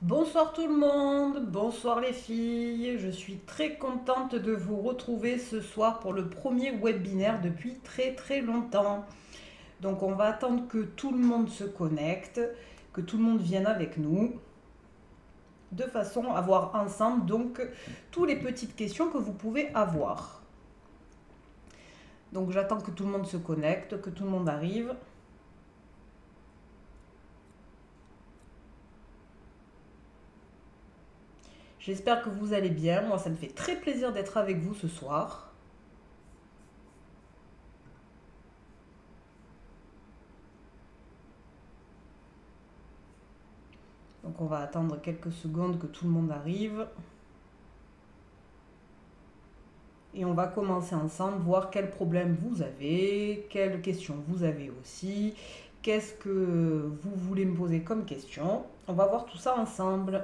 Bonsoir tout le monde, bonsoir les filles, je suis très contente de vous retrouver ce soir pour le premier webinaire depuis très longtemps. Donc on va attendre que tout le monde se connecte, que tout le monde vienne avec nous, de façon à voir ensemble donc toutes les petites questions que vous pouvez avoir. Donc j'attends que tout le monde se connecte, que tout le monde arrive. J'espère que vous allez bien. Moi, ça me fait très plaisir d'être avec vous ce soir. Donc, on va attendre quelques secondes que tout le monde arrive. Et on va commencer ensemble, voir quels problèmes vous avez, quelles questions vous avez aussi, qu'est-ce que vous voulez me poser comme question. On va voir tout ça ensemble.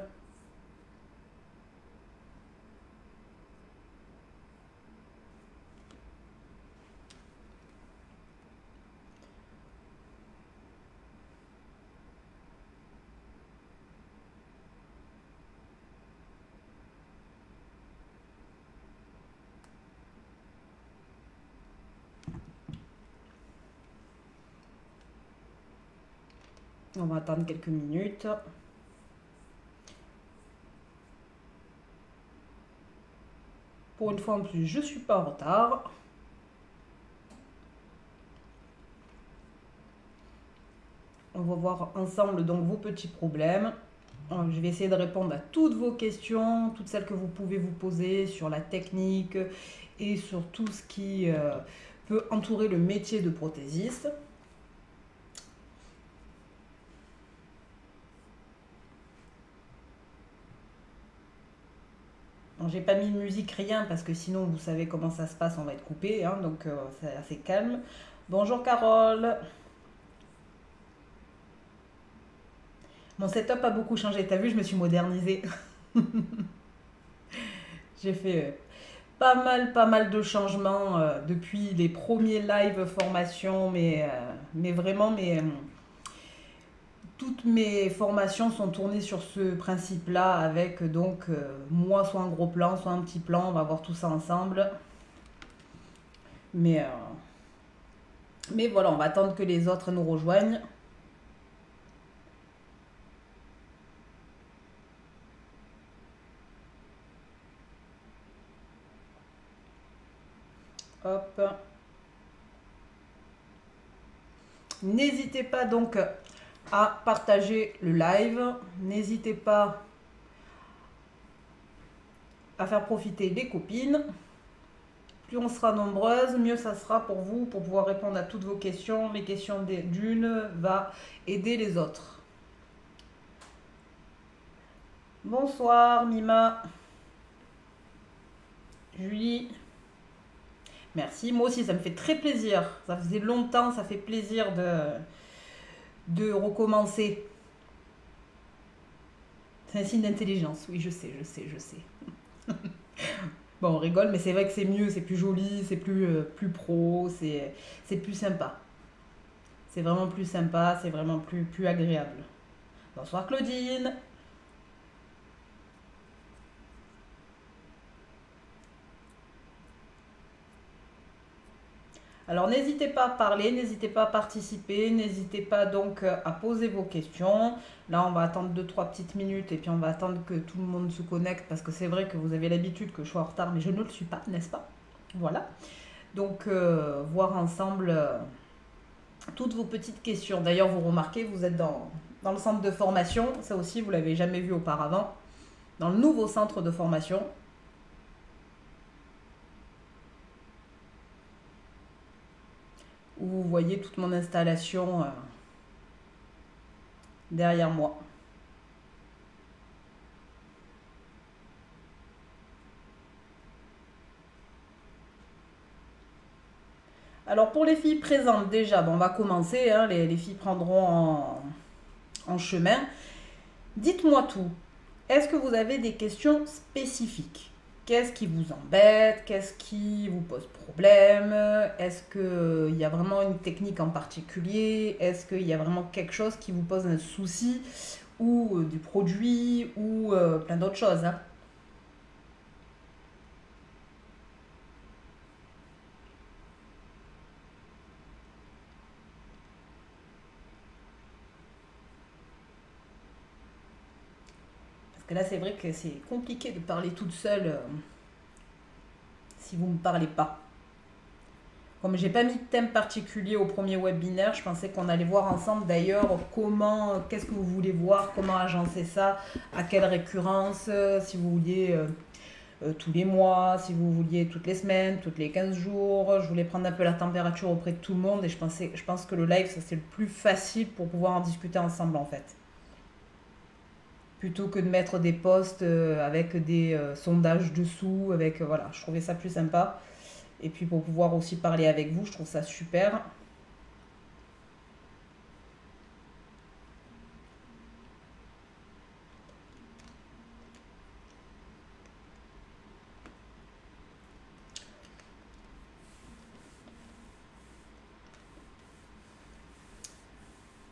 On va attendre quelques minutes. Pour une fois en plus, je ne suis pas en retard. On va voir ensemble donc vos petits problèmes. Je vais essayer de répondre à toutes vos questions, toutes celles que vous pouvez vous poser sur la technique et sur tout ce qui peut entourer le métier de prothésiste. J'ai pas mis de musique, rien, parce que sinon vous savez comment ça se passe, on va être coupé, hein, donc c'est assez calme. Bonjour Carole. Mon setup a beaucoup changé, t'as vu, je me suis modernisée. J'ai fait pas mal de changements depuis les premiers live formations, mais vraiment, toutes mes formations sont tournées sur ce principe-là, avec donc moi soit un gros plan, soit un petit plan, on va voir tout ça ensemble. Mais voilà, on va attendre que les autres nous rejoignent. Hop. N'hésitez pas donc à partager le live. N'hésitez pas à faire profiter les copines. Plus on sera nombreuses, mieux ça sera pour vous, pour pouvoir répondre à toutes vos questions. Les questions d'une va aider les autres. Bonsoir Mima. Julie. Merci, moi aussi ça me fait très plaisir. Ça faisait longtemps, ça fait plaisir de recommencer. C'est un signe d'intelligence, oui je sais. Bon, on rigole, mais c'est vrai que c'est mieux, c'est plus joli, c'est plus pro, c'est plus sympa. C'est vraiment plus sympa, c'est vraiment plus agréable. Bonsoir Claudine. Alors n'hésitez pas à parler, n'hésitez pas à participer, n'hésitez pas donc à poser vos questions. Là on va attendre 2-3 petites minutes et puis on va attendre que tout le monde se connecte, parce que c'est vrai que vous avez l'habitude que je sois en retard, mais je ne le suis pas, n'est-ce pas? Voilà. Donc voir ensemble toutes vos petites questions. D'ailleurs vous remarquez, vous êtes dans le centre de formation, ça aussi vous l'avez jamais vu auparavant, dans le nouveau centre de formation. Où vous voyez toute mon installation derrière moi. Alors pour les filles présentes déjà, bon, on va commencer, hein, les filles prendront en chemin. Dites-moi tout. Est-ce que vous avez des questions spécifiques? Qu'est-ce qui vous embête? Qu'est-ce qui vous pose problème? Est-ce qu'il y a vraiment une technique en particulier? Est-ce qu'il y a vraiment quelque chose qui vous pose un souci? ou du produit ou plein d'autres choses, hein. Parce que là, c'est vrai que c'est compliqué de parler toute seule si vous ne me parlez pas. Comme j'ai pas mis de thème particulier au premier webinaire, je pensais qu'on allait voir ensemble d'ailleurs comment, qu'est-ce que vous voulez voir, comment agencer ça, à quelle récurrence, si vous vouliez tous les mois, si vous vouliez toutes les semaines, toutes les 15 jours. Je voulais prendre un peu la température auprès de tout le monde et je pense que le live, ça c'est le plus facile pour pouvoir en discuter ensemble en fait. Plutôt que de mettre des posts avec des sondages dessous, avec voilà, je trouvais ça plus sympa. Et puis pour pouvoir aussi parler avec vous, je trouve ça super.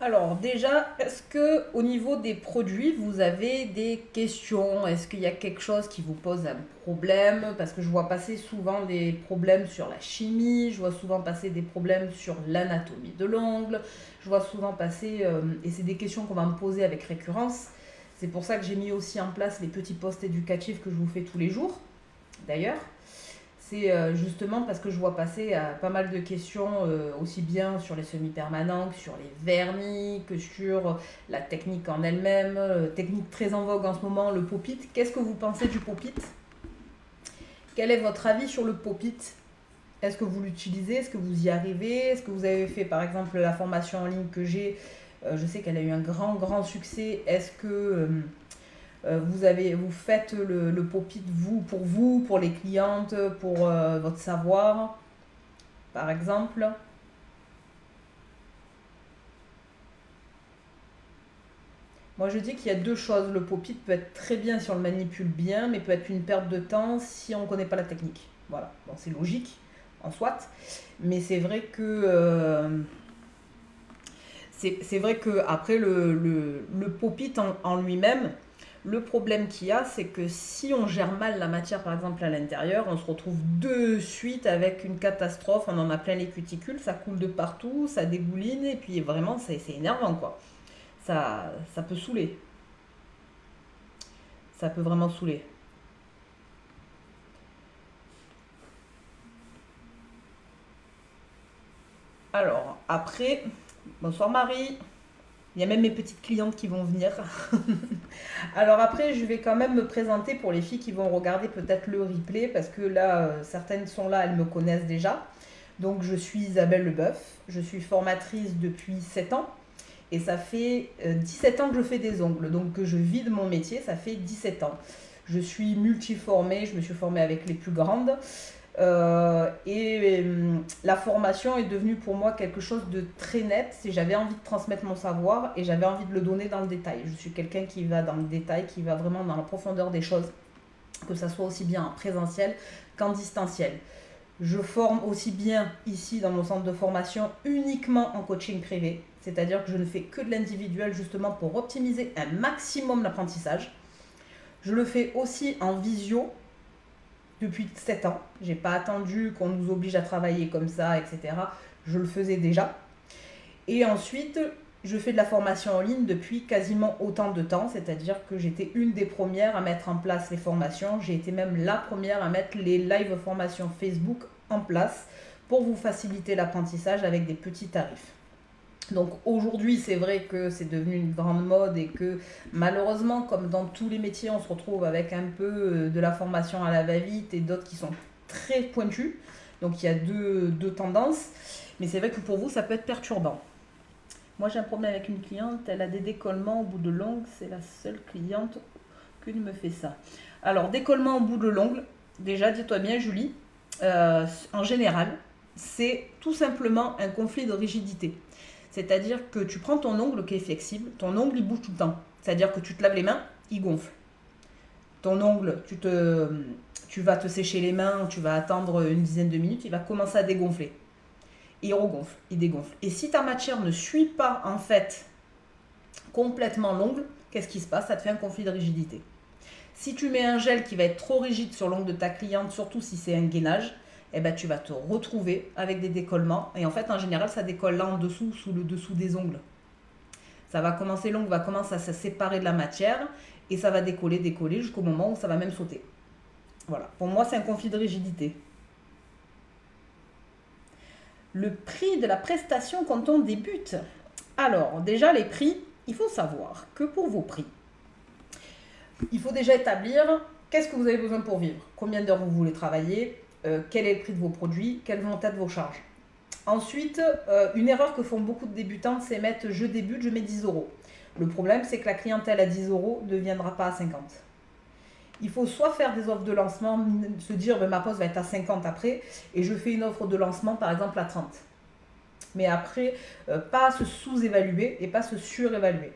Alors déjà, est-ce que au niveau des produits, vous avez des questions? Est-ce qu'il y a quelque chose qui vous pose un problème? Parce que je vois passer souvent des problèmes sur la chimie, je vois souvent passer des problèmes sur l'anatomie de l'ongle, je vois souvent passer, et c'est des questions qu'on va me poser avec récurrence. C'est pour ça que j'ai mis aussi en place les petits posts éducatifs que je vous fais tous les jours, d'ailleurs. C'est justement parce que je vois passer pas mal de questions, aussi bien sur les semi-permanents que sur les vernis, que sur la technique en elle-même. Technique très en vogue en ce moment, le pop-it. Qu'est-ce que vous pensez du pop-it? Quel est votre avis sur le pop-it? Est-ce que vous l'utilisez? Est-ce que vous y arrivez? Est-ce que vous avez fait par exemple la formation en ligne que j'ai? Je sais qu'elle a eu un grand succès. Est-ce que vous faites le pop-it vous, pour les clientes, pour votre savoir, par exemple? Moi, je dis qu'il y a deux choses. Le pop-it peut être très bien si on le manipule bien, mais peut être une perte de temps si on ne connaît pas la technique. Voilà, bon, c'est logique en soit, mais c'est vrai que c'est vrai que après le pop-it en lui-même, le problème qu'il y a, c'est que si on gère mal la matière, par exemple, à l'intérieur, on se retrouve de suite avec une catastrophe, on en a plein les cuticules, ça coule de partout, ça dégouline, et puis vraiment, c'est énervant, quoi. Ça peut saouler. Ça peut vraiment saouler. Alors, après, bonsoir Marie. Il y a même mes petites clientes qui vont venir. Alors après, je vais quand même me présenter pour les filles qui vont regarder peut-être le replay, parce que là, certaines sont là, elles me connaissent déjà. Donc je suis Isabelle Leboeuf, je suis formatrice depuis 7 ans, et ça fait 17 ans que je fais des ongles, donc que je vis de mon métier, ça fait 17 ans. Je suis multiformée, je me suis formée avec les plus grandes. La formation est devenue pour moi quelque chose de très net. Si j'avais envie de transmettre mon savoir et j'avais envie de le donner dans le détail. Je suis quelqu'un qui va dans le détail, qui va vraiment dans la profondeur des choses, que ça soit aussi bien en présentiel qu'en distanciel. Je forme aussi bien ici dans mon centre de formation uniquement en coaching privé, c'est-à-dire que je ne fais que de l'individuel justement pour optimiser un maximum l'apprentissage. Je le fais aussi en visio depuis 7 ans. J'ai pas attendu qu'on nous oblige à travailler comme ça, etc. Je le faisais déjà. Et ensuite, je fais de la formation en ligne depuis quasiment autant de temps, c'est-à-dire que j'étais une des premières à mettre en place les formations. J'ai été même la première à mettre les live formations Facebook en place pour vous faciliter l'apprentissage avec des petits tarifs. Donc aujourd'hui, c'est vrai que c'est devenu une grande mode et que malheureusement, comme dans tous les métiers, on se retrouve avec un peu de la formation à la va-vite et d'autres qui sont très pointues. Donc il y a deux tendances. Mais c'est vrai que pour vous, ça peut être perturbant. Moi, j'ai un problème avec une cliente, elle a des décollements au bout de l'ongle. C'est la seule cliente qui me fait ça. Alors, décollement au bout de l'ongle, déjà, dis-toi bien, Julie, en général, c'est tout simplement un conflit de rigidité. C'est-à-dire que tu prends ton ongle qui est flexible, ton ongle il bouge tout le temps. C'est-à-dire que tu te laves les mains, il gonfle. Ton ongle, tu vas te sécher les mains, tu vas attendre une dizaine de minutes, il va commencer à dégonfler. Il regonfle, il dégonfle. Et si ta matière ne suit pas en fait complètement l'ongle, qu'est-ce qui se passe? Ça te fait un conflit de rigidité. Si tu mets un gel qui va être trop rigide sur l'ongle de ta cliente, surtout si c'est un gainage, eh ben, tu vas te retrouver avec des décollements. Et en fait, en général, ça décolle là en dessous, sous le dessous des ongles. Ça va commencer, l'ongle va commencer à se séparer de la matière et ça va décoller, décoller jusqu'au moment où ça va même sauter. Voilà, pour moi, c'est un conflit de rigidité. Le prix de la prestation quand on débute. Alors, déjà, les prix, il faut savoir que pour vos prix, il faut déjà établir qu'est-ce que vous avez besoin pour vivre, combien d'heures vous voulez travailler, quel est le prix de vos produits, quelles vont être vos charges. Ensuite, une erreur que font beaucoup de débutantes, c'est mettre je débute, je mets 10 euros. Le problème, c'est que la clientèle à 10 euros ne deviendra pas à 50. Il faut soit faire des offres de lancement, se dire ma pause va être à 50 après, et je fais une offre de lancement par exemple à 30. Mais après, pas se sous-évaluer et pas se surévaluer.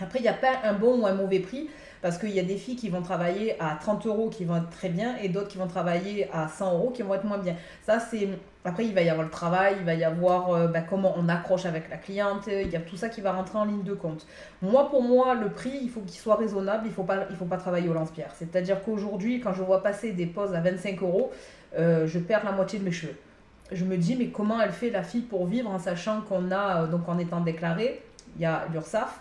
Après, il n'y a pas un bon ou un mauvais prix, parce qu'il y a des filles qui vont travailler à 30 euros qui vont être très bien, et d'autres qui vont travailler à 100 euros qui vont être moins bien. Ça, c'est... Après, il va y avoir le travail, il va y avoir comment on accroche avec la cliente, il y a tout ça qui va rentrer en ligne de compte. Moi, pour moi, le prix, il faut qu'il soit raisonnable, il faut pas travailler au lance-pierre. C'est-à-dire qu'aujourd'hui, quand je vois passer des pauses à 25 euros, je perds la moitié de mes cheveux. Je me dis, mais comment elle fait la fille pour vivre en sachant qu'on a, donc en étant déclaré, il y a l'URSSAF,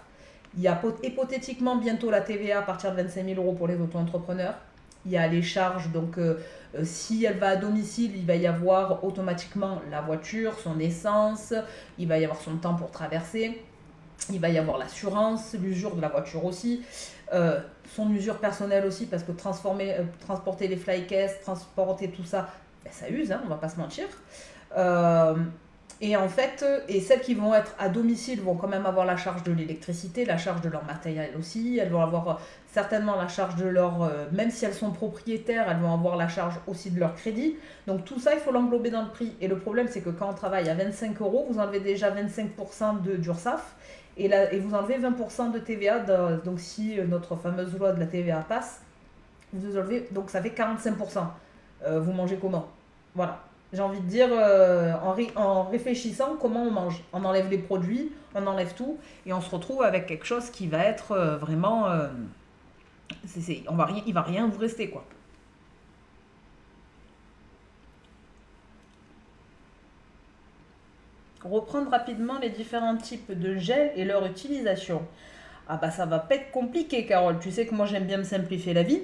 il y a hypothétiquement bientôt la TVA à partir de 25 000 euros pour les auto-entrepreneurs. Il y a les charges, donc si elle va à domicile, il va y avoir automatiquement la voiture, son essence, il va y avoir son temps pour traverser, il va y avoir l'assurance, l'usure de la voiture aussi, son usure personnelle aussi, parce que transporter les flycases, transporter tout ça, ben, ça use, hein, on va pas se mentir. Et en fait, et celles qui vont être à domicile vont quand même avoir la charge de l'électricité, la charge de leur matériel aussi. Elles vont avoir certainement la charge de leur... même si elles sont propriétaires, elles vont avoir la charge aussi de leur crédit. Donc tout ça, il faut l'englober dans le prix. Et le problème, c'est que quand on travaille à 25 euros, vous enlevez déjà 25% d'URSSAF et vous enlevez 20% de TVA. Donc si notre fameuse loi de la TVA passe, vous enlevez, donc ça fait 45%. Vous mangez comment? Voilà. J'ai envie de dire, en réfléchissant, comment on mange. On enlève les produits, on enlève tout, et on se retrouve avec quelque chose qui va être vraiment... il va rien vous rester, quoi. Reprendre rapidement les différents types de gel et leur utilisation. Ah bah ça va pas être compliqué, Carole. Tu sais que moi j'aime bien me simplifier la vie.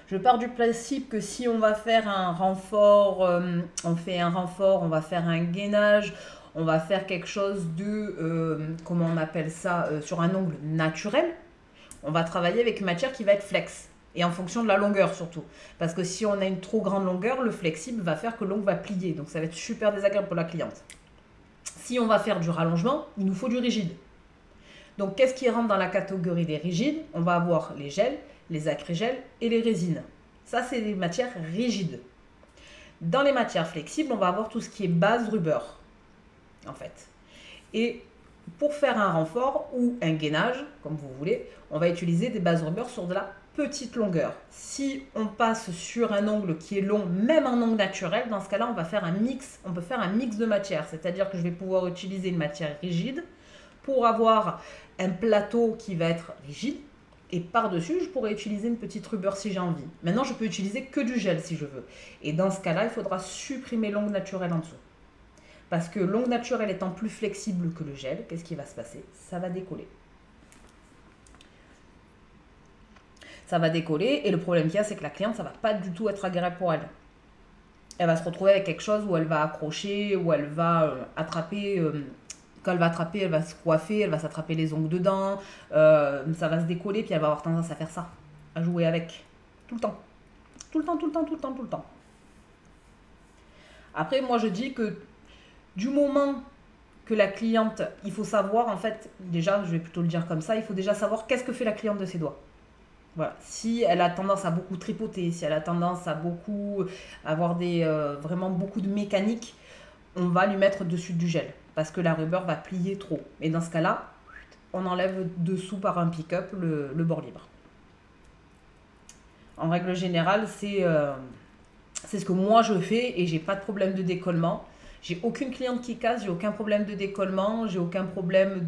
Je pars du principe que si on va faire un renfort, on fait un renfort, on va faire un gainage, on va faire quelque chose de, comment on appelle ça, sur un ongle naturel, on va travailler avec une matière qui va être flex. Et en fonction de la longueur surtout. Parce que si on a une trop grande longueur, le flexible va faire que l'ongle va plier. Donc ça va être super désagréable pour la cliente. Si on va faire du rallongement, il nous faut du rigide. Donc qu'est-ce qui rentre dans la catégorie des rigides? On va avoir les gels, les acrygels et les résines. Ça, c'est des matières rigides. Dans les matières flexibles, on va avoir tout ce qui est base rubber, en fait. Et pour faire un renfort ou un gainage, comme vous voulez, on va utiliser des bases rubber sur de la petite longueur. Si on passe sur un ongle qui est long, même un ongle naturel, dans ce cas-là, on va faire un mix. On peut faire un mix de matières, c'est-à-dire que je vais pouvoir utiliser une matière rigide pour avoir un plateau qui va être rigide. Et par-dessus, je pourrais utiliser une petite rubber si j'ai envie. Maintenant, je peux utiliser que du gel si je veux. Et dans ce cas-là, il faudra supprimer l'ongle naturel en dessous. Parce que l'ongle naturel étant plus flexible que le gel, qu'est-ce qui va se passer? Ça va décoller. Ça va décoller et le problème qu'il y a, c'est que la cliente, ça va pas du tout être agréable pour elle. Elle va se retrouver avec quelque chose où elle va accrocher, où elle va attraper... quand elle va attraper, elle va se coiffer, elle va s'attraper les ongles dedans, ça va se décoller, puis elle va avoir tendance à faire ça, à jouer avec, tout le temps. Tout le temps, tout le temps, tout le temps, tout le temps. Après, moi je dis que du moment que la cliente, il faut savoir, en fait, déjà, je vais plutôt le dire comme ça, il faut déjà savoir qu'est-ce que fait la cliente de ses doigts. Voilà. Si elle a tendance à beaucoup tripoter, si elle a tendance à beaucoup avoir vraiment beaucoup de mécanique, on va lui mettre dessus du gel. Parce que la rubber va plier trop. Et dans ce cas-là, on enlève dessous par un pick-up le bord libre. En règle générale, c'est ce que moi je fais et j'ai pas de problème de décollement. J'ai aucune cliente qui casse, j'ai aucun problème de décollement, j'ai aucun problème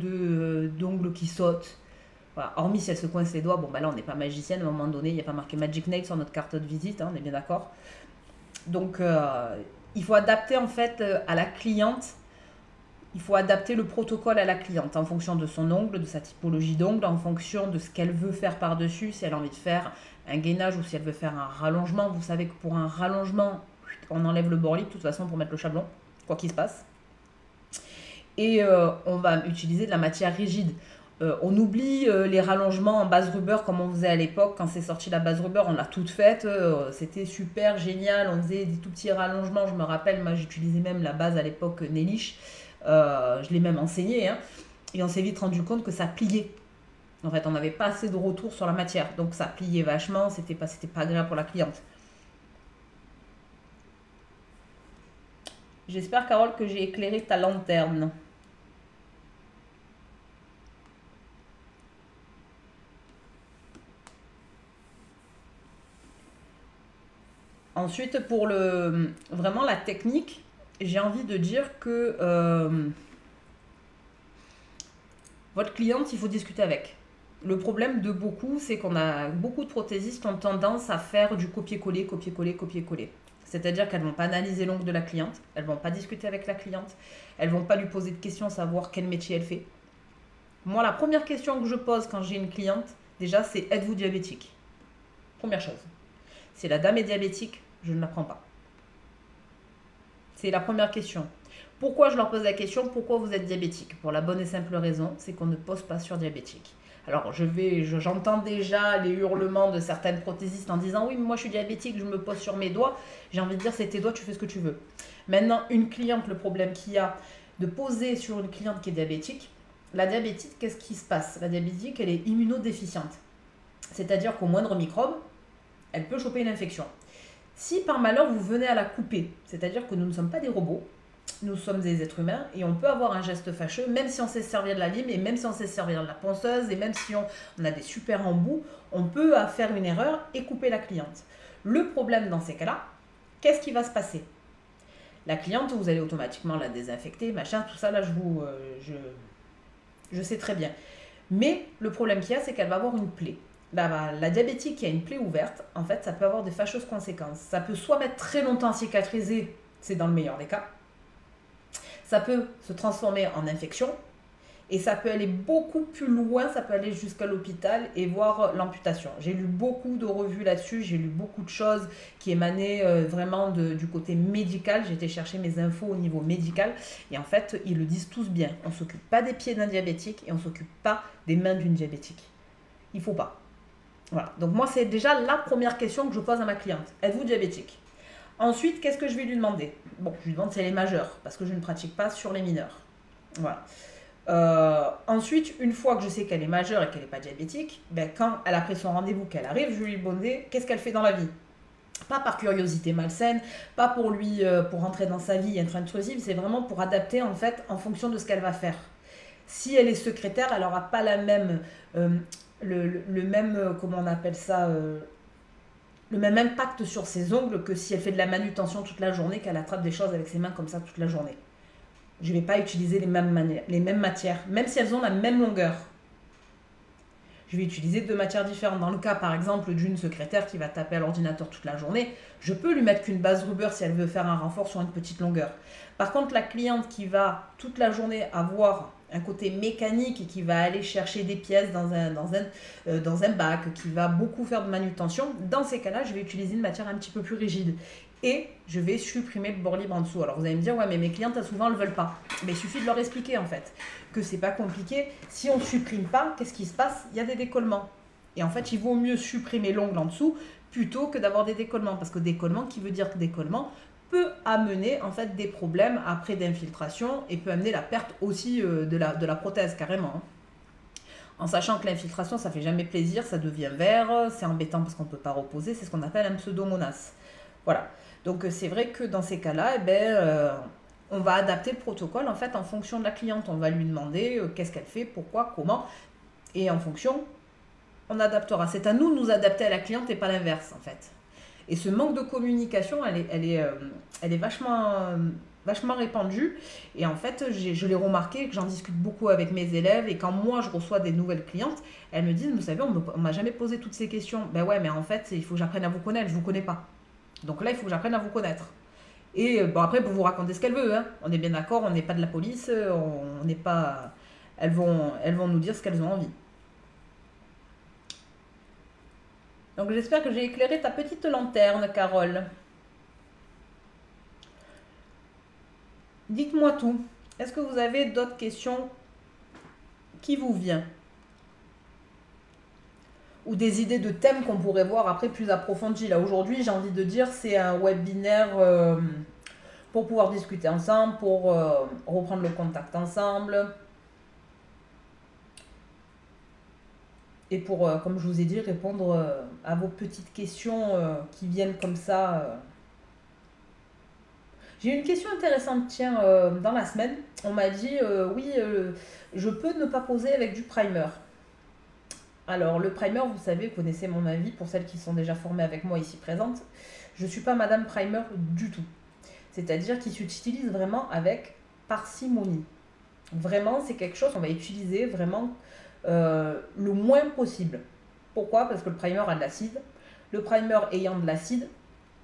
d'ongles qui sautent. Voilà. Hormis si elle se coince les doigts, bon bah là on n'est pas magicienne, à un moment donné, il n'y a pas marqué Magic Nail sur notre carte de visite, hein, on est bien d'accord. Donc il faut adapter en fait à la cliente, il faut adapter le protocole à la cliente en fonction de son ongle, de sa typologie d'ongle, en fonction de ce qu'elle veut faire par-dessus, si elle a envie de faire un gainage ou si elle veut faire un rallongement. Vous savez que pour un rallongement, on enlève le bord libre de toute façon pour mettre le chablon, quoi qu'il se passe. Et on va utiliser de la matière rigide. On oublie les rallongements en base rubber comme on faisait à l'époque. Quand c'est sorti la base rubber, on l'a toute faite. C'était super génial. On faisait des tout petits rallongements. Je me rappelle, moi j'utilisais même la base à l'époque Nelich. Je l'ai même enseigné. Hein. Et on s'est vite rendu compte que ça pliait. En fait, on n'avait pas assez de retour sur la matière. Donc ça pliait vachement. C'était pas agréable pour la cliente. J'espère, Carole, que j'ai éclairé ta lanterne. Ensuite, pour vraiment la technique, j'ai envie de dire que votre cliente, il faut discuter avec. Le problème de beaucoup, c'est qu'on a beaucoup de prothésistes qui ont tendance à faire du copier-coller, copier-coller, copier-coller. C'est-à-dire qu'elles ne vont pas analyser l'ongle de la cliente, elles ne vont pas discuter avec la cliente, elles ne vont pas lui poser de questions, savoir quel métier elle fait. Moi, la première question que je pose quand j'ai une cliente, déjà, c'est êtes-vous diabétique? Première chose. Si la dame est diabétique, je ne la prends pas. C'est la première question. Pourquoi je leur pose la question? Pourquoi vous êtes diabétique? Pour la bonne et simple raison, c'est qu'on ne pose pas sur diabétique. Alors, j'entends déjà les hurlements de certaines prothésistes en disant « Oui, mais moi je suis diabétique, je me pose sur mes doigts. » J'ai envie de dire « C'est tes doigts, tu fais ce que tu veux. » Maintenant, une cliente, le problème qu'il y a de poser sur une cliente qui est diabétique, la diabétique, qu'est-ce qui se passe? La diabétique, elle est immunodéficiente. C'est-à-dire qu'au moindre microbe, elle peut choper une infection. Si par malheur vous venez à la couper, c'est-à-dire que nous ne sommes pas des robots, nous sommes des êtres humains et on peut avoir un geste fâcheux, même si on sait se servir de la lime et même si on sait se servir de la ponceuse et même si on a des super embouts, on peut faire une erreur et couper la cliente. Le problème dans ces cas-là, qu'est-ce qui va se passer? La cliente, vous allez automatiquement la désinfecter, machin, tout ça, là, je sais très bien. Mais le problème qu'il y a, c'est qu'elle va avoir une plaie. La diabétique qui a une plaie ouverte, en fait, ça peut avoir des fâcheuses conséquences. Ça peut soit mettre très longtemps à cicatriser, c'est dans le meilleur des cas. Ça peut se transformer en infection et ça peut aller beaucoup plus loin, ça peut aller jusqu'à l'hôpital et voir l'amputation. J'ai lu beaucoup de revues là-dessus, j'ai lu beaucoup de choses qui émanaient vraiment du côté médical. J'ai été chercher mes infos au niveau médical et en fait, ils le disent tous bien. On ne s'occupe pas des pieds d'un diabétique et on ne s'occupe pas des mains d'une diabétique. Il ne faut pas. Voilà. Donc moi, c'est déjà la première question que je pose à ma cliente. Êtes-vous diabétique? Ensuite, qu'est-ce que je vais lui demander? Bon, je lui demande si elle est majeure, parce que je ne pratique pas sur les mineurs. Voilà. Ensuite, une fois que je sais qu'elle est majeure et qu'elle n'est pas diabétique, ben, quand elle a pris son rendez-vous, qu'elle arrive, je vais lui demander qu'est-ce qu'elle fait dans la vie. Pas par curiosité malsaine, pas pour rentrer dans sa vie et être intrusive, c'est vraiment pour adapter en fait en fonction de ce qu'elle va faire. Si elle est secrétaire, elle n'aura pas la même, le même, comment on appelle ça, le même impact sur ses ongles que si elle fait de la manutention toute la journée, qu'elle attrape des choses avec ses mains comme ça toute la journée. Je ne vais pas utiliser les mêmes matières, même si elles ont la même longueur. Je vais utiliser deux matières différentes. Dans le cas, par exemple, d'une secrétaire qui va taper à l'ordinateur toute la journée, je peux lui mettre qu'une base rubber si elle veut faire un renfort sur une petite longueur. Par contre, la cliente qui va toute la journée avoir un côté mécanique et qui va aller chercher des pièces dans un bac, qui va beaucoup faire de manutention, dans ces cas-là, je vais utiliser une matière un petit peu plus rigide. Et je vais supprimer le bord libre en dessous. Alors vous allez me dire, ouais, mais mes clientes, souvent, elles ne veulent pas. Mais il suffit de leur expliquer, en fait, que c'est pas compliqué. Si on ne supprime pas, qu'est-ce qui se passe? Il y a des décollements. Et en fait, il vaut mieux supprimer l'ongle en dessous plutôt que d'avoir des décollements. Parce que décollement, qui veut dire que décollement, peut amener en fait des problèmes après d'infiltration et peut amener la perte aussi de la prothèse carrément. En sachant que l'infiltration, ça fait jamais plaisir, ça devient vert, c'est embêtant parce qu'on ne peut pas reposer, c'est ce qu'on appelle un pseudomonas. Voilà. Donc c'est vrai que dans ces cas-là, on va adapter le protocole en fait en fonction de la cliente. On va lui demander qu'est-ce qu'elle fait, pourquoi, comment, et en fonction, on adaptera. C'est à nous de nous adapter à la cliente et pas l'inverse en fait. Et ce manque de communication, elle est vachement, vachement répandu. Et en fait, je l'ai remarqué, que j'en discute beaucoup avec mes élèves. Et quand moi, je reçois des nouvelles clientes, elles me disent, vous savez, on m'a jamais posé toutes ces questions. Ben ouais, mais en fait, il faut que j'apprenne à vous connaître. Je vous connais pas. Donc là, il faut que j'apprenne à vous connaître. Et bon, après, pour vous raconter ce qu'elle veut, hein. On est bien d'accord, on n'est pas de la police, on n'est pas... elles vont nous dire ce qu'elles ont envie. Donc j'espère que j'ai éclairé ta petite lanterne, Carole. Dites-moi tout. Est-ce que vous avez d'autres questions qui vous viennent? Ou des idées de thèmes qu'on pourrait voir après plus approfondis. Là, aujourd'hui, j'ai envie de dire, c'est un webinaire pour pouvoir discuter ensemble, pour reprendre le contact ensemble. Et pour, comme je vous ai dit, répondre à vos petites questions qui viennent comme ça. J'ai eu une question intéressante, tiens, dans la semaine. On m'a dit, oui, je peux ne pas poser avec du primer. Alors, le primer, vous savez, vous connaissez mon avis, pour celles qui sont déjà formées avec moi ici présentes. Je ne suis pas Madame Primer du tout. C'est-à-dire qu'il s'utilise vraiment avec parcimonie. Vraiment, c'est quelque chose qu'on va utiliser vraiment le moins possible. Pourquoi? Parce que le primer a de l'acide. Le primer ayant de l'acide,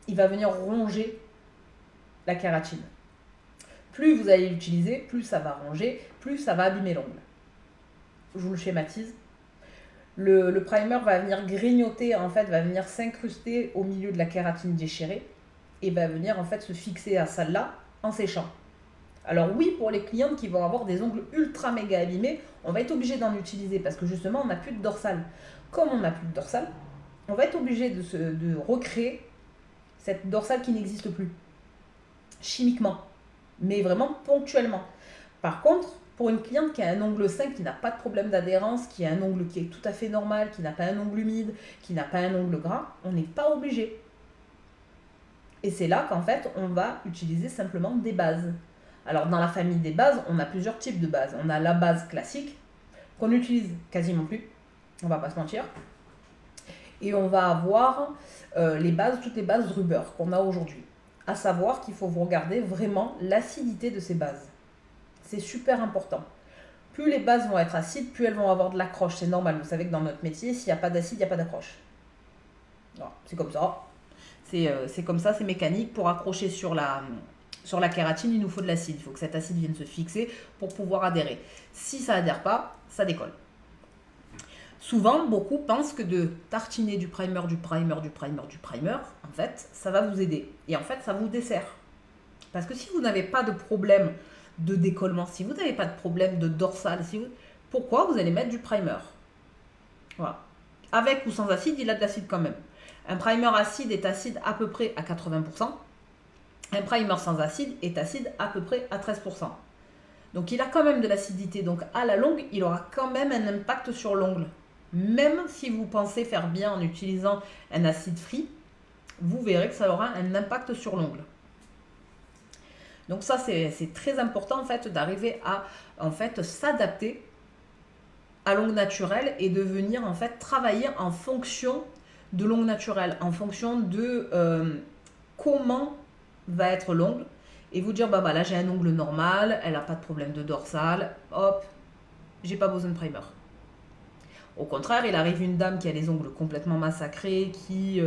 il va venir ronger la kératine. Plus vous allez l'utiliser, plus ça va ronger, plus ça va abîmer l'ongle. Je vous le schématise. Le primer va venir grignoter, en fait, va venir s'incruster au milieu de la kératine déchirée et va venir en fait se fixer à celle-là en séchant. Alors oui, pour les clientes qui vont avoir des ongles ultra méga abîmés, on va être obligé d'en utiliser parce que justement, on n'a plus de dorsale. Comme on n'a plus de dorsale, on va être obligé de recréer cette dorsale qui n'existe plus, chimiquement, mais vraiment ponctuellement. Par contre, pour une cliente qui a un ongle sain, qui n'a pas de problème d'adhérence, qui a un ongle qui est tout à fait normal, qui n'a pas un ongle humide, qui n'a pas un ongle gras, on n'est pas obligé. Et c'est là qu'en fait, on va utiliser simplement des bases. Alors, dans la famille des bases, on a plusieurs types de bases. On a la base classique, qu'on n'utilise quasiment plus, on va pas se mentir. Et on va avoir toutes les bases Ruber qu'on a aujourd'hui. À savoir qu'il faut vous regarder vraiment l'acidité de ces bases. C'est super important. Plus les bases vont être acides, plus elles vont avoir de l'accroche. C'est normal, vous savez que dans notre métier, s'il n'y a pas d'acide, il n'y a pas d'accroche. C'est comme ça. C'est comme ça, c'est mécanique. Pour accrocher sur la kératine, il nous faut de l'acide. Il faut que cet acide vienne se fixer pour pouvoir adhérer. Si ça adhère pas, ça décolle. Souvent, beaucoup pensent que de tartiner du primer, en fait, ça va vous aider. Et en fait, ça vous dessert. Parce que si vous n'avez pas de problème de décollement, si vous n'avez pas de problème de dorsale, pourquoi vous allez mettre du primer? Voilà. Avec ou sans acide, il a de l'acide quand même. Un primer acide est acide à peu près à 80%. Un primer sans acide est acide à peu près à 13%. Donc il a quand même de l'acidité. Donc à la longue, il aura quand même un impact sur l'ongle. Même si vous pensez faire bien en utilisant un acide free, vous verrez que ça aura un impact sur l'ongle. Donc ça, c'est très important en fait d'arriver à en fait s'adapter à l'ongle naturel et de venir en fait travailler en fonction de l'ongle naturel, en fonction de comment va être l'ongle et vous dire bah là j'ai un ongle normal, elle n'a pas de problème de dorsale, hop, j'ai pas besoin de primer. Au contraire, il arrive une dame qui a les ongles complètement massacrés, qui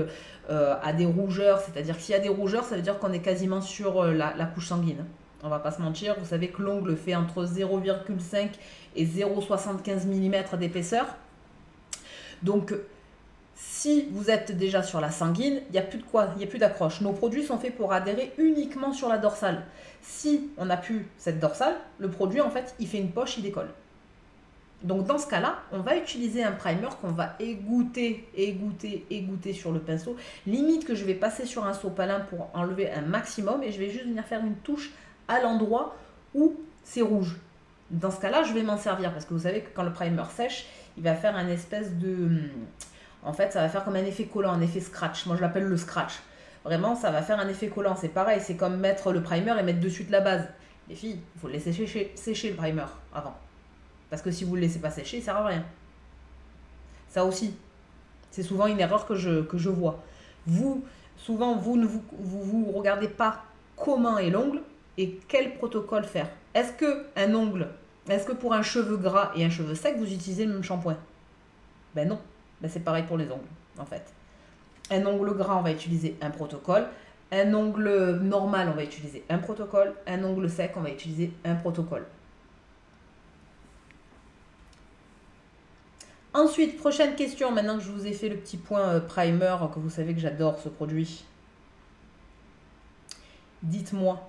a des rougeurs, c'est-à-dire que s'il y a des rougeurs, ça veut dire qu'on est quasiment sur la couche sanguine. On va pas se mentir, vous savez que l'ongle fait entre 0,5 et 0,75 mm d'épaisseur. Donc, si vous êtes déjà sur la sanguine, il n'y a plus de quoi, il n'y a plus d'accroche. Nos produits sont faits pour adhérer uniquement sur la dorsale. Si on n'a plus cette dorsale, le produit, en fait, il fait une poche, il décolle. Donc dans ce cas-là, on va utiliser un primer qu'on va égoutter sur le pinceau. Limite que je vais passer sur un sopalin pour enlever un maximum et je vais juste venir faire une touche à l'endroit où c'est rouge. Dans ce cas-là, je vais m'en servir parce que vous savez que quand le primer sèche, il va faire un espèce de... En fait, ça va faire comme un effet collant, un effet scratch. Moi, je l'appelle le scratch. Vraiment, ça va faire un effet collant. C'est pareil, c'est comme mettre le primer et mettre dessus de la base. Les filles, il faut le laisser sécher le primer avant. Parce que si vous ne le laissez pas sécher, ça ne sert à rien. Ça aussi, c'est souvent une erreur que je vois. Souvent, vous ne vous regardez pas comment est l'ongle, et quel protocole faire. Est-ce que pour un cheveu gras et un cheveu sec, vous utilisez le même shampoing? Ben non, ben c'est pareil pour les ongles, en fait. Un ongle gras, on va utiliser un protocole. Un ongle normal, on va utiliser un protocole. Un ongle sec, on va utiliser un protocole. Ensuite, prochaine question, maintenant que je vous ai fait le petit point primer, que vous savez que j'adore ce produit. Dites-moi.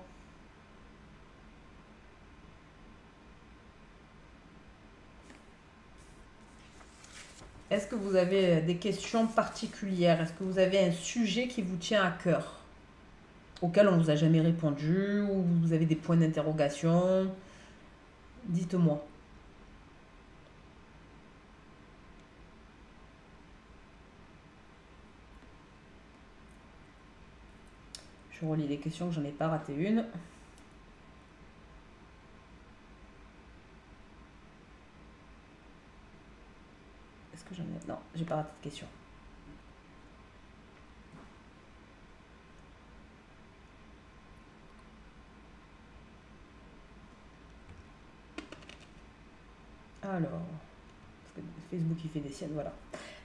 Est-ce que vous avez des questions particulières? Est-ce que vous avez un sujet qui vous tient à cœur, auquel on ne vous a jamais répondu, ou vous avez des points d'interrogation? Dites-moi. Je relis les questions, que j'en ai pas raté une. Est-ce que j'en ai... Non, j'ai pas raté de question. Alors, parce que Facebook il fait des siennes, voilà.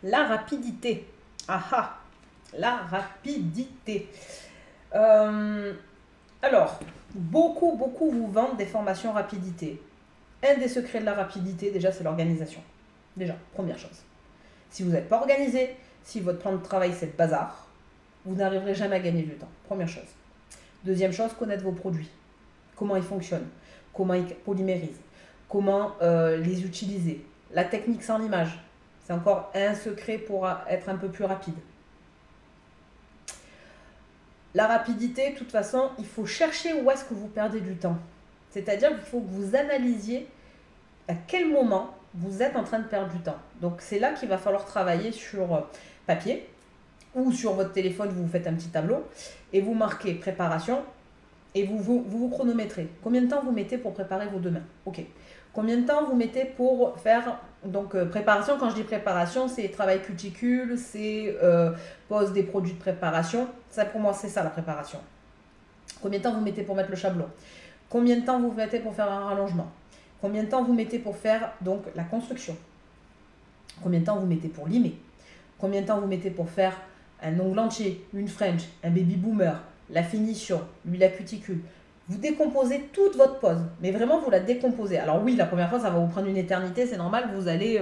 La rapidité. Ah ah, la rapidité. Alors, beaucoup vous vendent des formations rapidité. Un des secrets de la rapidité, déjà, c'est l'organisation. Déjà, première chose. Si vous n'êtes pas organisé, si votre plan de travail c'est le bazar, vous n'arriverez jamais à gagner du temps. Première chose. Deuxième chose, connaître vos produits. Comment ils fonctionnent, comment ils polymérisent, comment les utiliser. La technique sans l'image, c'est encore un secret pour être un peu plus rapide. La rapidité, de toute façon, il faut chercher où est-ce que vous perdez du temps. C'est-à-dire qu'il faut que vous analysiez à quel moment vous êtes en train de perdre du temps. Donc c'est là qu'il va falloir travailler sur papier ou sur votre téléphone, vous faites un petit tableau et vous marquez préparation et vous chronométrez. Combien de temps vous mettez pour préparer vos 2 mains? Ok. Combien de temps vous mettez pour faire, donc préparation, quand je dis préparation, c'est travail cuticule, c'est pose des produits de préparation. Ça pour moi c'est ça la préparation. Combien de temps vous mettez pour mettre le chablon? Combien de temps vous mettez pour faire un rallongement? Combien de temps vous mettez pour faire donc la construction? Combien de temps vous mettez pour limer? Combien de temps vous mettez pour faire un ongle entier, une French, un baby boomer, la finition, lui la cuticule? Vous décomposez toute votre pose, mais vraiment vous la décomposez. Alors oui, la première fois ça va vous prendre une éternité, c'est normal, vous allez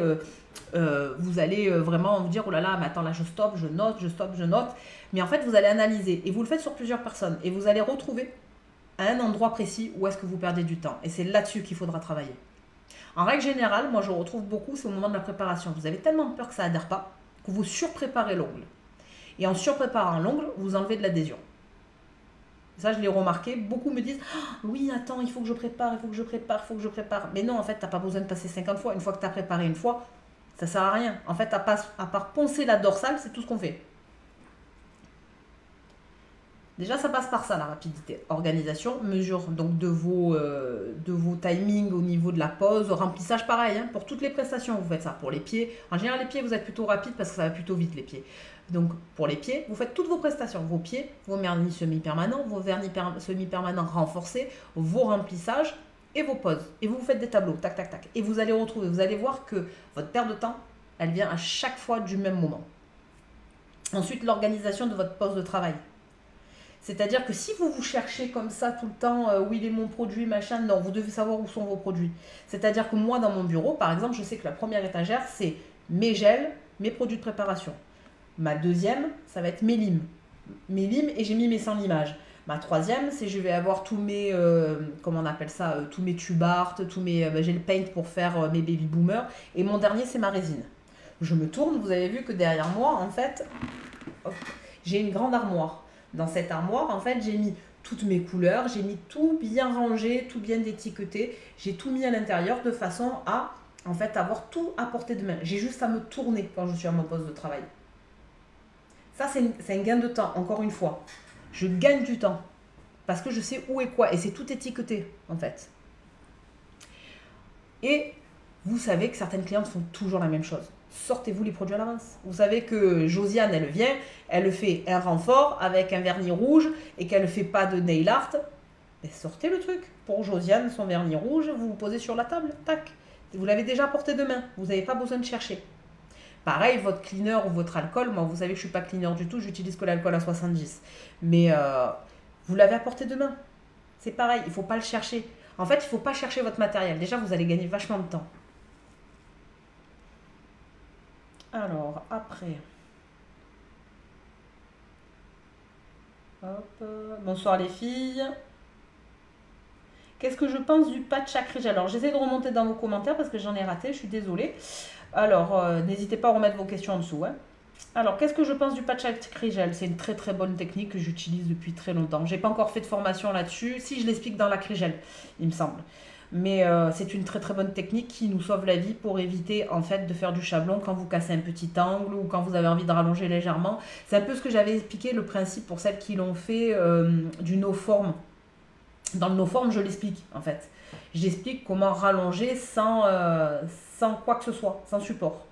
vraiment vous dire oh là là, mais attends là je stoppe, je note, je stoppe, je note. Mais en fait vous allez analyser et vous le faites sur plusieurs personnes et vous allez retrouver à un endroit précis où est-ce que vous perdez du temps. Et c'est là-dessus qu'il faudra travailler. En règle générale, moi je retrouve beaucoup, c'est au moment de la préparation. Vous avez tellement peur que ça adhère pas que vous surpréparez l'ongle. Et en surpréparant l'ongle, vous enlevez de l'adhésion. Ça, je l'ai remarqué. Beaucoup me disent oh, oui, attends, il faut que je prépare, il faut que je prépare, il faut que je prépare. Mais non, en fait, tu n'as pas besoin de passer 50 fois. Une fois que tu as préparé une fois, ça ne sert à rien. En fait, à part poncer la dorsale, c'est tout ce qu'on fait. Déjà, ça passe par ça, la rapidité. Organisation, mesure donc de vos timings au niveau de la pose, remplissage pareil. Hein, pour toutes les prestations, vous faites ça. Pour les pieds, en général, les pieds, vous êtes plutôt rapide parce que ça va plutôt vite, les pieds. Donc, pour les pieds, vous faites toutes vos prestations. Vos pieds, vos vernis semi-permanents, vos vernis semi-permanents renforcés, vos remplissages et vos poses. Et vous faites des tableaux, tac, tac, tac. Et vous allez retrouver, vous allez voir que votre perte de temps, elle vient à chaque fois du même moment. Ensuite, l'organisation de votre poste de travail. C'est-à-dire que si vous cherchez comme ça tout le temps, où il est mon produit, machin, non, vous devez savoir où sont vos produits. C'est-à-dire que moi, dans mon bureau, par exemple, je sais que la première étagère, c'est mes gels, mes produits de préparation. Ma deuxième, ça va être mes limes. Mes limes et j'ai mis mes sans limage. Ma troisième, c'est je vais avoir tous mes, comment on appelle ça, tous mes tube art, j'ai le paint pour faire mes baby boomers. Et mon dernier, c'est ma résine. Je me tourne, vous avez vu que derrière moi, en fait, j'ai une grande armoire. Dans cette armoire, en fait, j'ai mis toutes mes couleurs, j'ai mis tout bien rangé, tout bien étiqueté. J'ai tout mis à l'intérieur de façon à, en fait, avoir tout à portée de main. J'ai juste à me tourner quand je suis à mon poste de travail. Ça, c'est un gain de temps, encore une fois. Je gagne du temps parce que je sais où et quoi. Et c'est tout étiqueté, en fait. Et vous savez que certaines clientes font toujours la même chose. Sortez-vous les produits à l'avance. Vous savez que Josiane, elle vient, elle fait un renfort avec un vernis rouge et qu'elle ne fait pas de nail art. Mais sortez le truc. Pour Josiane, son vernis rouge, vous vous posez sur la table, tac. Vous l'avez déjà à portée de main, vous n'avez pas besoin de chercher. Pareil, votre cleaner ou votre alcool, moi vous savez que je ne suis pas cleaner du tout, j'utilise que l'alcool à 70. Mais vous l'avez à portée de main. C'est pareil, il ne faut pas le chercher. En fait, il ne faut pas chercher votre matériel. Déjà, vous allez gagner vachement de temps. Alors, après. Hop. Bonsoir les filles. Qu'est-ce que je pense du patch à Crigel? Alors, j'essaie de remonter dans vos commentaires parce que j'en ai raté, je suis désolée. Alors, n'hésitez pas à remettre vos questions en dessous. Hein. Alors, qu'est-ce que je pense du patch à Crigel? C'est une très très bonne technique que j'utilise depuis très longtemps. J'ai pas encore fait de formation là-dessus. Si, je l'explique dans la Crigel, il me semble. Mais c'est une très très bonne technique qui nous sauve la vie pour éviter en fait de faire du chablon quand vous cassez un petit angle ou quand vous avez envie de rallonger légèrement. C'est un peu ce que j'avais expliqué, le principe pour celles qui l'ont fait du no-form. Dans le no-form, je l'explique en fait. J'explique comment rallonger sans quoi que ce soit, sans support.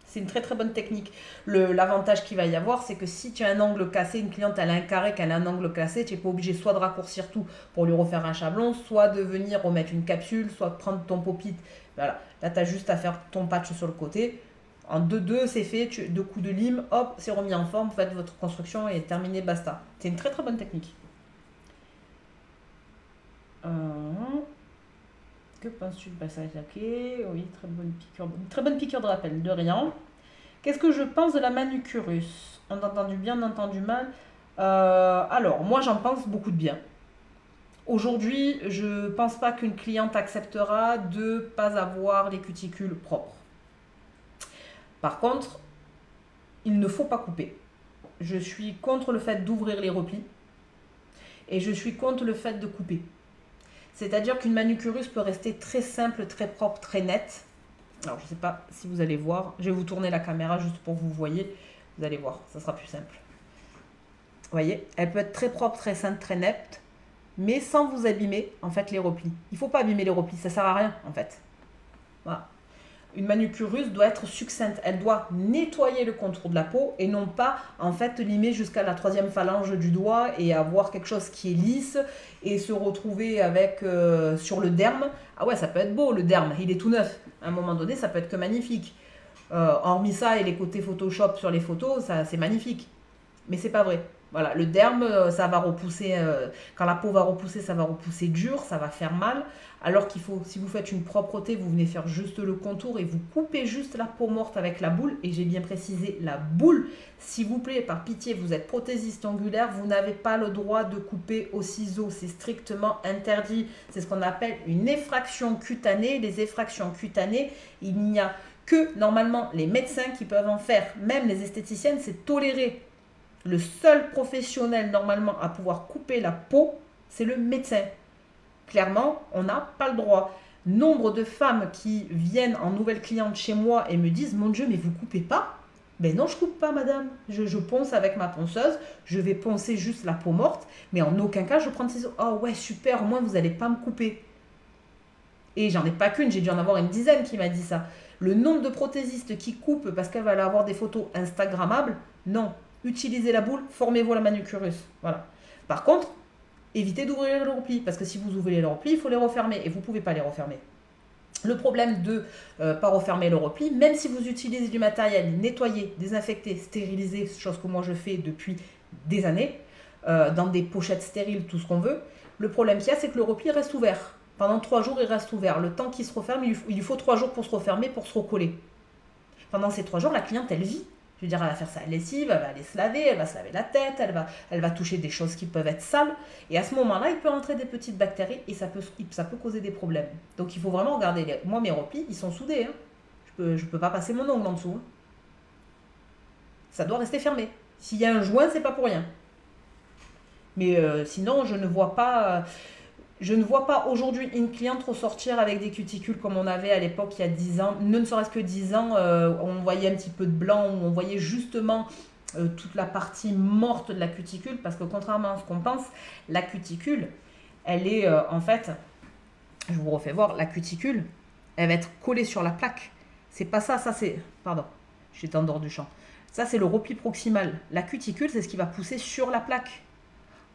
C'est une très très bonne technique. L'avantage qu'il va y avoir, c'est que si tu as un angle cassé, une cliente elle a un carré, qu'elle a un angle cassé, tu n'es pas obligé soit de raccourcir tout pour lui refaire un chablon, soit de venir remettre une capsule, soit de prendre ton pop-it. Voilà, là tu as juste à faire ton patch sur le côté. En 2-2, c'est fait, deux coups de lime, hop, c'est remis en forme, faites votre construction et terminé, basta. C'est une très très bonne technique. Que penses-tu du passage laqué? Oui, très bonne piqûre de rappel, de rien. Qu'est-ce que je pense de la manucurus? On a entendu bien, on a entendu mal. Alors, moi j'en pense beaucoup de bien. Aujourd'hui, je ne pense pas qu'une cliente acceptera de ne pas avoir les cuticules propres. Par contre, il ne faut pas couper. Je suis contre le fait d'ouvrir les replis et je suis contre le fait de couper. C'est-à-dire qu'une manucurus peut rester très simple, très propre, très nette. Alors, je ne sais pas si vous allez voir. Je vais vous tourner la caméra juste pour que vous voyez. Vous allez voir, ça sera plus simple. Vous voyez, elle peut être très propre, très simple, très nette, mais sans vous abîmer, en fait, les replis. Il ne faut pas abîmer les replis, ça ne sert à rien, en fait. Voilà. Une manucurus doit être succincte. Elle doit nettoyer le contour de la peau et non pas, en fait, limer jusqu'à la 3e phalange du doigt et avoir quelque chose qui est lisse et se retrouver avec, sur le derme. Ah ouais, ça peut être beau, le derme, il est tout neuf. À un moment donné, ça peut être que magnifique. Hormis ça et les côtés Photoshop sur les photos, ça c'est magnifique. Mais c'est pas vrai. Voilà, le derme, ça va repousser, quand la peau va repousser, ça va repousser dur, ça va faire mal. Alors qu'il faut, si vous faites une propreté, vous venez faire juste le contour et vous coupez juste la peau morte avec la boule. Et j'ai bien précisé la boule. S'il vous plaît, par pitié, vous êtes prothésiste angulaire, vous n'avez pas le droit de couper au ciseau. C'est strictement interdit. C'est ce qu'on appelle une effraction cutanée. Les effractions cutanées, il n'y a que normalement les médecins qui peuvent en faire. Même les esthéticiennes, c'est toléré. Le seul professionnel normalement à pouvoir couper la peau, c'est le médecin. Clairement, on n'a pas le droit. Nombre de femmes qui viennent en nouvelle cliente chez moi et me disent « Mon Dieu, mais vous coupez pas ?» Ben non, je coupe pas, madame. Je ponce avec ma ponceuse, je vais poncer juste la peau morte, mais en aucun cas, je prends le ciseau. « Oh ouais, super, au moins vous n'allez pas me couper. » Et j'en ai pas qu'une, j'ai dû en avoir une dizaine qui m'a dit ça. Le nombre de prothésistes qui coupent parce qu'elle va aller avoir des photos instagrammables, non. Utilisez la boule, formez-vous la manucurus. Voilà. Par contre, évitez d'ouvrir les replis, parce que si vous ouvrez les replis, il faut les refermer, et vous ne pouvez pas les refermer. Le problème de ne pas refermer le repli, même si vous utilisez du matériel nettoyé, désinfecté, stérilisé, chose que moi je fais depuis des années, dans des pochettes stériles, tout ce qu'on veut, le problème qu'il y a, c'est que le repli reste ouvert. Pendant 3 jours, il reste ouvert. Le temps qu'il se referme, il lui faut 3 jours pour se refermer, pour se recoller. Pendant ces 3 jours, la cliente, elle vit. Je veux dire, elle va faire sa lessive, elle va aller se laver, elle va se laver la tête, elle va toucher des choses qui peuvent être sales. Et à ce moment-là, il peut entrer des petites bactéries et ça peut causer des problèmes. Donc il faut vraiment regarder. Moi, mes replis, ils sont soudés. Hein. Je peux pas passer mon ongle en dessous. Hein. Ça doit rester fermé. S'il y a un joint, c'est pas pour rien. Mais sinon, je ne vois pas... Je ne vois pas aujourd'hui une cliente ressortir avec des cuticules comme on avait à l'époque il y a 10 ans. Ne serait-ce que 10 ans, on voyait un petit peu de blanc, où on voyait justement toute la partie morte de la cuticule. Parce que contrairement à ce qu'on pense, la cuticule, elle est en fait, je vous refais voir, la cuticule, elle va être collée sur la plaque. C'est pas ça, ça c'est... Pardon, j'étais en dehors du champ. Ça c'est le repli proximal. La cuticule, c'est ce qui va pousser sur la plaque.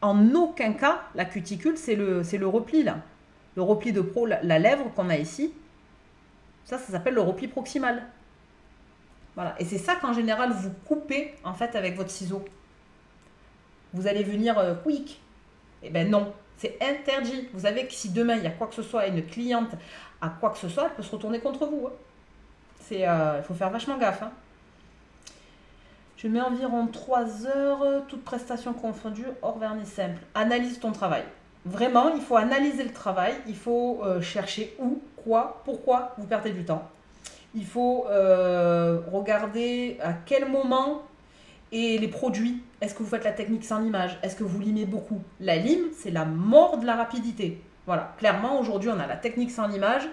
en aucun cas, la cuticule, c'est le repli là. Le repli de pro, la lèvre qu'on a ici, ça s'appelle le repli proximal. Voilà. Et c'est ça qu'en général, vous coupez en fait avec votre ciseau. Vous allez venir quick. Eh ben non, c'est interdit. Vous savez que si demain, il y a quoi que ce soit, une cliente a quoi que ce soit, elle peut se retourner contre vous. Hein. Il faut faire vachement gaffe. Hein. Je mets environ 3 heures, toute prestation confondue, hors vernis simple. Analyse ton travail. Vraiment, il faut analyser le travail. Il faut chercher où, quoi, pourquoi vous perdez du temps. Il faut regarder à quel moment et les produits. Est-ce que vous faites la technique sans limage? Est-ce que vous limez beaucoup? La lime, c'est la mort de la rapidité. Voilà, clairement, aujourd'hui, on a la technique sans limage.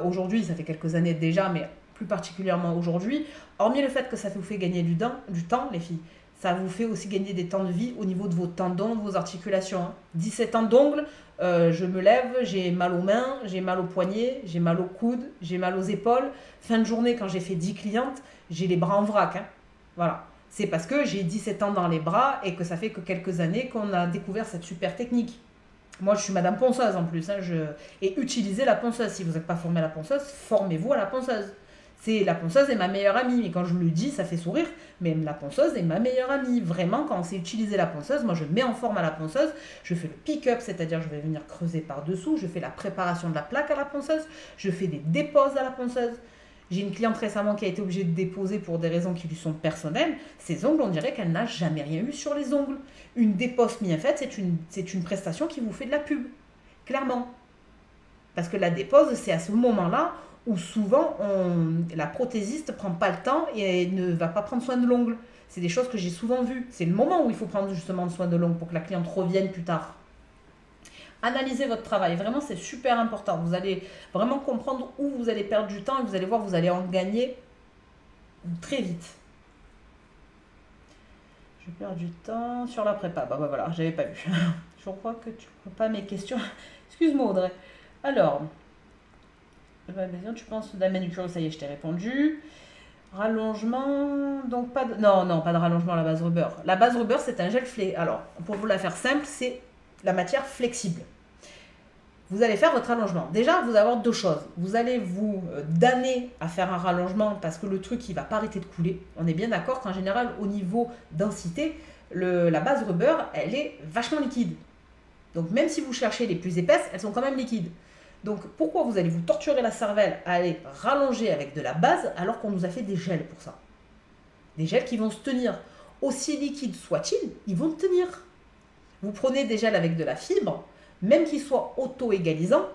Aujourd'hui, ça fait quelques années déjà, mais plus particulièrement aujourd'hui. Hormis le fait que ça vous fait gagner du temps, les filles, ça vous fait aussi gagner des temps de vie au niveau de vos tendons, de vos articulations. Hein. 17 ans d'ongles, je me lève, j'ai mal aux mains, j'ai mal aux poignets, j'ai mal aux coudes, j'ai mal aux épaules. Fin de journée, quand j'ai fait 10 clientes, j'ai les bras en vrac. Hein. Voilà. C'est parce que j'ai 17 ans dans les bras et que ça fait que quelques années qu'on a découvert cette super technique. Moi, je suis madame ponceuse en plus. Hein, et utilisez la ponceuse. Si vous n'êtes pas formé à la ponceuse, formez-vous à la ponceuse. La ponceuse est ma meilleure amie. Et quand je le dis, ça fait sourire. Mais la ponceuse est ma meilleure amie. Vraiment, quand on sait utiliser la ponceuse, moi, je mets en forme à la ponceuse. Je fais le pick-up, c'est-à-dire je vais venir creuser par-dessous. Je fais la préparation de la plaque à la ponceuse. Je fais des déposes à la ponceuse. J'ai une cliente récemment qui a été obligée de déposer pour des raisons qui lui sont personnelles. Ses ongles, on dirait qu'elle n'a jamais rien eu sur les ongles. Une dépose bien faite, c'est une prestation qui vous fait de la pub. Clairement. Parce que la dépose, c'est à ce moment-là où souvent la prothésiste ne prend pas le temps et ne va pas prendre soin de l'ongle. C'est des choses que j'ai souvent vues. C'est le moment où il faut prendre justement soin de l'ongle pour que la cliente revienne plus tard. Analysez votre travail, vraiment c'est super important. Vous allez vraiment comprendre où vous allez perdre du temps et vous allez voir, vous allez en gagner très vite. Je perds du temps sur la prépa. Bah voilà, j'avais pas vu. Je crois que tu ne vois pas mes questions. Excuse-moi Audrey. Alors, tu penses de la manucure, ça y est, je t'ai répondu. Rallongement, donc pas de... Non, pas de rallongement à la base rubber. La base rubber, c'est un gel flé. Alors, pour vous la faire simple, c'est la matière flexible. Vous allez faire votre allongement. Déjà, vous allez avoir deux choses. Vous allez vous damner à faire un rallongement parce que le truc, il ne va pas arrêter de couler. On est bien d'accord qu'en général, au niveau densité, la base rubber, elle est vachement liquide. Donc, même si vous cherchez les plus épaisses, elles sont quand même liquides. Donc, pourquoi vous allez vous torturer la cervelle à aller rallonger avec de la base alors qu'on nous a fait des gels pour ça? Des gels qui vont se tenir. Aussi liquides soient-ils, ils vont tenir. Vous prenez des gels avec de la fibre, même qu'ils soient auto-égalisants,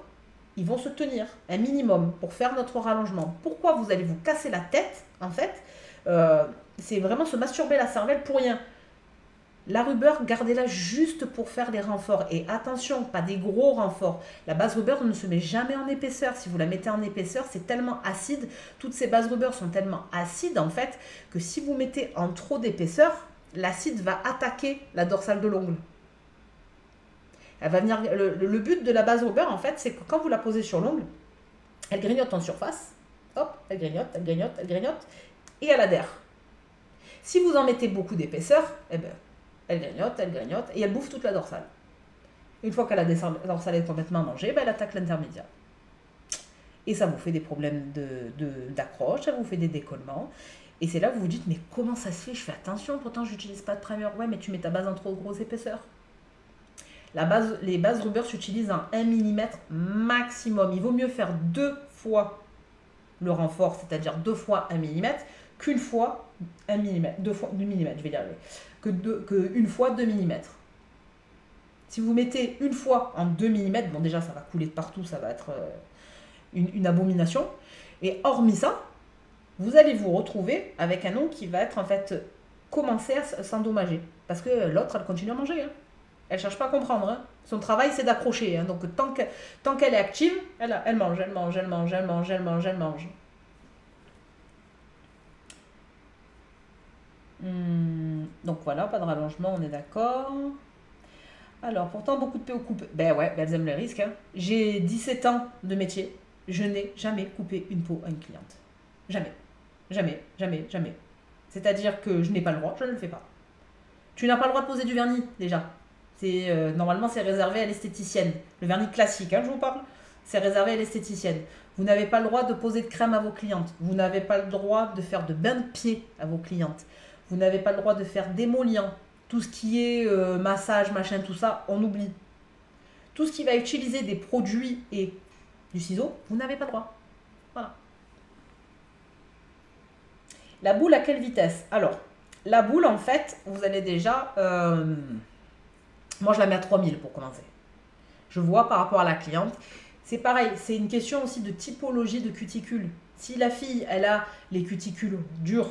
ils vont se tenir un minimum pour faire notre rallongement. Pourquoi vous allez vous casser la tête, en fait c'est vraiment se masturber la cervelle pour rien. La rubber, gardez-la juste pour faire des renforts. Et attention, pas des gros renforts. La base rubber ne se met jamais en épaisseur. Si vous la mettez en épaisseur, c'est tellement acide. Toutes ces bases rubber sont tellement acides, en fait, que si vous mettez en trop d'épaisseur, l'acide va attaquer la dorsale de l'ongle. Elle va venir, le but de la base rubber, en fait, c'est que quand vous la posez sur l'ongle, elle grignote en surface. Hop, elle grignote, elle grignote, elle grignote. Et elle adhère. Si vous en mettez beaucoup d'épaisseur, eh ben, elle grignote, et elle bouffe toute la dorsale. Une fois que la dorsale est complètement mangée, ben, elle attaque l'intermédiaire. Et ça vous fait des problèmes d'accroche, ça vous fait des décollements. Et c'est là que vous vous dites, mais comment ça se fait? Je fais attention, pourtant je n'utilise pas de primer. Ouais, mais tu mets ta base en trop grosse épaisseur. Les bases rubber s'utilisent en 1 mm maximum. Il vaut mieux faire 2 fois le renfort, c'est-à-dire 2 fois 1 mm, qu'une fois 1 mm, 2 fois 2 mm, je vais y arriver, que une fois 2 mm. Si vous mettez une fois en 2 mm, bon déjà ça va couler de partout, ça va être une abomination. Et hormis ça, vous allez vous retrouver avec un ongle qui va être en fait commencer à s'endommager. Parce que l'autre, elle continue à manger. Hein. Elle ne cherche pas à comprendre. Hein. Son travail, c'est d'accrocher. Hein. Donc tant qu'elle est active, elle mange, elle mange, elle mange, elle mange, elle mange, elle mange. Donc voilà, pas de rallongement, on est d'accord. Alors, pourtant, beaucoup de PO coupent. Ben ouais, elles aiment le risque. Hein. J'ai 17 ans de métier. Je n'ai jamais coupé une peau à une cliente. Jamais. Jamais, jamais, jamais. C'est-à-dire que je n'ai pas le droit, je ne le fais pas. Tu n'as pas le droit de poser du vernis, déjà. Normalement, c'est réservé à l'esthéticienne. Le vernis classique, hein, je vous parle, c'est réservé à l'esthéticienne. Vous n'avez pas le droit de poser de crème à vos clientes. Vous n'avez pas le droit de faire de bain de pied à vos clientes. Vous n'avez pas le droit de faire d'émollient. Tout ce qui est massage, machin, tout ça, on oublie. Tout ce qui va utiliser des produits et du ciseau, vous n'avez pas le droit. Voilà. La boule à quelle vitesse? Alors, la boule, en fait, vous allez déjà... moi, je la mets à 3000 pour commencer. Je vois par rapport à la cliente. C'est pareil, c'est une question aussi de typologie de cuticule. Si la fille, elle a les cuticules dures,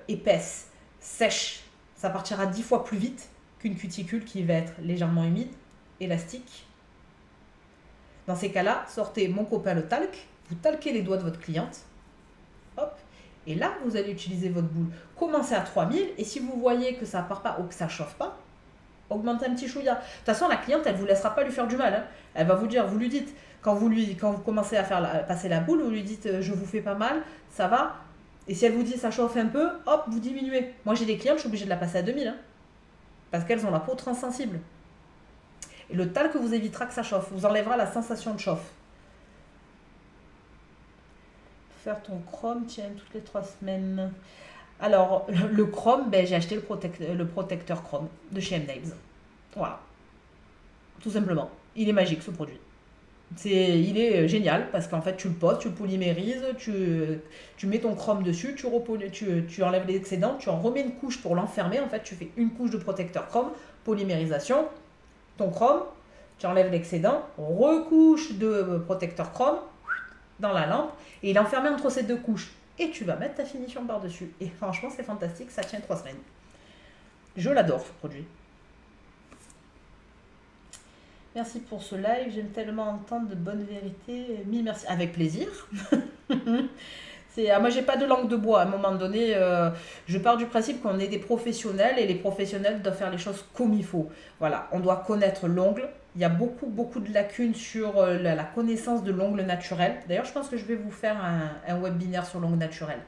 épaisses, sèches, ça partira 10 fois plus vite qu'une cuticule qui va être légèrement humide, élastique. Dans ces cas-là, sortez mon copain le talc, vous talquez les doigts de votre cliente, hop, et là, vous allez utiliser votre boule. Commencez à 3000, et si vous voyez que ça ne part pas ou que ça ne chauffe pas, augmentez un petit chouïa. De toute façon, la cliente, elle ne vous laissera pas lui faire du mal. Hein. Elle va vous dire, vous lui dites, quand vous commencez à passer la boule, vous lui dites, je vous fais pas mal, ça va. Et si elle vous dit, ça chauffe un peu, hop, vous diminuez. Moi, j'ai des clientes, je suis obligée de la passer à 2000. Hein, parce qu'elles ont la peau transsensible. Et le talc vous évitera que ça chauffe, vous enlèvera la sensation de chauffe. Faire ton chrome, tiens, toutes les 3 semaines. Alors, le chrome, ben, j'ai acheté le protecteur chrome de chez M-Nails. Voilà. Tout simplement. Il est magique, ce produit. Il est génial parce qu'en fait, tu le poses, tu le polymérises, tu mets ton chrome dessus, tu enlèves les excédents, tu en remets une couche pour l'enfermer. En fait, tu fais une couche de protecteur chrome, polymérisation, ton chrome, tu enlèves l'excédent, recouche de protecteur chrome dans la lampe et il est enfermé entre ces 2 couches. Et tu vas mettre ta finition par-dessus. Et franchement, c'est fantastique, ça tient 3 semaines. Je l'adore, ce produit. Merci pour ce live, j'aime tellement entendre de bonnes vérités. Mille merci, avec plaisir. Moi, j'ai pas de langue de bois. À un moment donné, je pars du principe qu'on est des professionnels et les professionnels doivent faire les choses comme il faut. Voilà, on doit connaître l'ongle. Il y a beaucoup de lacunes sur la connaissance de l'ongle naturel. D'ailleurs, je pense que je vais vous faire un webinaire sur l'ongle naturel.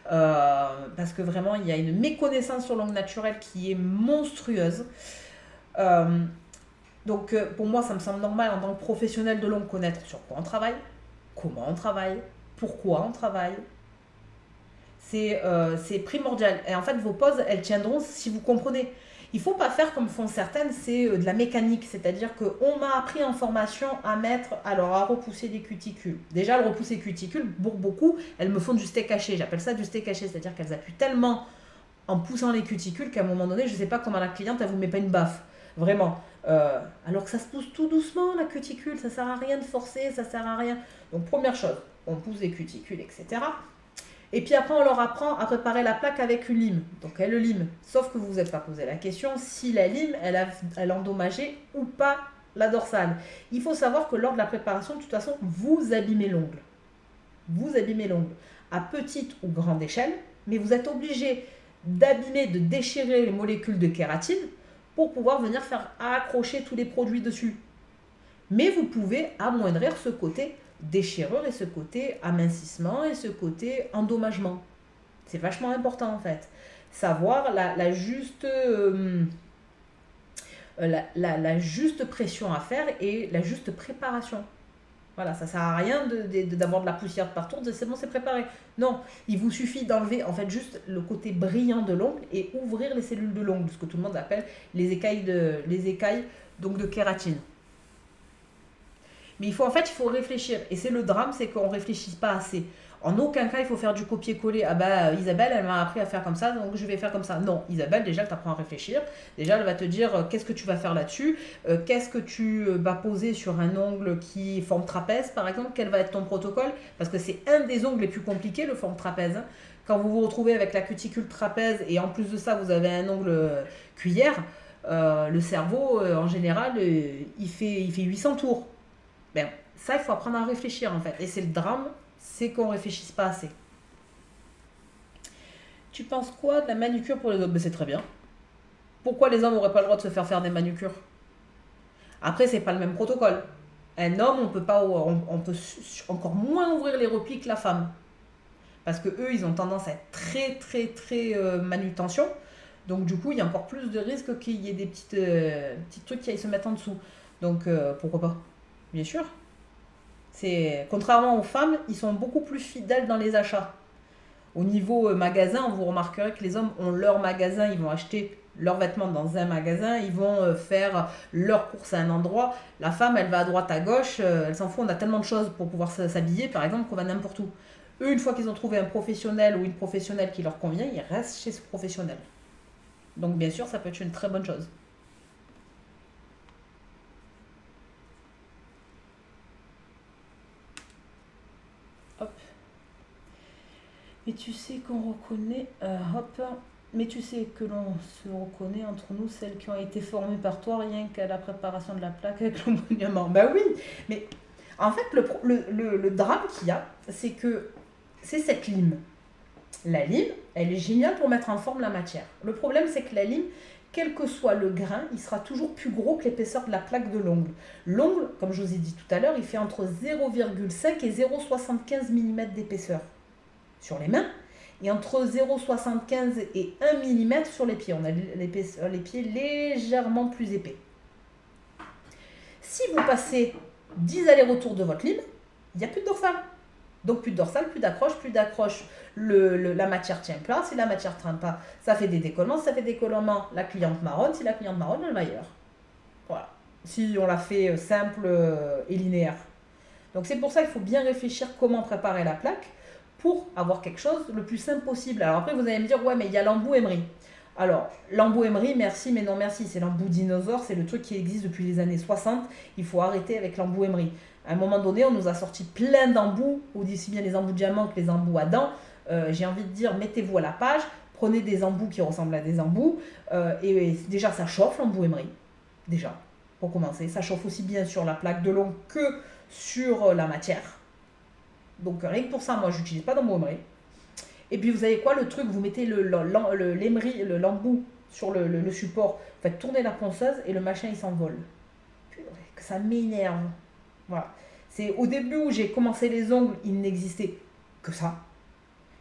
Parce que vraiment, il y a une méconnaissance sur l'ongle naturel qui est monstrueuse. Donc, pour moi, ça me semble normal en tant que professionnel de l'ongle connaître sur quoi on travaille, comment on travaille, pourquoi on travaille. C'est primordial. Et en fait, vos poses, elles tiendront si vous comprenez. Il ne faut pas faire comme font certaines, c'est de la mécanique. C'est-à-dire qu'on m'a appris en formation à repousser des cuticules. Déjà, le repousser cuticules, pour beaucoup, elles me font du steak haché. J'appelle ça du steak haché. C'est-à-dire qu'elles appuient tellement en poussant les cuticules qu'à un moment donné, je ne sais pas comment la cliente, elle ne vous met pas une baffe. Vraiment. Alors que ça se pousse tout doucement, la cuticule. Ça ne sert à rien de forcer, ça ne sert à rien. Donc, première chose, on pousse les cuticules, etc. Et puis après, on leur apprend à préparer la plaque avec une lime. Donc, elle lime. Sauf que vous vous êtes pas posé la question si la lime, elle a endommagé ou pas la dorsale. Il faut savoir que lors de la préparation, de toute façon, vous abîmez l'ongle. Vous abîmez l'ongle à petite ou grande échelle, mais vous êtes obligé d'abîmer, de déchirer les molécules de kératine pour pouvoir venir faire accrocher tous les produits dessus. Mais vous pouvez amoindrir ce côté déchirure et ce côté amincissement et ce côté endommagement. C'est vachement important en fait. Savoir la juste pression à faire et la juste préparation. Voilà, ça sert à rien d'avoir de la poussière partout, c'est bon, c'est préparé. Non, il vous suffit d'enlever en fait juste le côté brillant de l'ongle et ouvrir les cellules de l'ongle, ce que tout le monde appelle les écailles donc de kératine. Mais il faut réfléchir. Et c'est le drame, c'est qu'on ne réfléchit pas assez. En aucun cas, il faut faire du copier-coller. Ah bah, Isabelle, elle m'a appris à faire comme ça, donc je vais faire comme ça. Non, Isabelle, déjà, elle t'apprend à réfléchir. Déjà, elle va te dire qu'est-ce que tu vas faire là-dessus, qu'est-ce que tu vas poser sur un ongle qui forme trapèze, par exemple, quel va être ton protocole, parce que c'est un des ongles les plus compliqués, le forme trapèze. Hein. Quand vous vous retrouvez avec la cuticule trapèze et en plus de ça, vous avez un ongle cuillère, le cerveau, en général, il fait 800 tours. Ben, ça, il faut apprendre à réfléchir en fait. Et c'est le drame, c'est qu'on ne réfléchisse pas assez. Tu penses quoi de la manucure pour les hommes? Ben, c'est très bien. Pourquoi les hommes n'auraient pas le droit de se faire des manucures? Après, c'est pas le même protocole. Un homme, on peut encore moins ouvrir les replis que la femme. Parce que eux, ils ont tendance à être très manutention. Donc du coup, il y a encore plus de risques qu'il y ait des petits trucs qui aillent se mettre en dessous. Donc pourquoi pas? Bien sûr. Contrairement aux femmes, ils sont beaucoup plus fidèles dans les achats. Au niveau magasin, vous remarquerez que les hommes ont leur magasin, ils vont acheter leurs vêtements dans un magasin, ils vont faire leurs courses à un endroit. La femme, elle va à droite, à gauche, elle s'en fout, on a tellement de choses pour pouvoir s'habiller, par exemple, qu'on va n'importe où. Eux, une fois qu'ils ont trouvé un professionnel ou une professionnelle qui leur convient, ils restent chez ce professionnel. Donc bien sûr, ça peut être une très bonne chose. Hop. Mais tu sais qu'on reconnaît, hop, mais tu sais que l'on se reconnaît entre nous, celles qui ont été formées par toi, rien qu'à la préparation de la plaque avec le monument. Bah oui, mais en fait, le drame qu'il y a, c'est que c'est cette lime. La lime, elle est géniale pour mettre en forme la matière. Le problème, c'est que la lime, quel que soit le grain, il sera toujours plus gros que l'épaisseur de la plaque de l'ongle. L'ongle, comme je vous ai dit tout à l'heure, il fait entre 0,5 et 0,75 mm d'épaisseur sur les mains et entre 0,75 et 1 mm sur les pieds. On a les pieds légèrement plus épais. Si vous passez 10 allers-retours de votre lime, il n'y a plus de dorsale. Donc plus de dorsale, plus d'accroche, la matière tient pas. Si la matière ne tient pas, ça fait des décollements. Si ça fait des décollements, la cliente marronne. Si la cliente marronne, elle va ailleurs. Voilà. Si on la fait simple et linéaire. Donc c'est pour ça qu'il faut bien réfléchir comment préparer la plaque pour avoir quelque chose le plus simple possible. Alors après, vous allez me dire, ouais, mais il y a l'embout emery. Alors, l'embout emery, merci, mais non merci. C'est l'embout dinosaure, c'est le truc qui existe depuis les années 60. Il faut arrêter avec l'embout emery. À un moment donné, on nous a sorti plein d'embouts, aussi bien les embouts diamants que les embouts Adam. J'ai envie de dire, mettez-vous à la page, prenez des embouts qui ressemblent à des embouts. Et déjà, ça chauffe l'embout emery. Déjà, pour commencer. Ça chauffe aussi bien sur la plaque de l'ongle que sur la matière. Donc rien que pour ça, moi, j'utilise pas d'embout emery. Et puis, vous savez quoi, le truc, vous mettez l'embout sur le support, vous faites tourner la ponceuse et le machin, il s'envole. Que ça m'énerve. Voilà. C'est au début où j'ai commencé les ongles, il n'existait que ça.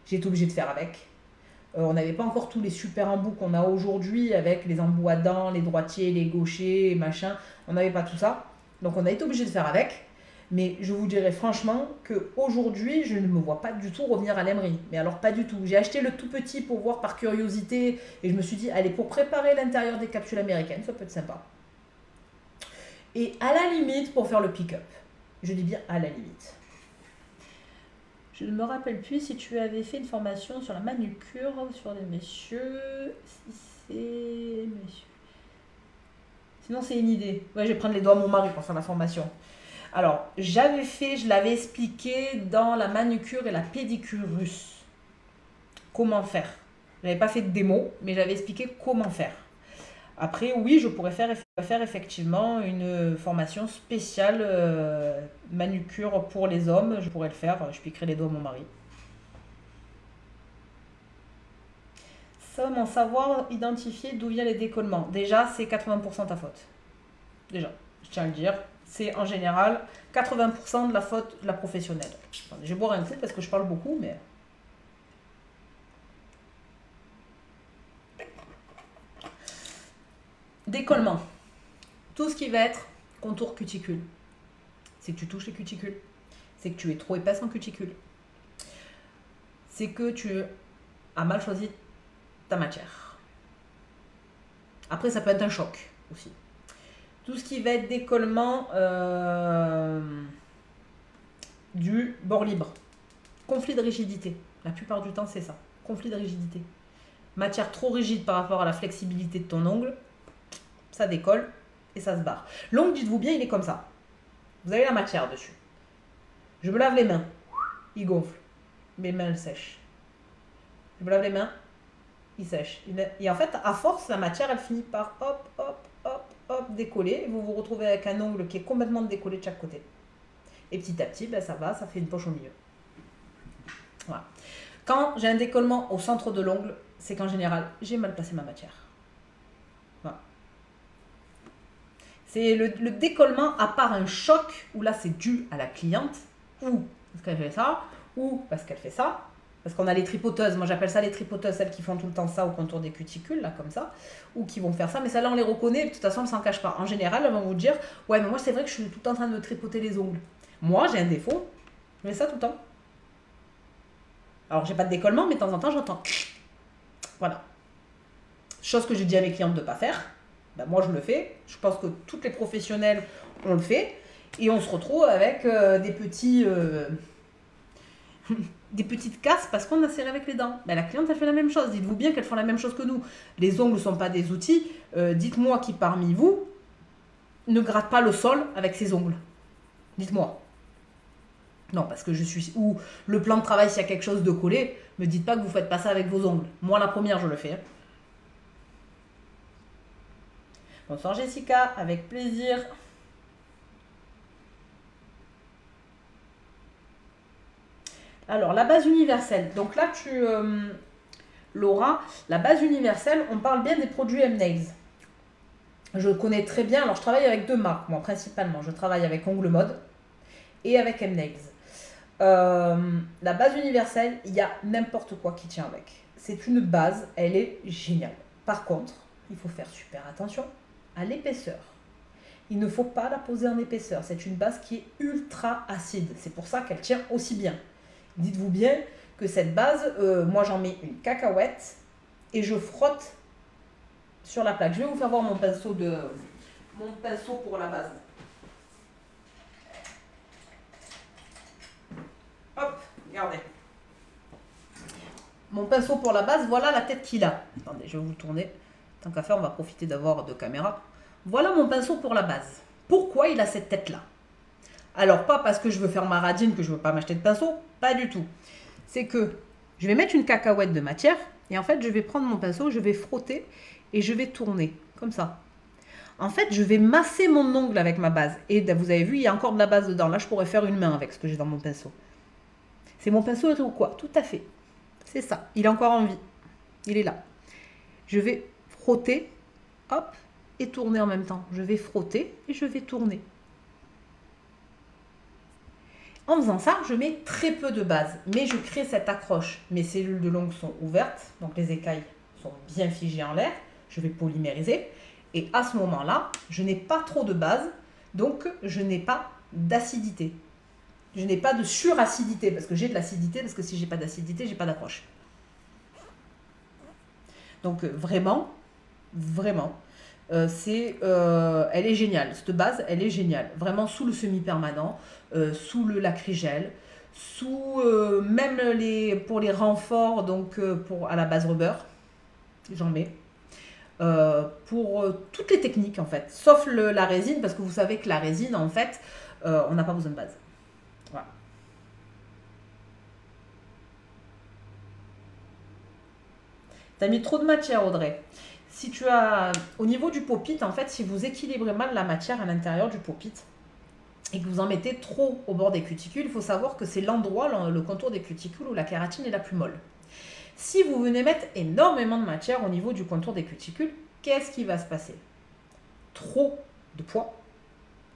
J'ai été obligée de faire avec. On n'avait pas encore tous les super embouts qu'on a aujourd'hui avec les embouts à dents, les droitiers, les gauchers, machin. On n'avait pas tout ça. Donc on a été obligé de faire avec. Mais je vous dirais franchement qu'aujourd'hui, je ne me vois pas du tout revenir à l'emery. Mais alors pas du tout. J'ai acheté le tout petit pour voir par curiosité. Et je me suis dit, allez, pour préparer l'intérieur des capsules américaines, ça peut être sympa. Et à la limite, pour faire le pick-up. Je dis bien à la limite. Je ne me rappelle plus si tu avais fait une formation sur la manucure sur les messieurs. Si c'est messieurs. Sinon, c'est une idée. Ouais, je vais prendre les doigts à mon mari pour faire la formation. Alors, je l'avais expliqué dans la manucure et la pédicure russe. Comment faire. Je n'avais pas fait de démo, mais j'avais expliqué comment faire. Après, oui, je pourrais faire effectivement une formation spéciale manucure pour les hommes. Je pourrais le faire, je piquerai les doigts à mon mari. Comment savoir identifier d'où viennent les décollements? Déjà, c'est 80% ta faute. Déjà, je tiens à le dire. C'est en général 80% de la faute de la professionnelle. Attendez, je vais boire un coup parce que je parle beaucoup, mais... Décollement. Tout ce qui va être contour cuticule. C'est que tu touches les cuticules. C'est que tu es trop épaisse en cuticule. C'est que tu as mal choisi ta matière. Après, ça peut être un choc aussi. Tout ce qui va être décollement du bord libre. Conflit de rigidité. La plupart du temps, c'est ça. Conflit de rigidité. Matière trop rigide par rapport à la flexibilité de ton ongle. Ça décolle et ça se barre. L'ongle, dites-vous bien, il est comme ça. Vous avez la matière dessus. Je me lave les mains. Il gonfle. Mes mains, elles sèchent. Je me lave les mains. Il sèche. Et en fait, à force, la matière, elle finit par hop, hop, hop, hop, décoller. Vous vous retrouvez avec un ongle qui est complètement décollé de chaque côté. Et petit à petit, ben, ça va, ça fait une poche au milieu. Voilà. Quand j'ai un décollement au centre de l'ongle, c'est qu'en général, j'ai mal placé ma matière. Voilà. C'est le décollement, à part un choc, où là c'est dû à la cliente, ou parce qu'elle fait ça, ou parce qu'elle fait ça, Parce qu'on a les tripoteuses, moi j'appelle ça les tripoteuses, celles qui font tout le temps ça au contour des cuticules, là, comme ça, ou qui vont faire ça, mais celles-là on les reconnaît, de toute façon elles s'en cachent pas. En général, elles vont vous dire, ouais, mais moi c'est vrai que je suis tout le temps en train de me tripoter les ongles. Moi j'ai un défaut, je fais ça tout le temps. Alors j'ai pas de décollement, mais de temps en temps j'entends. Voilà. Chose que je dis à mes clientes de ne pas faire, ben, moi je le fais, je pense que toutes les professionnels on le fait, et on se retrouve avec des petits... des petites casses parce qu'on a serré avec les dents. Ben, la cliente, elle fait la même chose. Dites-vous bien qu'elles font la même chose que nous. Les ongles ne sont pas des outils. Dites-moi qui parmi vous ne gratte pas le sol avec ses ongles. Dites-moi. Non, parce que je suis... Ou le plan de travail, s'il y a quelque chose de collé, me dites pas que vous ne faites pas ça avec vos ongles. Moi, la première, je le fais. Bonsoir Jessica, avec plaisir. Alors, la base universelle. Donc là, Laura, la base universelle, on parle bien des produits M-Nails. Je connais très bien, alors je travaille avec deux marques, moi, principalement. Je travaille avec Ongle Mode et avec M-Nails. La base universelle, il y a n'importe quoi qui tient avec. C'est une base, elle est géniale. Par contre, il faut faire super attention à l'épaisseur. Il ne faut pas la poser en épaisseur. C'est une base qui est ultra acide. C'est pour ça qu'elle tient aussi bien. Dites-vous bien que cette base, moi j'en mets une cacahuète et je frotte sur la plaque. Je vais vous faire voir mon pinceau pour la base. Hop, regardez. Mon pinceau pour la base, voilà la tête qu'il a. Attendez, je vais vous tourner. Tant qu'à faire, on va profiter d'avoir deux caméras. Voilà mon pinceau pour la base. Pourquoi il a cette tête-là? Alors, pas parce que je veux faire ma radine, que je ne veux pas m'acheter de pinceau, pas du tout. C'est que je vais mettre une cacahuète de matière et en fait, je vais prendre mon pinceau, je vais frotter et je vais tourner, comme ça. En fait, je vais masser mon ongle avec ma base. Et vous avez vu, il y a encore de la base dedans. Là, je pourrais faire une main avec ce que j'ai dans mon pinceau. C'est mon pinceau ou quoi? Tout à fait. C'est ça. Il est encore en vie. Il est là. Je vais frotter, hop, et tourner en même temps. Je vais frotter et je vais tourner. En faisant ça, je mets très peu de base, mais je crée cette accroche. Mes cellules de l'ongle sont ouvertes, donc les écailles sont bien figées en l'air. Je vais polymériser. Et à ce moment-là, je n'ai pas trop de base, donc je n'ai pas d'acidité. Je n'ai pas de suracidité, parce que j'ai de l'acidité, parce que si j'ai pas d'acidité, j'ai pas d'accroche. Donc vraiment, elle est géniale. Cette base, elle est géniale. Vraiment sous le semi-permanent, sous le lacrygel, sous même pour les renforts, donc à la base rubber, j'en mets. Pour toutes les techniques en fait, sauf la résine, parce que vous savez que la résine en fait, on n'a pas besoin de base. Voilà. T'as mis trop de matière, Audrey. Si tu as, au niveau du pop-it, en fait, si vous équilibrez mal la matière à l'intérieur du pop-it et que vous en mettez trop au bord des cuticules, il faut savoir que c'est l'endroit, le contour des cuticules où la kératine est la plus molle. Si vous venez mettre énormément de matière au niveau du contour des cuticules, qu'est-ce qui va se passer? Trop de poids.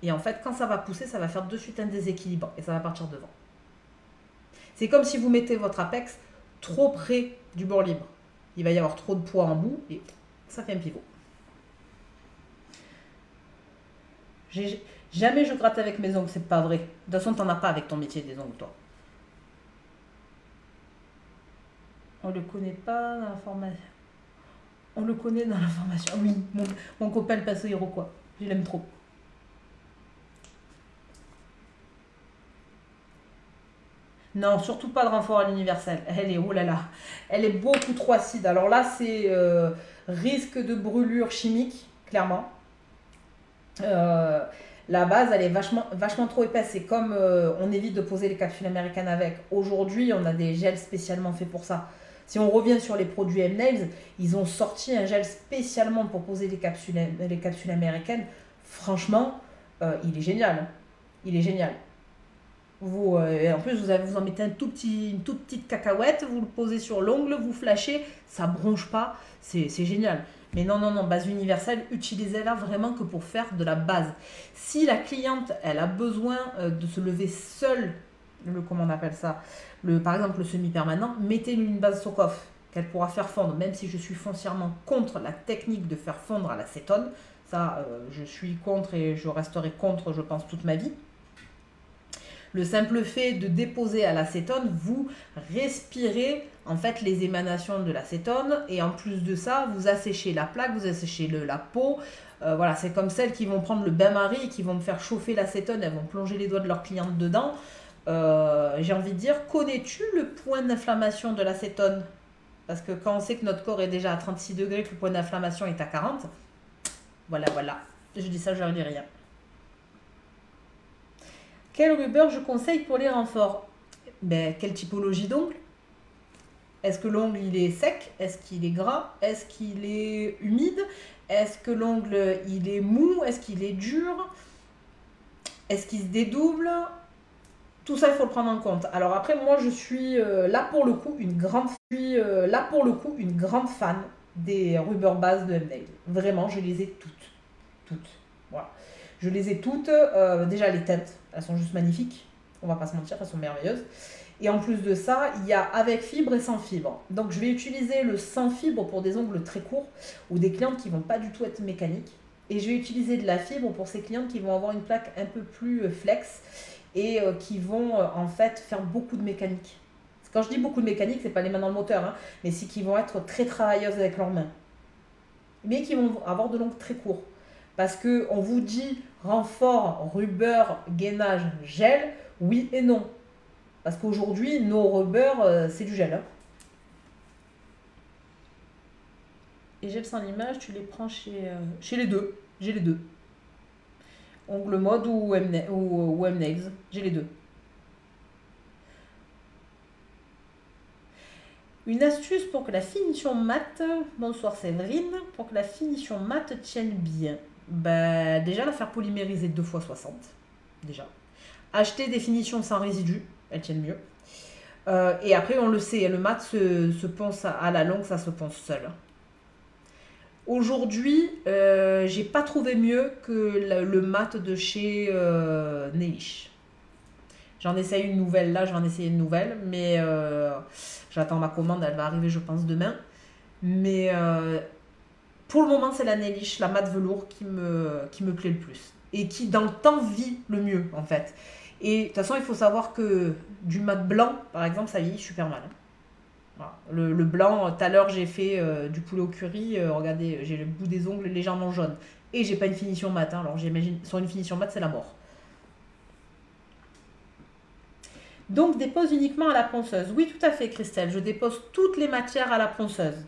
Et en fait, quand ça va pousser, ça va faire de suite un déséquilibre et ça va partir devant. C'est comme si vous mettez votre apex trop près du bord libre. Il va y avoir trop de poids en bout et ça fait un pivot. Jamais je gratte avec mes ongles, c'est pas vrai. De toute façon, t'en as pas avec ton métier des ongles, toi. On le connaît pas dans la formation. On le connaît dans la formation. Oui, mon copain le pinceau iroquois. Je l'aime trop. Non, surtout pas de renfort à l'universel. Elle est, oh là là, elle est beaucoup trop acide. Alors là, c'est risque de brûlure chimique, clairement. La base, elle est vachement trop épaisse. C'est comme on évite de poser les capsules américaines avec. Aujourd'hui, on a des gels spécialement faits pour ça. Si on revient sur les produits M-Nails, ils ont sorti un gel spécialement pour poser les capsules américaines. Franchement, il est génial. Il est génial. En plus, vous en mettez une toute petite cacahuète, vous le posez sur l'ongle, vous flashez, ça bronche pas, c'est génial. Mais non, base universelle, utilisez-la vraiment que pour faire de la base. Si la cliente, elle a besoin de se lever seule comment on appelle ça, par exemple le semi-permanent, mettez-lui une base Sokoff qu'elle pourra faire fondre, même si je suis foncièrement contre la technique de faire fondre à l'acétone. Ça, je suis contre et je resterai contre, je pense, toute ma vie. Le simple fait de déposer à l'acétone, vous respirez en fait les émanations de l'acétone et en plus de ça, vous asséchez la plaque, vous asséchez la peau. Voilà, c'est comme celles qui vont prendre le bain-marie et qui vont me faire chauffer l'acétone, elles vont plonger les doigts de leur cliente dedans. J'ai envie de dire, connais-tu le point d'inflammation de l'acétone? Parce que quand on sait que notre corps est déjà à 36 degrés, que le point d'inflammation est à 40, voilà, je dis ça, je ne dis rien. Quel rubber je conseille pour les renforts? Quelle typologie d'ongle? Est-ce que l'ongle il est sec? Est-ce qu'il est gras? Est-ce qu'il est humide? Est-ce que l'ongle il est mou? Est-ce qu'il est dur? Est-ce qu'il se dédouble? Tout ça, il faut le prendre en compte. Alors après, moi, je suis là pour le coup une grande fan des rubber bases de M-Nail. Vraiment, je les ai toutes. Voilà. Je les ai toutes. Déjà, les teintes, elles sont juste magnifiques. On va pas se mentir, elles sont merveilleuses. Et en plus de ça, il y a avec fibre et sans fibre. Donc, je vais utiliser le sans fibre pour des ongles très courts ou des clientes qui vont pas du tout être mécaniques. Et je vais utiliser de la fibre pour ces clientes qui vont avoir une plaque un peu plus flex et qui vont en fait faire beaucoup de mécanique. Quand je dis beaucoup de mécanique, c'est pas les mains dans le moteur, hein, mais c'est qu'ils vont être très travailleuses avec leurs mains. Mais qui vont avoir de l'ongle très court. Parce qu'on vous dit renfort, rubber, gainage, gel, oui et non. Parce qu'aujourd'hui, nos rubbers, c'est du gel. Hein. Et gel sans limage, tu les prends chez les deux. J'ai les deux. Ongle mode ou M-Nails. J'ai les deux. Une astuce pour que la finition mate, bonsoir Séverine, pour que la finition mate tienne bien. Déjà la faire polymériser 2x60. Déjà. Acheter des finitions sans résidus, elles tiennent mieux. Et après on le sait, le mat se ponce à la longue, ça se ponce seul. Aujourd'hui, j'ai pas trouvé mieux que le mat de chez Nailish. J'en essaye une nouvelle là, je vais en essayer une nouvelle, mais j'attends ma commande, elle va arriver je pense demain. Mais pour le moment c'est la Nailish, la mat velours qui me plaît le plus. Et qui dans le temps vit le mieux en fait. Et de toute façon il faut savoir que du mat blanc par exemple ça vieillit super mal. Hein. Voilà. Le blanc, tout à l'heure j'ai fait du poulet au curry, regardez j'ai le bout des ongles légèrement jaune. Et j'ai pas une finition mat, hein. Alors j'imagine sur une finition mat c'est la mort. Donc, dépose uniquement à la ponceuse. Oui, tout à fait, Christelle. Je dépose toutes les matières à la ponceuse.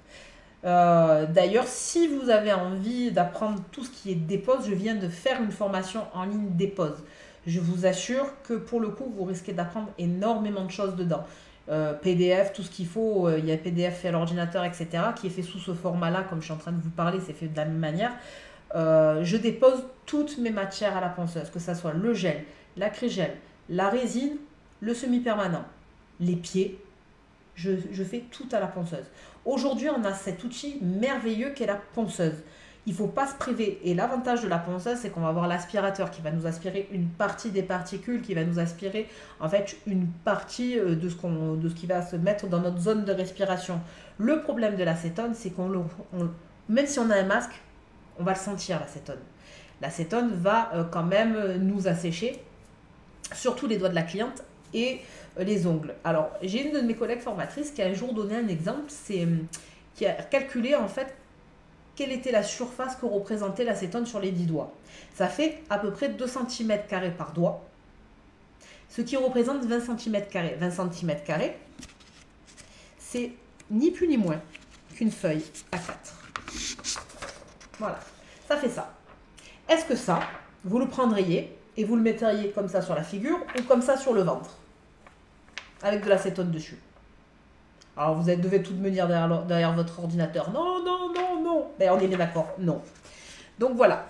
D'ailleurs, si vous avez envie d'apprendre tout ce qui est dépose, je viens de faire une formation en ligne dépose. Je vous assure que pour le coup, vous risquez d'apprendre énormément de choses dedans. PDF, tout ce qu'il faut, il y a PDF fait à l'ordinateur, etc., qui est fait sous ce format-là, comme je suis en train de vous parler, c'est fait de la même manière. Je dépose toutes mes matières à la ponceuse, que ce soit le gel, l'acrygel, la résine, le semi-permanent, les pieds, je fais tout à la ponceuse. Aujourd'hui, on a cet outil merveilleux qu'est la ponceuse. Il ne faut pas se priver. Et l'avantage de la ponceuse, c'est qu'on va avoir l'aspirateur qui va nous aspirer une partie des particules, qui va nous aspirer en fait une partie de ce qui va se mettre dans notre zone de respiration. Le problème de l'acétone, c'est même si on a un masque, on va le sentir l'acétone. L'acétone va quand même nous assécher, surtout les doigts de la cliente et les ongles. Alors, j'ai une de mes collègues formatrices qui a un jour donné un exemple, qui a calculé en fait quelle était la surface que représentait l'acétone sur les 10 doigts. Ça fait à peu près 2 cm par doigt, ce qui représente 20 cm. 20 cm, c'est ni plus ni moins qu'une feuille A4. Voilà, ça fait ça. Est-ce que ça, vous le prendriez et vous le metteriez comme ça sur la figure ou comme ça sur le ventre avec de l'acétone dessus? Alors vous devez tout me dire derrière votre ordinateur. Non, non, non, non. Ben, on est bien d'accord, non. Donc voilà.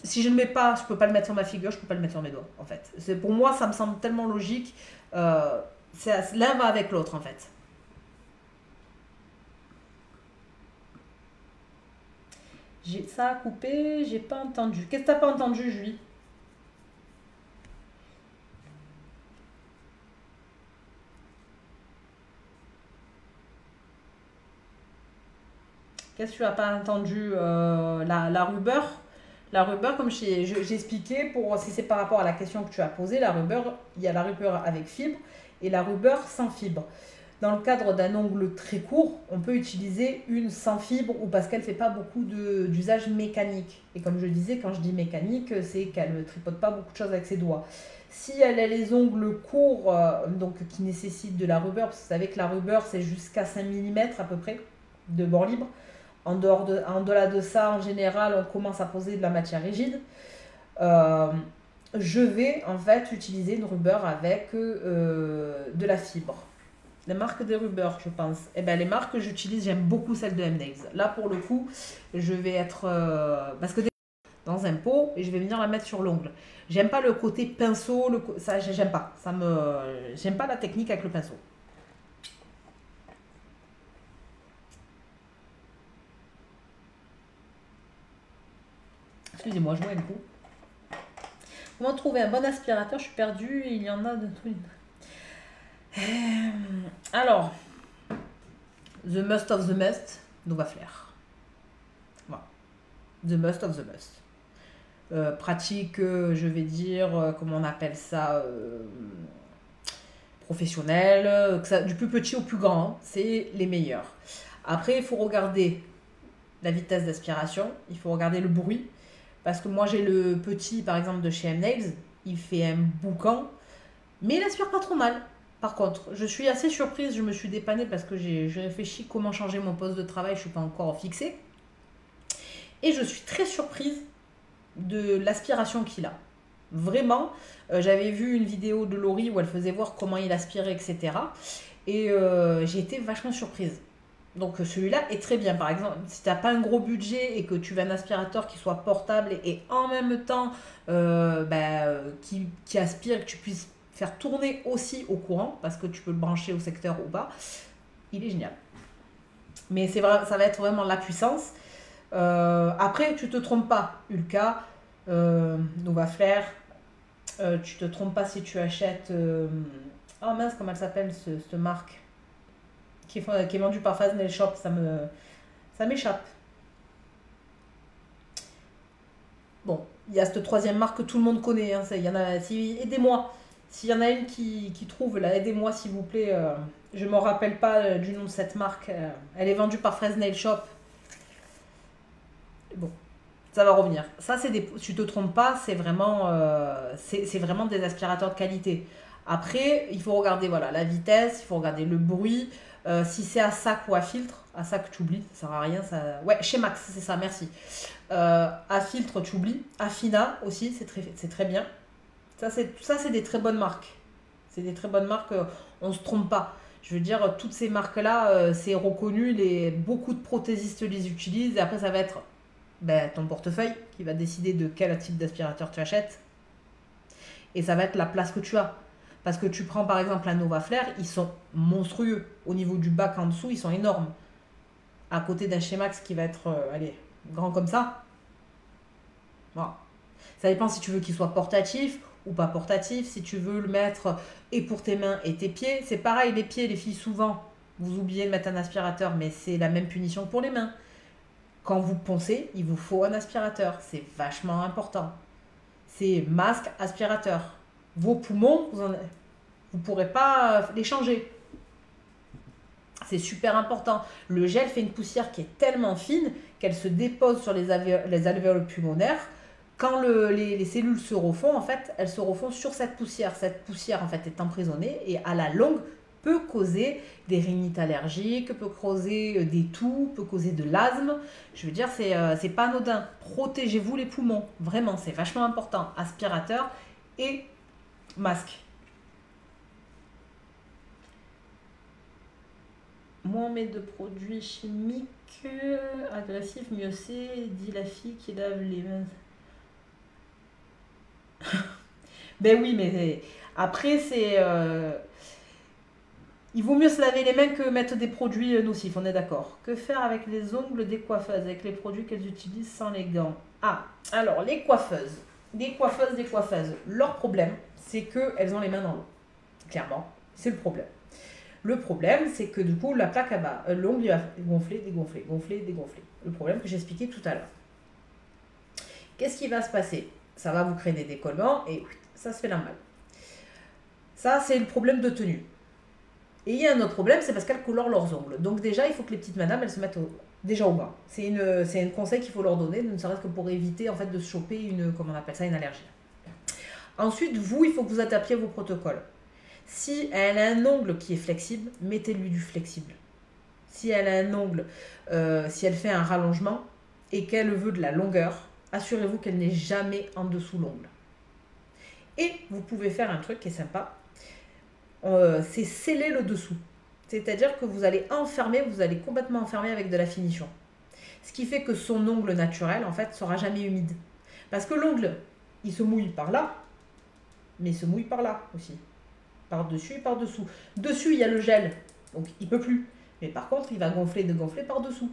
Si je ne le mets pas, je ne peux pas le mettre sur ma figure, je ne peux pas le mettre sur mes doigts, en fait. Pour moi, ça me semble tellement logique. L'un va avec l'autre, en fait. Ça a coupé, j'ai pas entendu. Qu'est-ce que tu n'as pas entendu, Julie? Qu'est-ce que tu n'as pas entendu la rubber. La rubber, comme j'ai expliqué, si c'est par rapport à la question que tu as posée, la rubber, il y a la rubber avec fibre et la rubber sans fibre. Dans le cadre d'un ongle très court, on peut utiliser une sans fibre ou parce qu'elle ne fait pas beaucoup d'usage mécanique. Et comme je disais, quand je dis mécanique, c'est qu'elle ne tripote pas beaucoup de choses avec ses doigts. Si elle a les ongles courts, donc qui nécessitent de la rubber, parce que vous savez que la rubber c'est jusqu'à 5 mm à peu près de bord libre. En delà de ça, en général, on commence à poser de la matière rigide. Je vais en fait utiliser une rubber avec de la fibre. Les marques des rubbers, je pense. Eh ben, les marques que j'utilise, j'aime beaucoup celles de M-Nails. Là, pour le coup, je vais être... parce que dans un pot, et je vais venir la mettre sur l'ongle. J'aime pas le côté pinceau, ça, j'aime pas. J'aime pas la technique avec le pinceau. Excusez-moi, je bois un coup. Comment trouver un bon aspirateur? Je suis perdue, il y en a de tout. Alors, the must of the must, Nova Flair. Voilà. The must of the must. Pratique, je vais dire, comment on appelle ça, professionnel, du plus petit au plus grand, hein, c'est les meilleurs. Après, il faut regarder la vitesse d'aspiration, il faut regarder le bruit, parce que moi j'ai le petit, par exemple, de chez M-Nails, il fait un boucan, mais il aspire pas trop mal. Par contre, je suis assez surprise, je me suis dépannée parce que j'ai réfléchi comment changer mon poste de travail, je ne suis pas encore fixée. Et je suis très surprise de l'aspiration qu'il a. Vraiment, j'avais vu une vidéo de Laurie où elle faisait voir comment il aspirait, etc. Et j'ai été vachement surprise. Donc celui-là est très bien. Par exemple, si tu n'as pas un gros budget et que tu veux un aspirateur qui soit portable et en même temps qui aspire et que tu puisses faire tourner aussi au courant, parce que tu peux le brancher au secteur ou pas, il est génial. Mais c'est vrai, ça va être vraiment la puissance. Après, tu te trompes pas, Ulka, Nova Flair, tu te trompes pas si tu achètes... oh mince, comment elle s'appelle cette marque qui est vendue par Fast Nail Shop, ça m'échappe. Bon, il y a cette troisième marque que tout le monde connaît, hein, y en a, aidez-moi. S'il y en a une qui trouve, là, aidez-moi s'il vous plaît. Je ne me rappelle pas du nom de cette marque. Elle est vendue par Fast Nail Shop. Bon, ça va revenir. Ça, tu te trompes pas, c'est vraiment des aspirateurs de qualité. Après, il faut regarder voilà, la vitesse, il faut regarder le bruit. Si c'est à sac ou à filtre, à sac tu oublies, ça sert à rien. Ça... Ouais, chez Max, c'est ça, merci. À filtre, tu oublies. Afina aussi, c'est très bien. Ça, c'est des très bonnes marques. C'est des très bonnes marques, on ne se trompe pas. Je veux dire, toutes ces marques-là, c'est reconnu, beaucoup de prothésistes les utilisent. Et après, ça va être ton portefeuille qui va décider de quel type d'aspirateur tu achètes. Et ça va être la place que tu as. Parce que tu prends par exemple la Nova Flair, ils sont monstrueux. Au niveau du bac en dessous, ils sont énormes. À côté d'un chez Max qui va être grand comme ça. Voilà. Ça dépend si tu veux qu'il soit portatif ou pas portatif, si tu veux le mettre et pour tes mains et tes pieds. C'est pareil, les pieds, les filles, souvent, vous oubliez de mettre un aspirateur, mais c'est la même punition pour les mains. Quand vous poncez, il vous faut un aspirateur. C'est vachement important. C'est masque, aspirateur. Vos poumons, vous ne pourrez pas les changer. C'est super important. Le gel fait une poussière qui est tellement fine qu'elle se dépose sur les alvéoles pulmonaires. Quand les cellules se refont, en fait, elles se refont sur cette poussière. Cette poussière, en fait, est emprisonnée et à la longue peut causer des rhinites allergiques, peut causer des toux, peut causer de l'asthme. Je veux dire, c'est pas anodin. Protégez-vous les poumons. Vraiment, c'est vachement important. Aspirateur et masque. Moins on met de produits chimiques agressifs, mieux c'est, dit la fille qui lave les mains. Ben oui, mais après, il vaut mieux se laver les mains que mettre des produits nocifs, on est d'accord. Que faire avec les ongles des coiffeuses, avec les produits qu'elles utilisent sans les gants? Ah, alors, les coiffeuses. Des coiffeuses. Leur problème, c'est qu'elles ont les mains dans l'eau. Clairement, c'est le problème. Le problème, c'est que du coup, la plaque à bas, l'ongle, il va gonfler, dégonfler, gonfler, dégonfler. Le problème que j'expliquais tout à l'heure. Qu'est-ce qui va se passer? Ça va vous créer des décollements et ça se fait la malle. Ça, c'est le problème de tenue. Et il y a un autre problème, c'est parce qu'elles colorent leurs ongles. Donc déjà, il faut que les petites madames, elles se mettent déjà au bas. C'est un conseil qu'il faut leur donner, ne serait-ce que pour éviter en fait de se choper une, comment on appelle ça, une allergie. Ensuite, vous, il faut que vous adaptiez vos protocoles. Si elle a un ongle qui est flexible, mettez-lui du flexible. Si elle a un ongle, si elle fait un rallongement et qu'elle veut de la longueur, assurez-vous qu'elle n'est jamais en dessous l'ongle. Et vous pouvez faire un truc qui est sympa, c'est sceller le dessous. C'est-à-dire que vous allez enfermer, vous allez complètement enfermer avec de la finition. Ce qui fait que son ongle naturel, en fait, sera jamais humide. Parce que l'ongle, il se mouille par là, mais il se mouille par là aussi. Par-dessus et par-dessous. Dessus, il y a le gel, donc il ne peut plus. Mais par contre, il va gonfler, dégonfler par-dessous.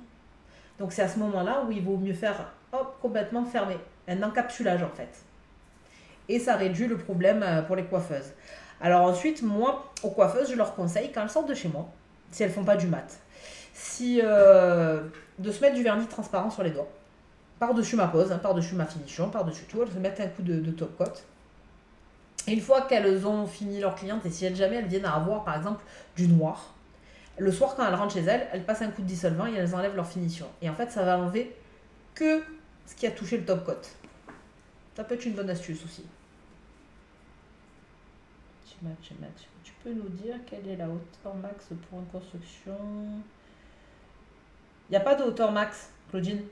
Donc c'est à ce moment-là où il vaut mieux faire, hop, complètement fermé. Un encapsulage, en fait. Et ça réduit le problème pour les coiffeuses. Alors ensuite, moi, aux coiffeuses, je leur conseille, quand elles sortent de chez moi, si elles ne font pas du mat, de se mettre du vernis transparent sur les doigts. Par-dessus ma pose, par-dessus ma finition, par-dessus tout, elles se mettent un coup de top coat. Et une fois qu'elles ont fini leur cliente, et si elles jamais elles viennent à avoir par exemple du noir, le soir quand elles rentrent chez elles, elles passent un coup de dissolvant et elles enlèvent leur finition. Et en fait, ça va enlever que ce qui a touché le top coat. Ça peut être une bonne astuce aussi. Tu peux nous dire quelle est la hauteur max pour une construction? Il n'y a pas de hauteur max, Claudine.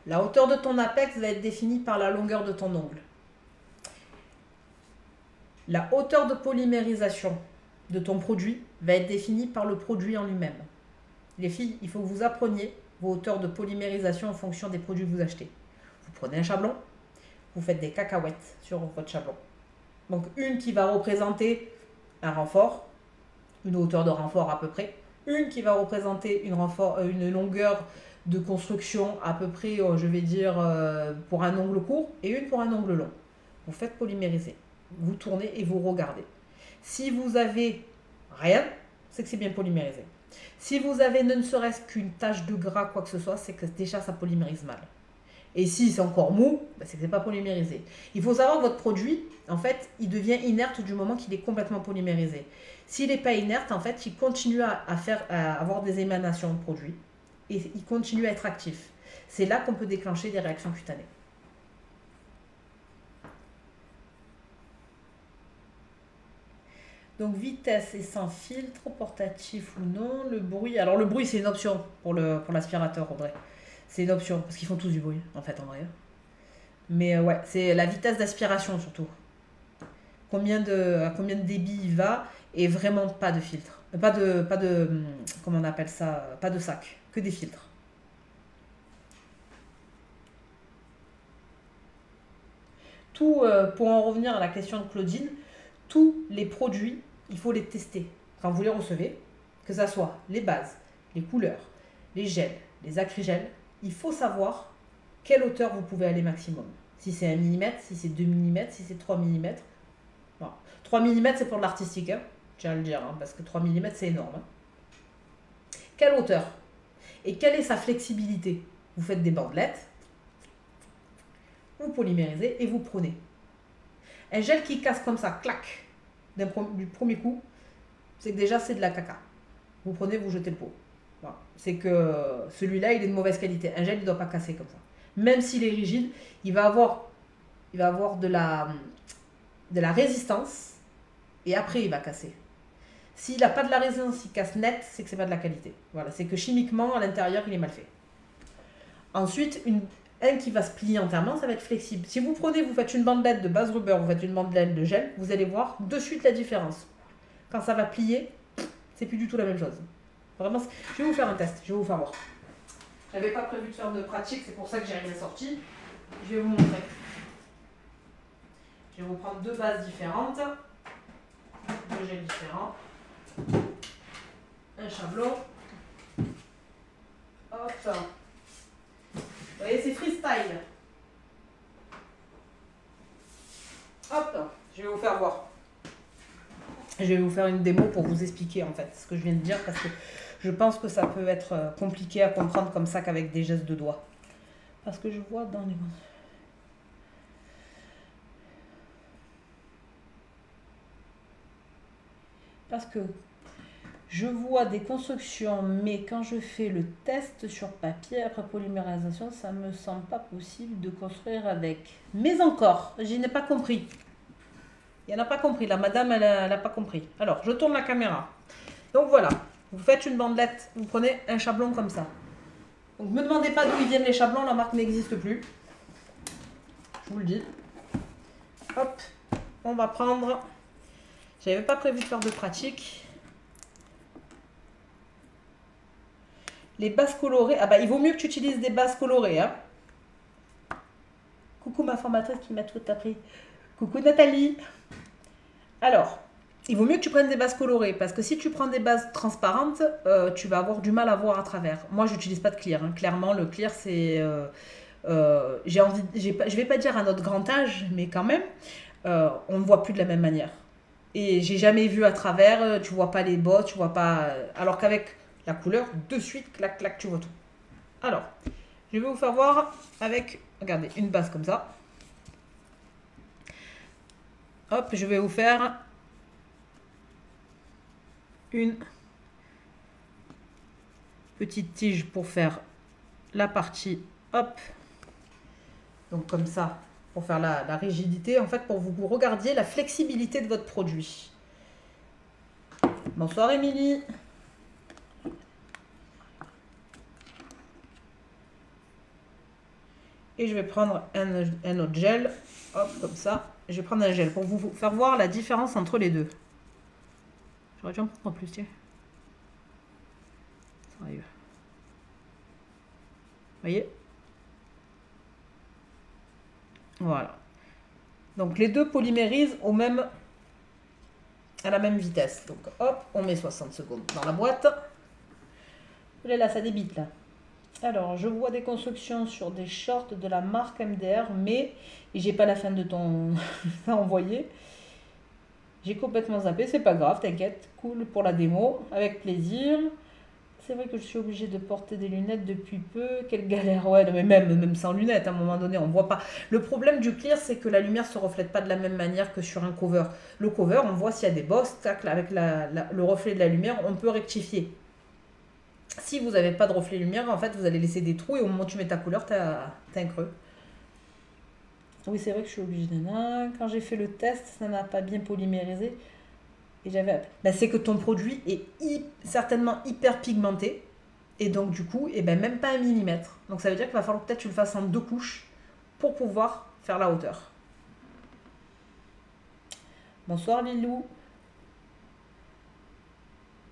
La hauteur de ton apex va être définie par la longueur de ton ongle. La hauteur de polymérisation de ton produit va être définie par le produit en lui-même. Les filles, il faut que vous appreniez vos hauteurs de polymérisation en fonction des produits que vous achetez. Vous prenez un chablon, vous faites des cacahuètes sur votre chablon. Donc une qui va représenter un renfort, une hauteur de renfort à peu près, une qui va représenter une longueur de construction à peu près, je vais dire, pour un ongle court, et une pour un ongle long. Vous faites polymériser. Vous tournez et vous regardez. Si vous avez rien, c'est que c'est bien polymérisé. Si vous avez ne serait-ce qu'une tache de gras, quoi que ce soit, c'est que déjà ça polymérise mal. Et si c'est encore mou, c'est que c'est pas polymérisé. Il faut savoir que votre produit, en fait, il devient inerte du moment qu'il est complètement polymérisé. S'il n'est pas inerte, en fait, il continue à avoir des émanations de produit et il continue à être actif. C'est là qu'on peut déclencher des réactions cutanées. Donc vitesse et sans filtre, portatif ou non, le bruit. Alors le bruit c'est une option pour l'aspirateur, Audrey. C'est une option, parce qu'ils font tous du bruit, en fait, en vrai. Mais ouais, c'est la vitesse d'aspiration surtout. À combien de débit il va, et vraiment pas de filtre. Comment on appelle ça? Pas de sac, que des filtres. Tout, pour en revenir à la question de Claudine, tous les produits, il faut les tester quand vous les recevez, que ce soit les bases, les couleurs, les gels, les acrygels. Il faut savoir quelle hauteur vous pouvez aller maximum. Si c'est 1 mm, si c'est 2 mm, si c'est 3 mm. Bon. 3 mm c'est pour de l'artistique, hein, je tiens à le dire, hein, parce que 3 mm c'est énorme. Hein. Quelle hauteur? Et quelle est sa flexibilité? Vous faites des bandelettes, vous polymérisez et vous prenez. Un gel qui casse comme ça, clac, du premier coup, c'est que déjà c'est de la caca. Vous prenez, vous jetez le pot. Voilà. C'est que celui-là, il est de mauvaise qualité. Un gel, il ne doit pas casser comme ça. Même s'il est rigide, il va avoir de la résistance et après il va casser. S'il n'a pas de la résistance, il casse net, c'est que c'est pas de la qualité. Voilà, c'est que chimiquement, à l'intérieur, il est mal fait. Ensuite, un qui va se plier entièrement, ça va être flexible. Si vous prenez, vous faites une bandelette de base rubber, vous faites une bandelette de gel, vous allez voir de suite la différence. Quand ça va plier, c'est plus du tout la même chose. Vraiment, je vais vous faire un test, je vais vous faire voir. J'avais pas prévu de faire de pratique, c'est pour ça que j'ai rien sorti. Je vais vous montrer. Je vais vous prendre deux bases différentes, deux gels différents, un chablon. Hop. Vous voyez, c'est freestyle. Hop, je vais vous faire voir. Je vais vous faire une démo pour vous expliquer en fait ce que je viens de dire parce que je pense que ça peut être compliqué à comprendre comme ça qu'avec des gestes de doigts. Parce que je vois dans les... Parce que je vois des constructions, mais quand je fais le test sur papier après polymérisation, ça me semble pas possible de construire avec. Mais encore, je n'ai pas compris. Il n'a pas compris, la madame, elle n'a pas compris. Alors, je tourne la caméra. Donc voilà, vous faites une bandelette, vous prenez un chablon comme ça. Donc ne me demandez pas d'où ils viennent les chablons, la marque n'existe plus. Je vous le dis. Hop, on va prendre... J'avais pas prévu de faire de pratique. Les bases colorées. Ah bah il vaut mieux que tu utilises des bases colorées. Hein. Coucou ma formatrice qui m'a tout appris. Coucou Nathalie. Alors, il vaut mieux que tu prennes des bases colorées parce que si tu prends des bases transparentes, tu vas avoir du mal à voir à travers. Moi, je n'utilise pas de clear. Hein. Clairement, le clear, c'est... je vais pas dire à notre grand âge, mais quand même, on ne voit plus de la même manière. Et j'ai jamais vu à travers, tu vois pas les bottes, tu vois pas... Alors qu'avec la couleur, de suite, clac, clac, tu vois tout. Alors, je vais vous faire voir avec, regardez, une base comme ça. Hop, je vais vous faire une petite tige pour faire la partie, hop. Donc comme ça, pour faire la rigidité, en fait, pour vous regardiez la flexibilité de votre produit. Bonsoir Émilie. Et je vais prendre un autre gel, hop, comme ça. Je vais prendre un gel pour vous faire voir la différence entre les deux. J'aurais dû en prendre plus, tiens. Sérieux. Vous voyez? Voilà. Donc les deux polymérisent à la même vitesse. Donc hop, on met 60 secondes dans la boîte. Là, ça débite là. Alors, je vois des constructions sur des shorts de la marque MDR, mais j'ai pas la fin de ton envoyé. J'ai complètement zappé, c'est pas grave, t'inquiète. Cool pour la démo, avec plaisir. C'est vrai que je suis obligée de porter des lunettes depuis peu. Quelle galère, ouais, mais même sans lunettes, à un moment donné, on voit pas. Le problème du clear, c'est que la lumière se reflète pas de la même manière que sur un cover. Le cover, on voit s'il y a des bosses, tac, avec le reflet de la lumière, on peut rectifier. Si vous n'avez pas de reflet lumière, en fait, vous allez laisser des trous et au moment où tu mets ta couleur, tu as un creux. Oui, c'est vrai que je suis obligée de... Quand j'ai fait le test, ça n'a pas bien polymérisé. Et j'avais... Ben, c'est que ton produit est certainement hyper pigmenté. Et donc, du coup, même pas 1 mm. Donc, ça veut dire qu'il va falloir peut-être que tu le fasses en 2 couches pour pouvoir faire la hauteur. Bonsoir, Lilou.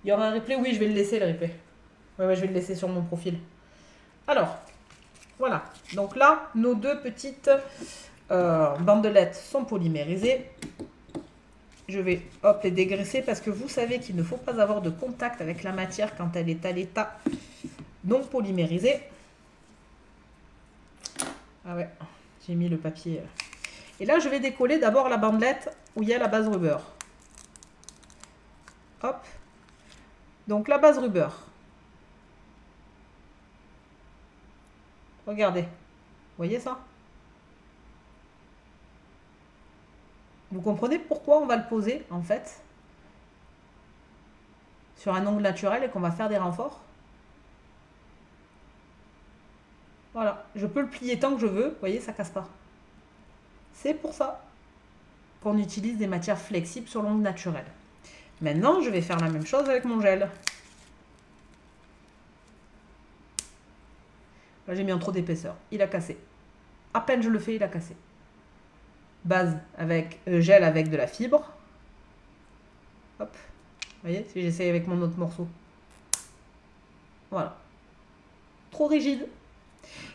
Il y aura un replay? Oui, je vais le laisser, le replay. Ouais, je vais le laisser sur mon profil. Alors, voilà. Donc là, nos deux petites bandelettes sont polymérisées. Je vais hop les dégraisser parce que vous savez qu'il ne faut pas avoir de contact avec la matière quand elle est à l'état non polymérisé. Ah ouais, j'ai mis le papier. Et là, je vais décoller d'abord la bandelette où il y a la base rubber. Hop. Donc la base rubber. Regardez, vous voyez ça? Vous comprenez pourquoi on va le poser, en fait, sur un angle naturel et qu'on va faire des renforts? Voilà, je peux le plier tant que je veux, vous voyez, ça casse pas. C'est pour ça qu'on utilise des matières flexibles sur l'angle naturel. Maintenant, je vais faire la même chose avec mon gel. Là, j'ai mis en trop d'épaisseur. Il a cassé. À peine je le fais, il a cassé. Base avec gel avec de la fibre. Hop. Vous voyez, si j'essaye avec mon autre morceau. Voilà. Trop rigide.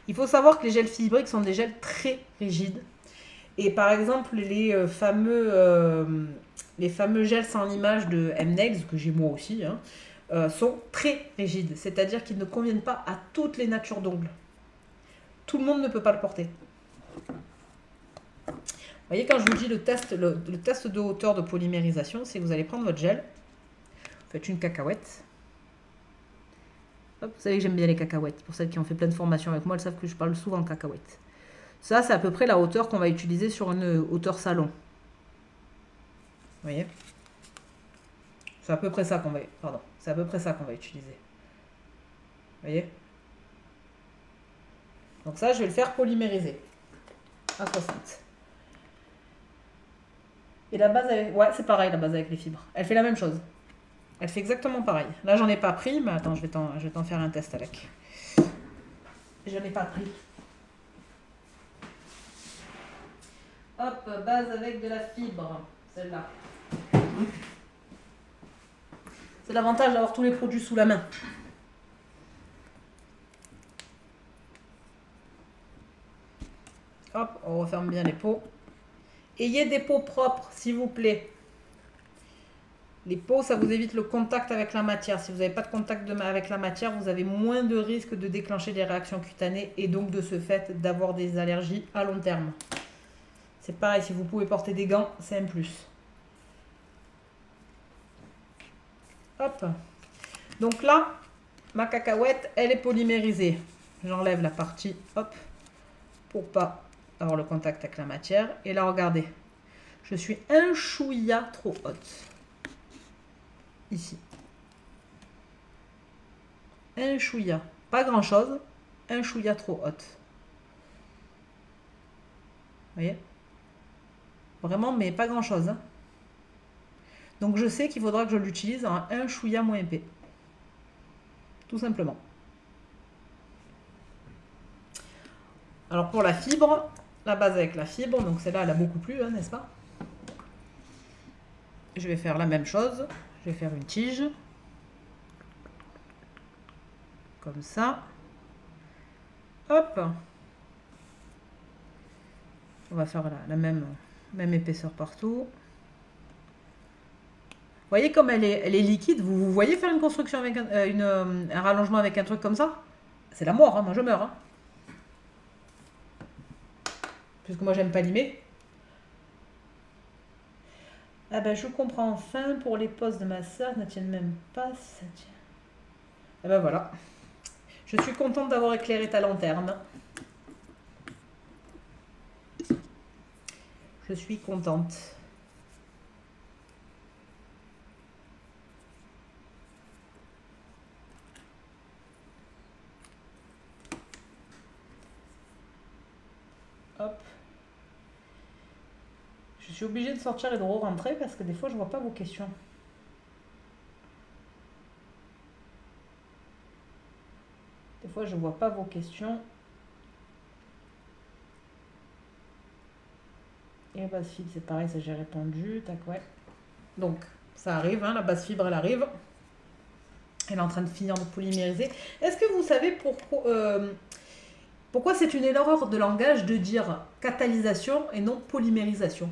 Il faut savoir que les gels fibriques sont des gels très rigides. Et par exemple, les fameux gels sans image de M-Nails, que j'ai moi aussi, hein, sont très rigides. C'est-à-dire qu'ils ne conviennent pas à toutes les natures d'ongles. Tout le monde ne peut pas le porter. voyez, quand je vous dis le test de hauteur de polymérisation, c'est que vous allez prendre votre gel, vous faites une cacahuète. Hop, vous savez que j'aime bien les cacahuètes. Pour celles qui ont fait plein de formations avec moi, elles savent que je parle souvent cacahuètes. Ça, c'est à peu près la hauteur qu'on va utiliser sur une hauteur salon. Vous voyez? C'est à peu près ça qu'on va... Pardon. C'est à peu près ça qu'on va utiliser. Vous voyez? Donc ça, je vais le faire polymériser. À 60. Et la base avec... Ouais, c'est pareil, la base avec les fibres. Elle fait la même chose. Elle fait exactement pareil. Là, j'en ai pas pris, mais attends, je vais t'en faire un test avec. Je n'ai pas pris. Hop, base avec de la fibre. Celle-là. C'est l'avantage d'avoir tous les produits sous la main. Hop, on referme bien les pots. Ayez des pots propres, s'il vous plaît. Les pots, ça vous évite le contact avec la matière. Si vous n'avez pas de contact avec la matière, vous avez moins de risques de déclencher des réactions cutanées et donc de ce fait d'avoir des allergies à long terme. C'est pareil, si vous pouvez porter des gants, c'est un plus. Hop. Donc là, ma cacahuète, elle est polymérisée. J'enlève la partie, hop, pour pas avoir le contact avec la matière. Et là, regardez, je suis un chouïa trop haute. Ici. Un chouïa. Pas grand chose. Un chouïa trop haute. Vous voyez? Vraiment, mais pas grand chose. Hein. Donc je sais qu'il faudra que je l'utilise en un chouïa moins épais. Tout simplement. Alors pour la fibre, la base avec la fibre, donc celle-là, elle a beaucoup plu, hein, n'est-ce pas? Je vais faire la même chose. Je vais faire une tige. Comme ça. Hop. On va faire la même épaisseur partout. Vous voyez comme elle est liquide. Vous voyez faire une construction avec un rallongement avec un truc comme ça? C'est la mort, hein, moi je meurs. Hein. Puisque moi j'aime pas limer. Ah ben je comprends enfin, pour les postes de ma soeur ne tiennent même pas si ça tient. Ah ben voilà. Je suis contente d'avoir éclairé ta lanterne. Je suis contente. Hop. Je suis obligée de sortir et de re-rentrer parce que des fois je vois pas vos questions. Des fois je vois pas vos questions. Et base fibre c'est pareil, ça j'ai répondu. Tac, ouais. Donc ça arrive, hein, la base fibre elle arrive. Elle est en train de finir de polymériser. Est-ce que vous savez pourquoi c'est une erreur de langage de dire catalysation et non polymérisation?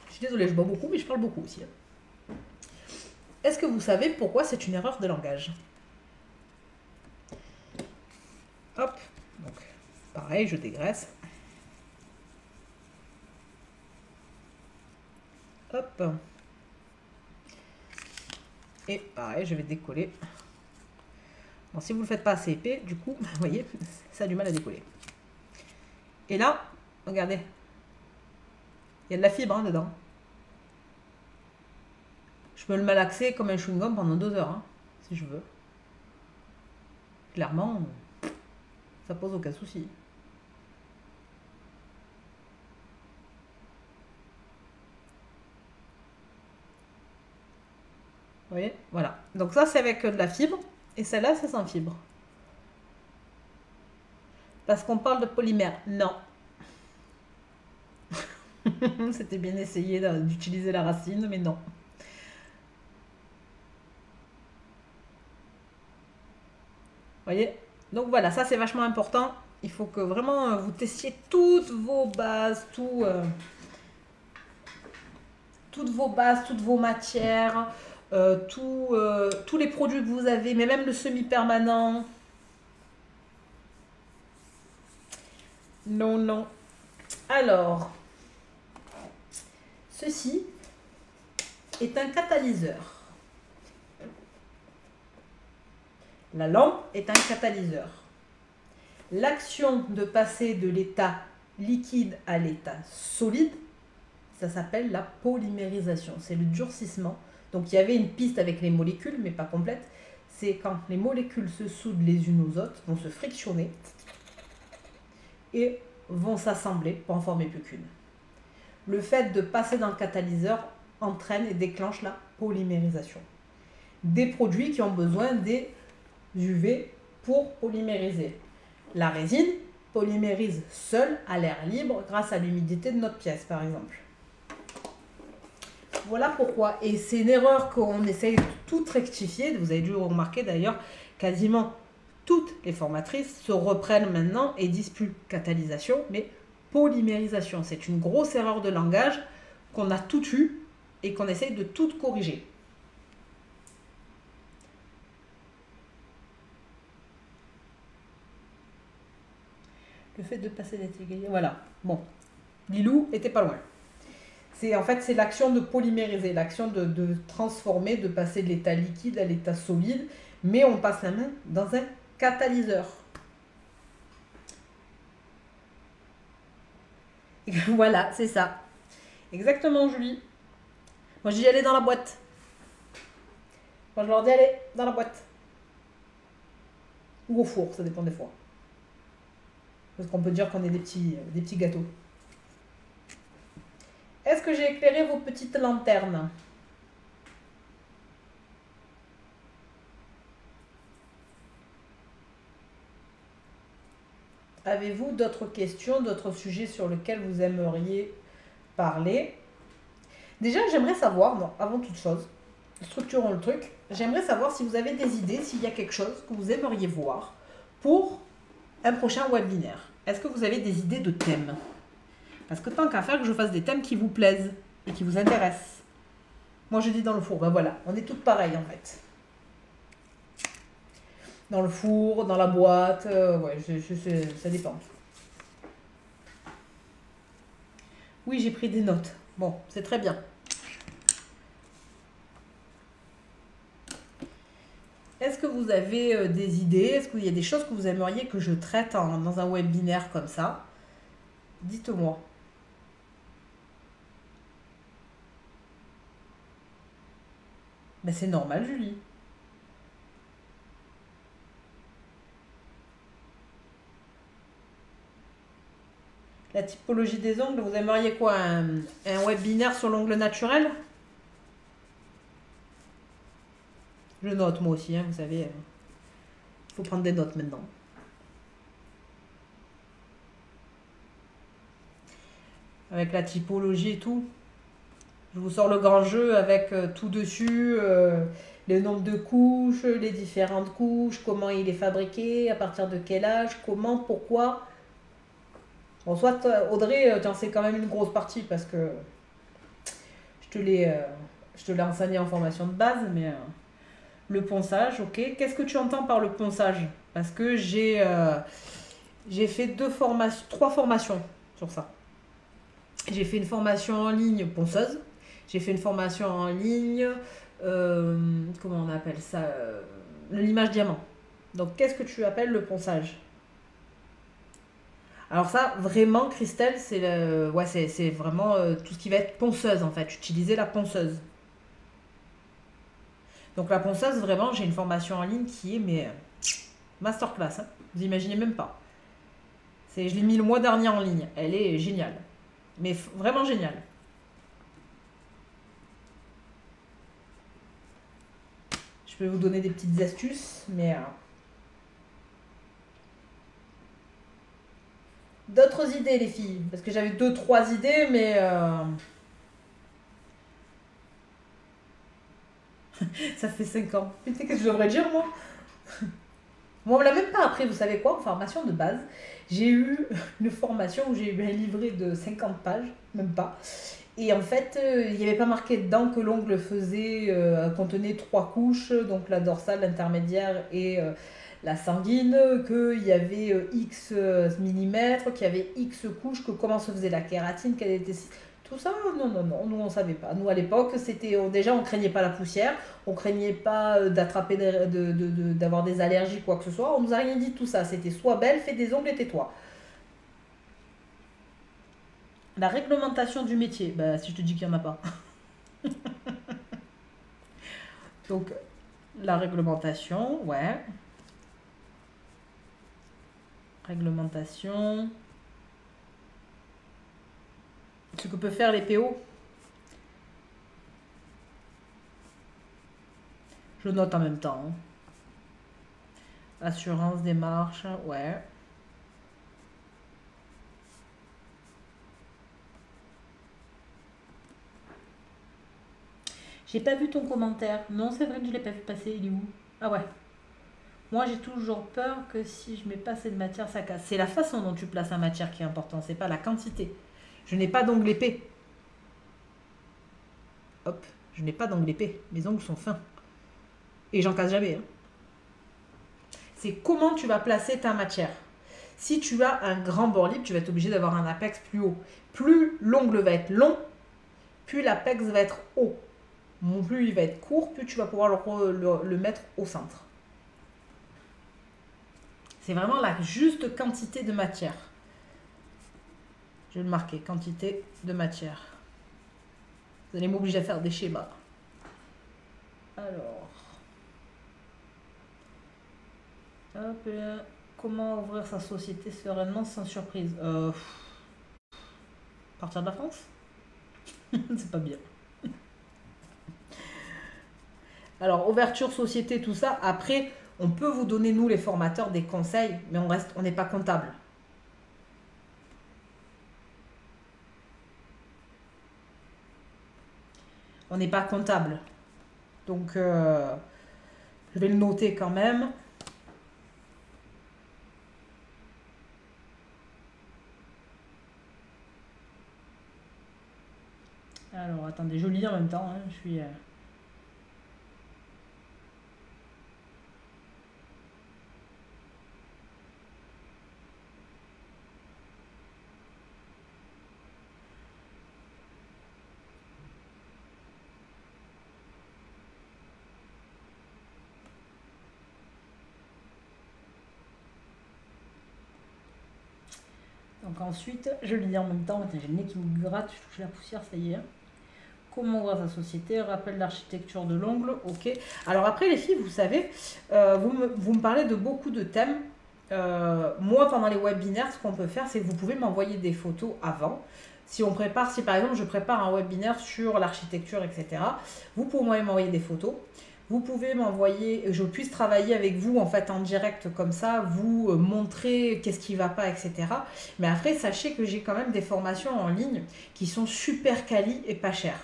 Je suis désolée, je bois beaucoup, mais je parle beaucoup aussi. Est-ce que vous savez pourquoi c'est une erreur de langage? Hop, donc pareil, je dégraisse. Hop. Et pareil, je vais décoller. Bon, si vous ne le faites pas assez épais, du coup, vous voyez, ça a du mal à décoller. Et là, regardez. Il y a de la fibre hein, dedans. Je peux le malaxer comme un chewing-gum pendant 2 heures, hein, si je veux. Clairement, ça pose aucun souci. Vous voyez? Voilà. Donc ça, c'est avec de la fibre. Et celle-là, c'est sans fibre. Parce qu'on parle de polymère. Non. C'était bien essayé d'utiliser la racine, mais non. Vous voyez? Donc voilà, ça c'est vachement important. Il faut que vraiment vous testiez toutes vos bases, toutes vos bases, toutes vos matières, tous les produits que vous avez, mais même le semi-permanent. Non, non. Alors, ceci est un catalyseur. La lampe est un catalyseur. L'action de passer de l'état liquide à l'état solide, ça s'appelle la polymérisation. C'est le durcissement. Donc il y avait une piste avec les molécules, mais pas complète. C'est quand les molécules se soudent les unes aux autres, vont se frictionner et vont s'assembler pour en former plus qu'une. Le fait de passer dans le catalyseur entraîne et déclenche la polymérisation. Des produits qui ont besoin des UV pour polymériser. La résine polymérise seule à l'air libre grâce à l'humidité de notre pièce, par exemple. Voilà pourquoi. Et c'est une erreur qu'on essaye de tout rectifier. Vous avez dû remarquer d'ailleurs, quasiment toutes les formatrices se reprennent maintenant et disent plus catalysation, mais polymérisation. C'est une grosse erreur de langage qu'on a tout eu et qu'on essaye de tout corriger. Le fait de passer d'état, voilà. Bon, Lilou était pas loin. En fait, c'est l'action de polymériser, l'action de transformer, de passer de l'état liquide à l'état solide, mais on passe la main dans un catalyseur. Voilà, c'est ça. Exactement, Julie. Moi, je dis allez dans la boîte. Moi, je leur dis allez dans la boîte. Ou au four, ça dépend des fois. Parce qu'on peut dire qu'on est des petits gâteaux. Est-ce que j'ai éclairé vos petites lanternes? Avez-vous d'autres questions, d'autres sujets sur lesquels vous aimeriez parler? Déjà, j'aimerais savoir, non, avant toute chose, structurons le truc, j'aimerais savoir si vous avez des idées, s'il y a quelque chose que vous aimeriez voir pour un prochain webinaire. Est-ce que vous avez des idées de thèmes? Parce que tant qu'à faire que je fasse des thèmes qui vous plaisent et qui vous intéressent. Moi, je dis dans le four, ben voilà, on est toutes pareilles en fait. Dans le four, dans la boîte, ouais, ça dépend. Oui, j'ai pris des notes. Bon, c'est très bien. Est-ce que vous avez des idées? Est-ce qu'il y a des choses que vous aimeriez que je traite dans un webinaire comme ça? Dites-moi. Ben, c'est normal, Julie. La typologie des ongles, vous aimeriez quoi? Un webinaire sur l'ongle naturel? Je note moi aussi, hein, vous savez. Il faut prendre des notes maintenant. Avec la typologie et tout. Je vous sors le grand jeu avec tout dessus, le nombre de couches, les différentes couches, comment il est fabriqué, à partir de quel âge, comment, pourquoi. Bon, soit Audrey, tu en sais quand même une grosse partie parce que je te l'ai enseigné en formation de base, mais le ponçage, ok. Qu'est-ce que tu entends par le ponçage? Parce que j'ai fait 3 formations sur ça. J'ai fait une formation en ligne ponceuse. J'ai fait une formation en ligne, comment on appelle ça, l'image diamant. Donc, qu'est-ce que tu appelles le ponçage? Alors ça, vraiment, Christelle, c'est vraiment tout ce qui va être ponceuse, en fait. Utiliser la ponceuse. Donc, la ponceuse, vraiment, j'ai une formation en ligne qui est masterclass. Hein. Vous imaginez même pas. Je l'ai mis le mois dernier en ligne. Elle est géniale. Mais vraiment géniale. Je peux vous donner des petites astuces, mais... D'autres idées, les filles? Parce que j'avais 2-3 idées, mais... Ça fait 5 ans. Putain, qu'est-ce que je devrais dire, moi? Moi, on me l'a même pas appris, vous savez quoi? En formation de base, j'ai eu une formation où j'ai eu un livret de 50 pages, même pas. Et en fait, il n'y avait pas marqué dedans que l'ongle contenait 3 couches, donc la dorsale, l'intermédiaire et la sanguine, qu'il y avait X millimètres, qu'il y avait X couches, que comment se faisait la kératine, quelle était... Tout ça, non, non, non, nous on savait pas. Nous à l'époque, c'était déjà on craignait pas la poussière, on craignait pas d'attraper, d'avoir des allergies, quoi que ce soit. On nous a rien dit de tout ça. C'était sois belle, fais des ongles et tais-toi. La réglementation du métier, bah, si je te dis qu'il n'y en a pas. Donc, la réglementation, ouais. Réglementation. Ce que peut faire les PO. Je note en même temps. Assurance, démarche, ouais. J'ai pas vu ton commentaire. Non, c'est vrai que je l'ai pas vu passer. Il est où? Ah ouais. Moi, j'ai toujours peur que si je mets pas assez de matière, ça casse. C'est la façon dont tu places la matière qui est importante, c'est pas la quantité. Je n'ai pas d'ongles épais. Hop, je n'ai pas d'ongles épais. Mes ongles sont fins. Et j'en casse jamais. Hein. C'est comment tu vas placer ta matière. Si tu as un grand bord libre, tu vas être obligé d'avoir un apex plus haut. Plus l'ongle va être long, plus l'apex va être haut. Plus il va être court, plus tu vas pouvoir le mettre au centre. C'est vraiment la juste quantité de matière. Je vais le marquer, quantité de matière. Vous allez m'obliger à faire des schémas. Alors. Hop, comment ouvrir sa société sereinement sans surprise Partir de la France. C'est pas bien. Alors, ouverture, société, tout ça. Après, on peut vous donner, nous, les formateurs, des conseils, mais on n'est pas comptable. On n'est pas comptable. Donc, je vais le noter quand même. Alors, attendez, je lis en même temps. Hein, je suis... Donc ensuite, je lis en même temps. J'ai le nez qui me gratte, je touche la poussière, ça y est. Comment ouvrir sa société, rappel d'architecture de l'ongle, ok. Alors après les filles, vous savez, vous me parlez de beaucoup de thèmes. Moi, pendant les webinaires, ce qu'on peut faire, c'est que vous pouvez m'envoyer des photos avant. Si par exemple, je prépare un webinaire sur l'architecture, etc., vous pouvez m'envoyer des photos. Vous pouvez m'envoyer, je puisse travailler avec vous en fait en direct comme ça, vous montrer qu'est-ce qui ne va pas, etc. Mais après, sachez que j'ai quand même des formations en ligne qui sont super quali et pas chères.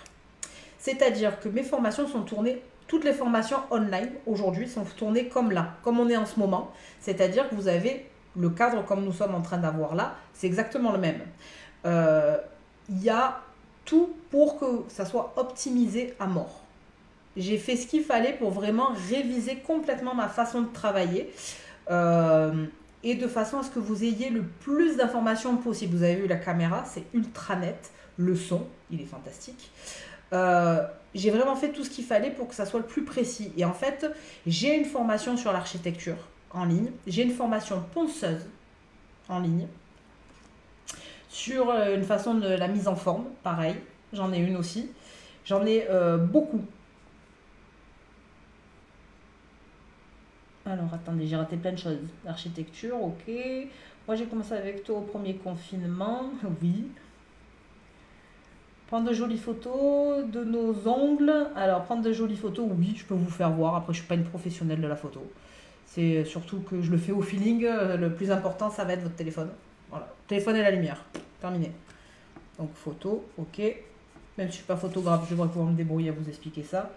C'est-à-dire que mes formations sont tournées, toutes les formations online aujourd'hui sont tournées comme là, comme on est en ce moment. C'est-à-dire que vous avez le cadre comme nous sommes en train d'avoir là, c'est exactement le même. Il y a tout pour que ça soit optimisé à mort. J'ai fait ce qu'il fallait pour vraiment réviser complètement ma façon de travailler et de façon à ce que vous ayez le plus d'informations possible. Vous avez vu la caméra, c'est ultra net. Le son, il est fantastique. J'ai vraiment fait tout ce qu'il fallait pour que ça soit le plus précis. Et en fait, j'ai une formation sur l'architecture en ligne. J'ai une formation ponceuse en ligne. Sur une façon de la mise en forme, pareil. J'en ai une aussi. J'en ai beaucoup. Alors, attendez, j'ai raté plein de choses. L'architecture, ok. Moi, j'ai commencé avec toi au premier confinement. Oui. Prendre de jolies photos de nos ongles. Alors, prendre de jolies photos, oui, je peux vous faire voir. Après, je ne suis pas une professionnelle de la photo. C'est surtout que je le fais au feeling. Le plus important, ça va être votre téléphone. Voilà. Téléphone et la lumière. Terminé. Donc, photo, ok. Même si je ne suis pas photographe, je devrais pouvoir me débrouiller à vous expliquer ça.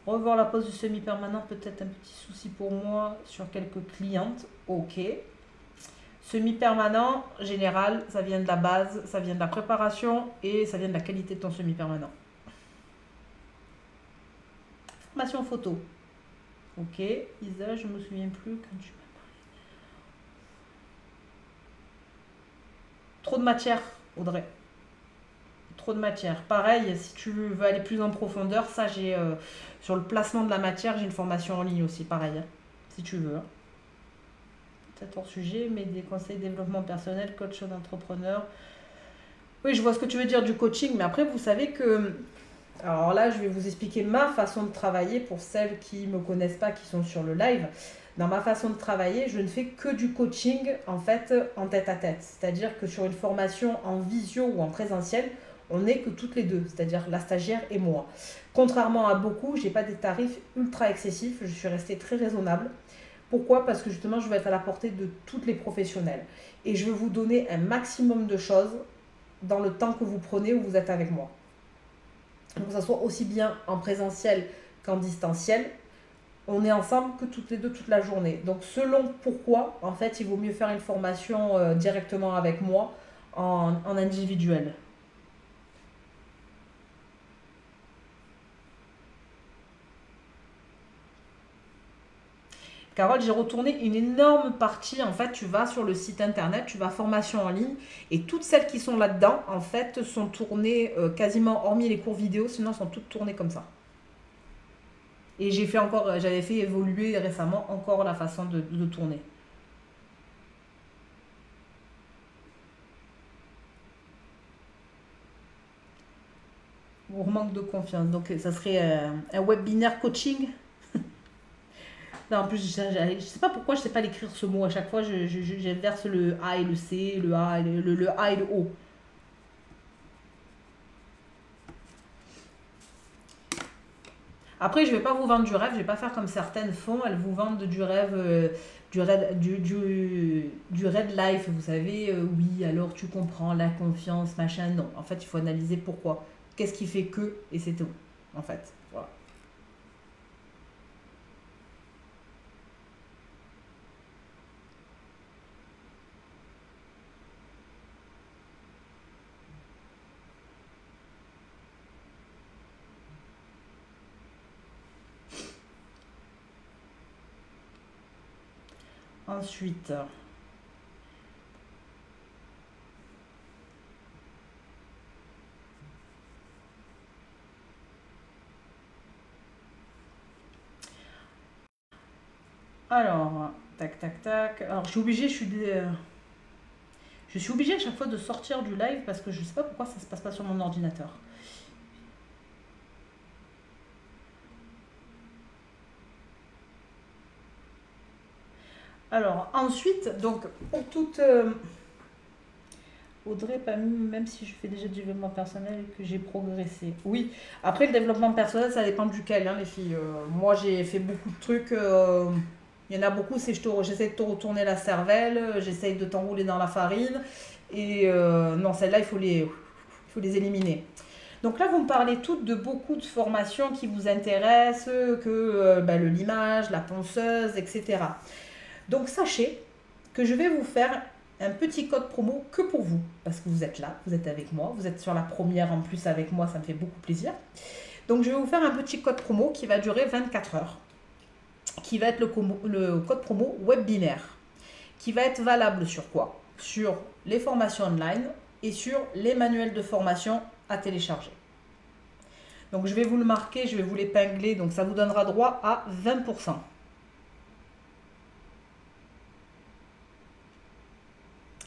Revoir la pose du semi-permanent, peut-être un petit souci pour moi sur quelques clientes. Ok. Semi-permanent, général, ça vient de la base, ça vient de la préparation et ça vient de la qualité de ton semi-permanent. Formation photo. Ok. Isa, je me souviens plus quand tu m'as Trop de matière, Audrey. Trop de matière. Pareil, si tu veux aller plus en profondeur, ça j'ai sur le placement de la matière, j'ai une formation en ligne aussi, pareil, hein, si tu veux. Hein. Peut-être hors sujet, mais des conseils de développement personnel, coach d'entrepreneur. Oui, je vois ce que tu veux dire du coaching, mais après, vous savez que... Alors là, je vais vous expliquer ma façon de travailler pour celles qui ne me connaissent pas, qui sont sur le live. Dans ma façon de travailler, je ne fais que du coaching, en fait, en tête à tête. C'est-à-dire que sur une formation en visio ou en présentiel, on n'est que toutes les deux, c'est-à-dire la stagiaire et moi. Contrairement à beaucoup, je n'ai pas des tarifs ultra excessifs, je suis restée très raisonnable. Pourquoi? Parce que justement, je veux être à la portée de toutes les professionnelles. Et je veux vous donner un maximum de choses dans le temps que vous prenez ou vous êtes avec moi. Donc, que ça soit aussi bien en présentiel qu'en distanciel, on est ensemble que toutes les deux toute la journée. Donc, selon pourquoi, en fait, il vaut mieux faire une formation directement avec moi en individuel. Carole, j'ai retourné une énorme partie. En fait, tu vas sur le site internet, tu vas formation en ligne et toutes celles qui sont là-dedans, en fait, sont tournées quasiment, hormis les cours vidéo, sinon elles sont toutes tournées comme ça. Et j'avais fait évoluer récemment encore la façon de tourner. Pour manque de confiance. Donc, ça serait un webinaire coaching. Non, en plus, je sais pas pourquoi je sais pas l'écrire ce mot. À chaque fois, j'inverse le A et le C, le A et le A et le O. Après, je vais pas vous vendre du rêve, je vais pas faire comme certaines font. Elles vous vendent du rêve, du red life. Vous savez, oui, alors tu comprends la confiance, machin. Non, en fait, il faut analyser pourquoi. Qu'est-ce qui fait que, et c'est tout. En fait, voilà. Ensuite, alors, tac, tac, tac. Alors, je suis obligée à chaque fois de sortir du live parce que je sais pas pourquoi ça se passe pas sur mon ordinateur. Alors, ensuite, donc, pour toute... Audrey, pas même si je fais déjà du développement personnel et que j'ai progressé. Oui, après le développement personnel, ça dépend duquel, hein, les filles. Moi, j'ai fait beaucoup de trucs. Il y en a beaucoup, c'est j'essaie de te retourner la cervelle, j'essaie de t'enrouler dans la farine. Et non, celles-là, il faut les éliminer. Donc là, vous me parlez toutes de beaucoup de formations qui vous intéressent, que le limage, la ponceuse, etc. Donc sachez que je vais vous faire un petit code promo que pour vous, parce que vous êtes là, vous êtes avec moi, vous êtes sur la première en plus avec moi, ça me fait beaucoup plaisir. Donc je vais vous faire un petit code promo qui va durer 24 heures, qui va être le code promo webinaire, qui va être valable sur quoi? Sur les formations online et sur les manuels de formation à télécharger. Donc je vais vous le marquer, je vais vous l'épingler, donc ça vous donnera droit à 20%.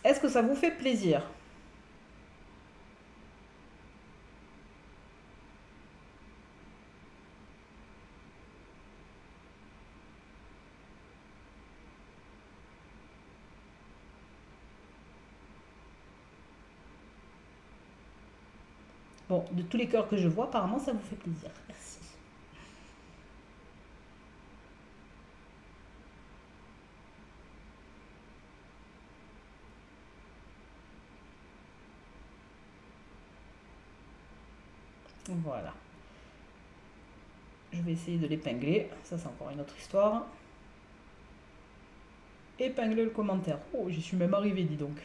Est-ce que ça vous fait plaisir? Bon, de tous les cœurs que je vois, apparemment, ça vous fait plaisir. Merci. Voilà. Je vais essayer de l'épingler. Ça, c'est encore une autre histoire. Épingler le commentaire. Oh, j'y suis même arrivée, dis donc.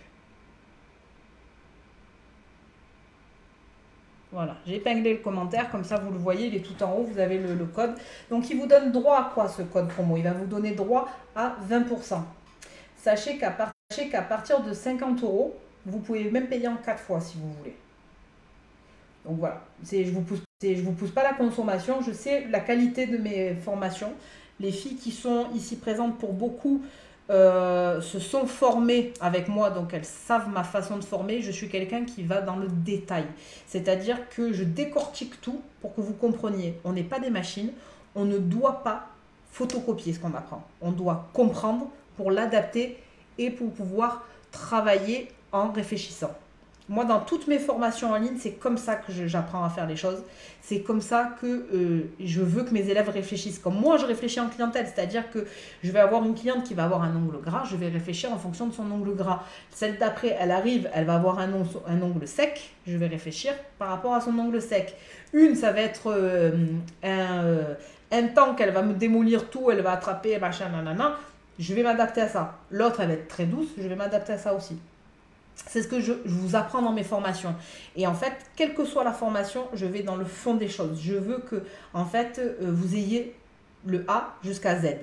Voilà, j'ai épinglé le commentaire, comme ça vous le voyez, il est tout en haut, vous avez le code. Donc il vous donne droit à quoi ce code promo? Il va vous donner droit à 20%. Sachez qu'à partir de 50 euros, Vous pouvez même payer en 4 fois si vous voulez. Donc voilà, je vous pousse pas la consommation. Je sais la qualité de mes formations. Les filles qui sont ici présentes, pour beaucoup, se sont formées avec moi, donc elles savent ma façon de former. Je suis quelqu'un qui va dans le détail. C'est-à-dire que je décortique tout pour que vous compreniez. On n'est pas des machines. On ne doit pas photocopier ce qu'on apprend. On doit comprendre pour l'adapter et pour pouvoir travailler en réfléchissant. Moi, dans toutes mes formations en ligne, c'est comme ça que j'apprends à faire les choses. C'est comme ça que je veux que mes élèves réfléchissent. Comme moi, je réfléchis en clientèle. C'est-à-dire que je vais avoir une cliente qui va avoir un ongle gras. Je vais réfléchir en fonction de son ongle gras. Celle d'après, elle arrive, elle va avoir un ongle sec. Je vais réfléchir par rapport à son ongle sec. Une, ça va être un temps qu'elle va me démolir tout. Elle va attraper, machin, nanana. Je vais m'adapter à ça. L'autre, elle va être très douce. Je vais m'adapter à ça aussi. C'est ce que je vous apprends dans mes formations. Et en fait, quelle que soit la formation, je vais dans le fond des choses. Je veux que, en fait, vous ayez le A jusqu'à Z.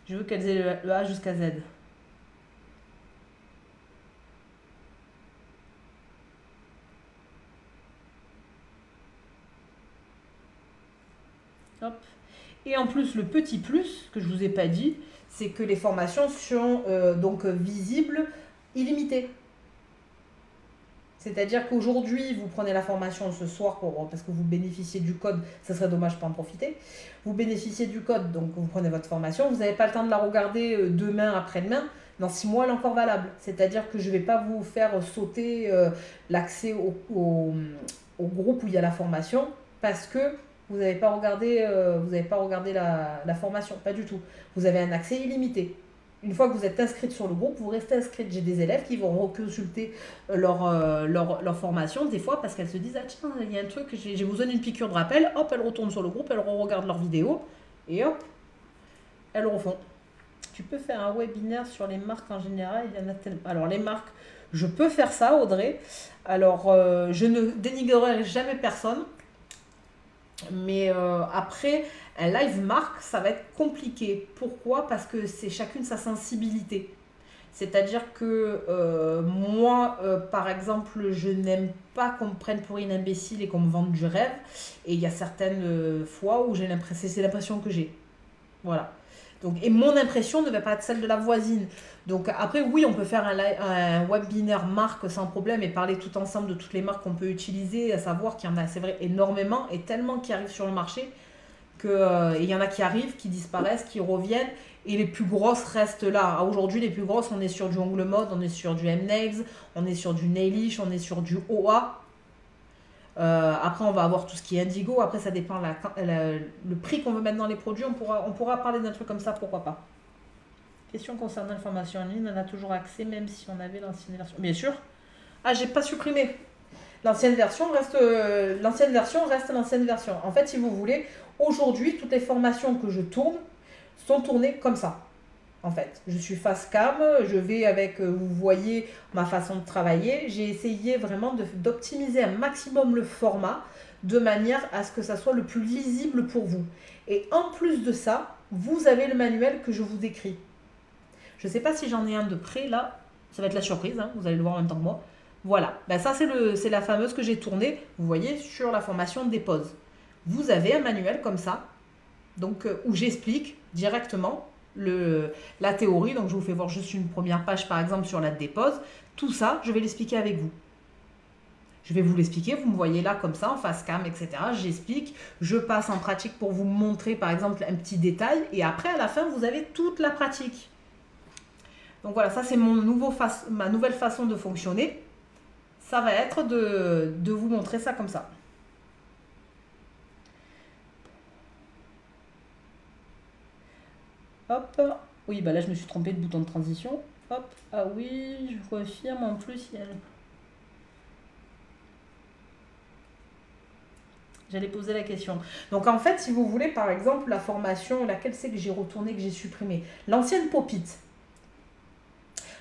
Je veux qu'elles aient le A jusqu'à Z. Hop. Et en plus, le petit plus que je ne vous ai pas dit, c'est que les formations sont donc visibles illimitées. C'est-à-dire qu'aujourd'hui, vous prenez la formation ce soir parce que vous bénéficiez du code, ça serait dommage de pas en profiter. Vous bénéficiez du code, donc vous prenez votre formation, vous n'avez pas le temps de la regarder demain, après-demain. Dans 6 mois, elle est encore valable. C'est-à-dire que je ne vais pas vous faire sauter l'accès au groupe où il y a la formation parce que vous n'avez pas regardé, la formation, pas du tout. Vous avez un accès illimité. Une fois que vous êtes inscrite sur le groupe, vous restez inscrite. J'ai des élèves qui vont reconsulter leur formation des fois parce qu'elles se disent « Ah tiens, il y a un truc, j'ai besoin d'une piqûre de rappel. » Hop, elles retournent sur le groupe, elles regardent leur vidéo et hop, elles refont. Tu peux faire un webinaire sur les marques en général, il y en a tellement. Alors les marques, je peux faire ça, Audrey. Alors je ne dénigrerai jamais personne. Mais après, un live marque, ça va être compliqué. Pourquoi? Parce que c'est chacune sa sensibilité. C'est-à-dire que moi, par exemple, je n'aime pas qu'on me prenne pour une imbécile et qu'on me vende du rêve. Et il y a certaines fois où c'est l'impression que j'ai. Voilà. Donc, et mon impression ne va pas être celle de la voisine. Donc après, oui, on peut faire un webinaire marque sans problème et parler tout ensemble de toutes les marques qu'on peut utiliser, à savoir qu'il y en a, c'est vrai, énormément et tellement qui arrivent sur le marché qu'il y en a qui arrivent, qui disparaissent, qui reviennent et les plus grosses restent là. Aujourd'hui, les plus grosses, on est sur du Ongle Mode, on est sur du M-Nails, on est sur du Nailish, on est sur du OA. Après, on va avoir tout ce qui est Indigo. Après, ça dépend le prix qu'on veut mettre dans les produits. On pourra parler d'un truc comme ça, pourquoi pas. Question concernant l'information en ligne, on a toujours accès, même si on avait l'ancienne version. Bien sûr. Ah, j'ai pas supprimé. L'ancienne version reste l'ancienne version. En fait, si vous voulez, aujourd'hui, toutes les formations que je tourne sont tournées comme ça. En fait, je suis face cam, je vais avec, vous voyez ma façon de travailler. J'ai essayé vraiment d'optimiser un maximum le format de manière à ce que ça soit le plus lisible pour vous. Et en plus de ça, vous avez le manuel que je vous décris. Je ne sais pas si j'en ai un de près là, ça va être la surprise, hein, vous allez le voir en même temps que moi. Voilà, ben ça c'est la fameuse que j'ai tournée, vous voyez, sur la formation des pauses. Vous avez un manuel comme ça, donc où j'explique directement la théorie. Donc je vous fais voir juste une première page par exemple sur la dépose. Tout ça, je vais l'expliquer avec vous. Je vais vous l'expliquer, vous me voyez là comme ça en face cam, etc. J'explique, je passe en pratique pour vous montrer par exemple un petit détail et après à la fin vous avez toute la pratique. Donc voilà, ça c'est ma nouvelle façon de fonctionner. Ça va être de vous montrer ça comme ça. Hop, oui, bah là je me suis trompée de bouton de transition. Hop, ah oui, je confirme, en plus il y a... J'allais poser la question. Donc en fait, si vous voulez, par exemple, la formation, laquelle c'est que j'ai retourné, que j'ai supprimée? L'ancienne Popit.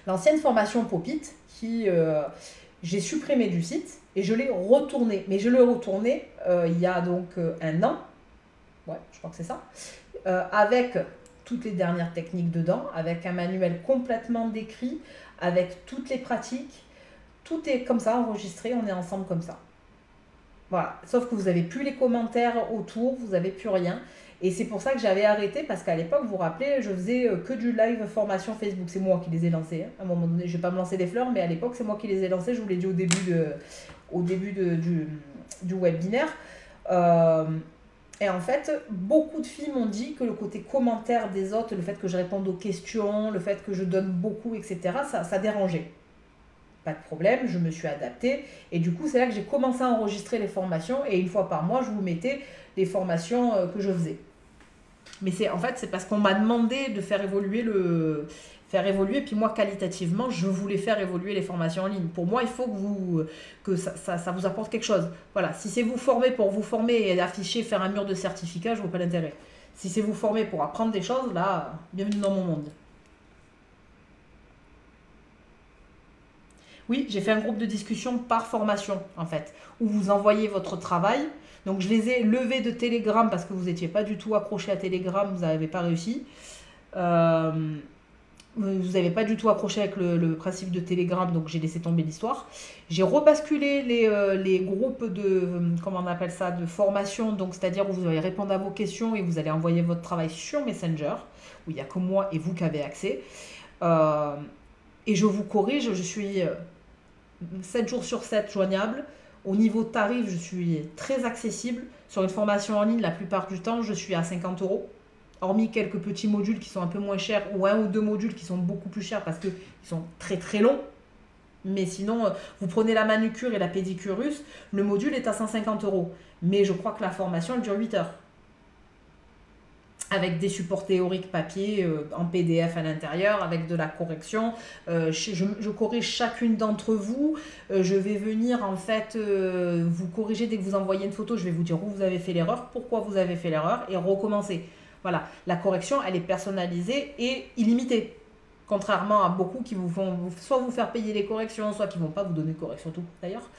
L'ancienne formation Popit, qui j'ai supprimé du site et je l'ai retournée. Mais je l'ai retournée il y a donc un an. Ouais, je crois que c'est ça. avec toutes les dernières techniques dedans, avec un manuel complètement décrit, avec toutes les pratiques. Tout est comme ça, enregistré, on est ensemble comme ça. Voilà, sauf que vous n'avez plus les commentaires autour, vous n'avez plus rien. Et c'est pour ça que j'avais arrêté, parce qu'à l'époque, vous vous rappelez, je faisais que du live formation Facebook. C'est moi qui les ai lancés. Hein. À un moment donné, je ne vais pas me lancer des fleurs, mais à l'époque, c'est moi qui les ai lancés. Je vous l'ai dit au début du webinaire. Et en fait, beaucoup de filles m'ont dit que le côté commentaire des autres, le fait que je réponde aux questions, le fait que je donne beaucoup, etc., ça dérangeait. Pas de problème, je me suis adaptée. Et du coup, c'est là que j'ai commencé à enregistrer les formations. Et une fois par mois, je vous mettais les formations que je faisais. Mais en fait, c'est parce qu'on m'a demandé de faire évoluer puis moi, qualitativement, je voulais faire évoluer les formations en ligne. Pour moi, il faut que ça vous apporte quelque chose. Voilà, si c'est vous former pour vous former et afficher, faire un mur de certificat, je ne vois pas l'intérêt. Si c'est vous former pour apprendre des choses, là, bienvenue dans mon monde. Oui, j'ai fait un groupe de discussion par formation, en fait, où vous envoyez votre travail. Donc, je les ai levés de Telegram parce que vous n'étiez pas du tout accroché à Telegram, vous n'avez pas réussi. Vous n'avez pas du tout accroché avec le principe de Telegram, donc j'ai laissé tomber l'histoire. J'ai rebasculé les groupes comment on appelle ça, de formation, donc c'est-à-dire où vous allez répondre à vos questions et vous allez envoyer votre travail sur Messenger, où il n'y a que moi et vous qui avez accès. Et je vous corrige, je suis 7 jours sur 7 joignable. Au niveau tarif, je suis très accessible. Sur une formation en ligne, la plupart du temps, je suis à 50 €. Hormis quelques petits modules qui sont un peu moins chers ou un ou deux modules qui sont beaucoup plus chers parce qu'ils sont très très longs. Mais sinon, vous prenez la manucure et la pédicure russe, le module est à 150 €. Mais je crois que la formation, elle dure 8 heures. Avec des supports théoriques papier en PDF à l'intérieur, avec de la correction. Je corrige chacune d'entre vous. Je vais venir en fait vous corriger dès que vous envoyez une photo. Je vais vous dire où vous avez fait l'erreur, pourquoi vous avez fait l'erreur et recommencer. Voilà, la correction, elle est personnalisée et illimitée. Contrairement à beaucoup qui vous font soit vous faire payer les corrections, soit qui ne vont pas vous donner de correction tout d'ailleurs.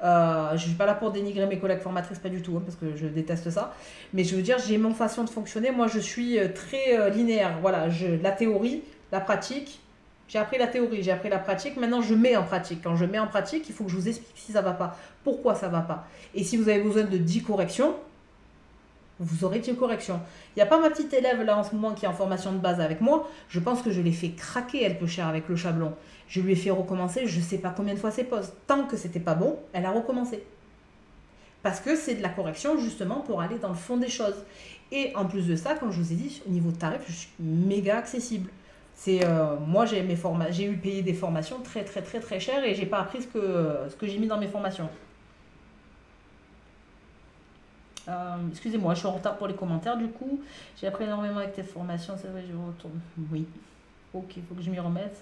Je ne suis pas là pour dénigrer mes collègues formatrices, pas du tout, hein, parce que je déteste ça. Mais je veux dire, j'ai mon façon de fonctionner. Moi, je suis très linéaire. Voilà, la théorie, la pratique. J'ai appris la théorie, j'ai appris la pratique. Maintenant, je mets en pratique. Quand je mets en pratique, il faut que je vous explique si ça ne va pas, pourquoi ça ne va pas. Et si vous avez besoin de 10 corrections, vous aurez 10 corrections. Il n'y a pas ma petite élève là en ce moment qui est en formation de base avec moi. Je pense que je l'ai fait craquer, elle peut cher avec le chablon. Je lui ai fait recommencer, je ne sais pas combien de fois ses pauses. Tant que c'était pas bon, elle a recommencé. Parce que c'est de la correction justement pour aller dans le fond des choses. Et en plus de ça, comme je vous ai dit, au niveau de tarif, je suis méga accessible. Moi, j'ai eu payé des formations très très très très chères et j'ai pas appris ce que j'ai mis dans mes formations. Excusez-moi, je suis en retard pour les commentaires du coup. J'ai appris énormément avec tes formations, c'est vrai, je retourne. Oui. Ok, il faut que je m'y remette.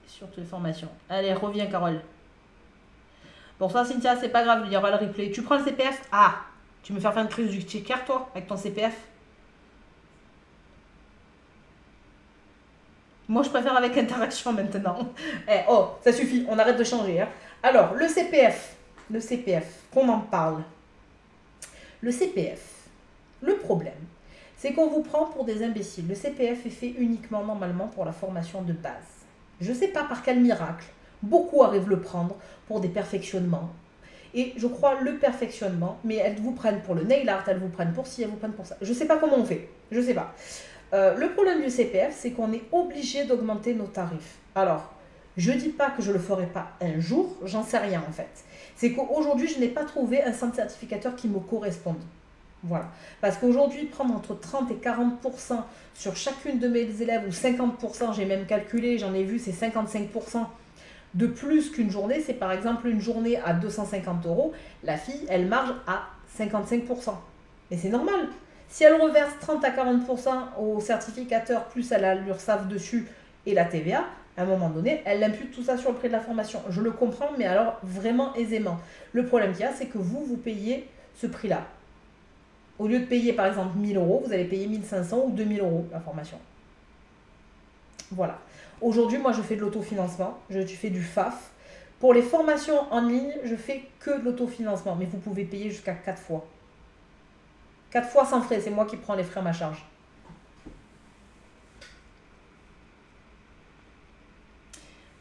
Sur tes formations. Allez, reviens Carole. Bon, ça Cynthia, c'est pas grave, il y aura le replay. Tu prends le CPF? Ah, tu me fais faire une crise du checker toi, avec ton CPF? Moi, je préfère avec interaction maintenant. Oh, ça suffit, on arrête de changer. Hein. Alors, le CPF, qu'on en parle. Le CPF, le problème, c'est qu'on vous prend pour des imbéciles. Le CPF est fait uniquement normalement pour la formation de base. Je ne sais pas par quel miracle, beaucoup arrivent le prendre pour des perfectionnements. Et je crois le perfectionnement, mais elles vous prennent pour le nail art, elles vous prennent pour ci, elles vous prennent pour ça. Je ne sais pas comment on fait, je ne sais pas. Le problème du CPF, c'est qu'on est obligé d'augmenter nos tarifs. Alors, je ne dis pas que je ne le ferai pas un jour, j'en sais rien en fait. C'est qu'aujourd'hui, je n'ai pas trouvé un centre certificateur qui me corresponde. Voilà. Parce qu'aujourd'hui, prendre entre 30 et 40% sur chacune de mes élèves, ou 50%, j'ai même calculé, j'en ai vu, c'est 55% de plus qu'une journée. C'est par exemple une journée à 250 €. La fille, elle marge à 55%. Mais c'est normal. Si elle reverse 30 à 40% au certificateur, plus elle a l'URSSAF dessus et la TVA, à un moment donné, elle impute tout ça sur le prix de la formation. Je le comprends, mais alors vraiment aisément. Le problème qu'il y a, c'est que vous payez ce prix-là. Au lieu de payer par exemple 1000 €, vous allez payer 1500 ou 2000 € la formation. Voilà. Aujourd'hui, moi, je fais de l'autofinancement. Je fais du FAF. Pour les formations en ligne, je fais que de l'autofinancement. Mais vous pouvez payer jusqu'à 4 fois. 4 fois sans frais, c'est moi qui prends les frais à ma charge.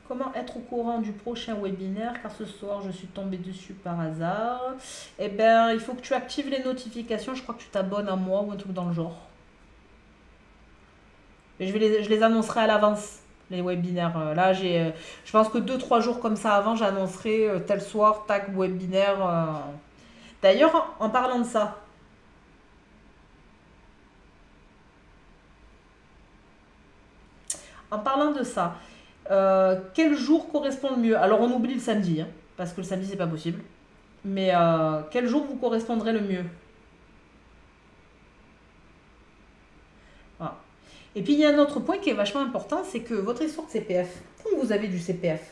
Comment être au courant du prochain webinaire, car ce soir je suis tombée dessus par hasard. Eh bien, il faut que tu actives les notifications. Je crois que tu t'abonnes à moi ou un truc dans le genre. Et je les annoncerai à l'avance, les webinaires. Là, je pense que 2-3 jours comme ça avant, j'annoncerai tel soir, tac, webinaire. D'ailleurs, en parlant de ça, quel jour correspond le mieux? Alors, on oublie le samedi, hein, parce que le samedi, c'est pas possible. Mais quel jour vous correspondrait le mieux? Voilà. Et puis, il y a un autre point qui est vachement important, c'est que votre histoire de CPF, quand vous avez du CPF,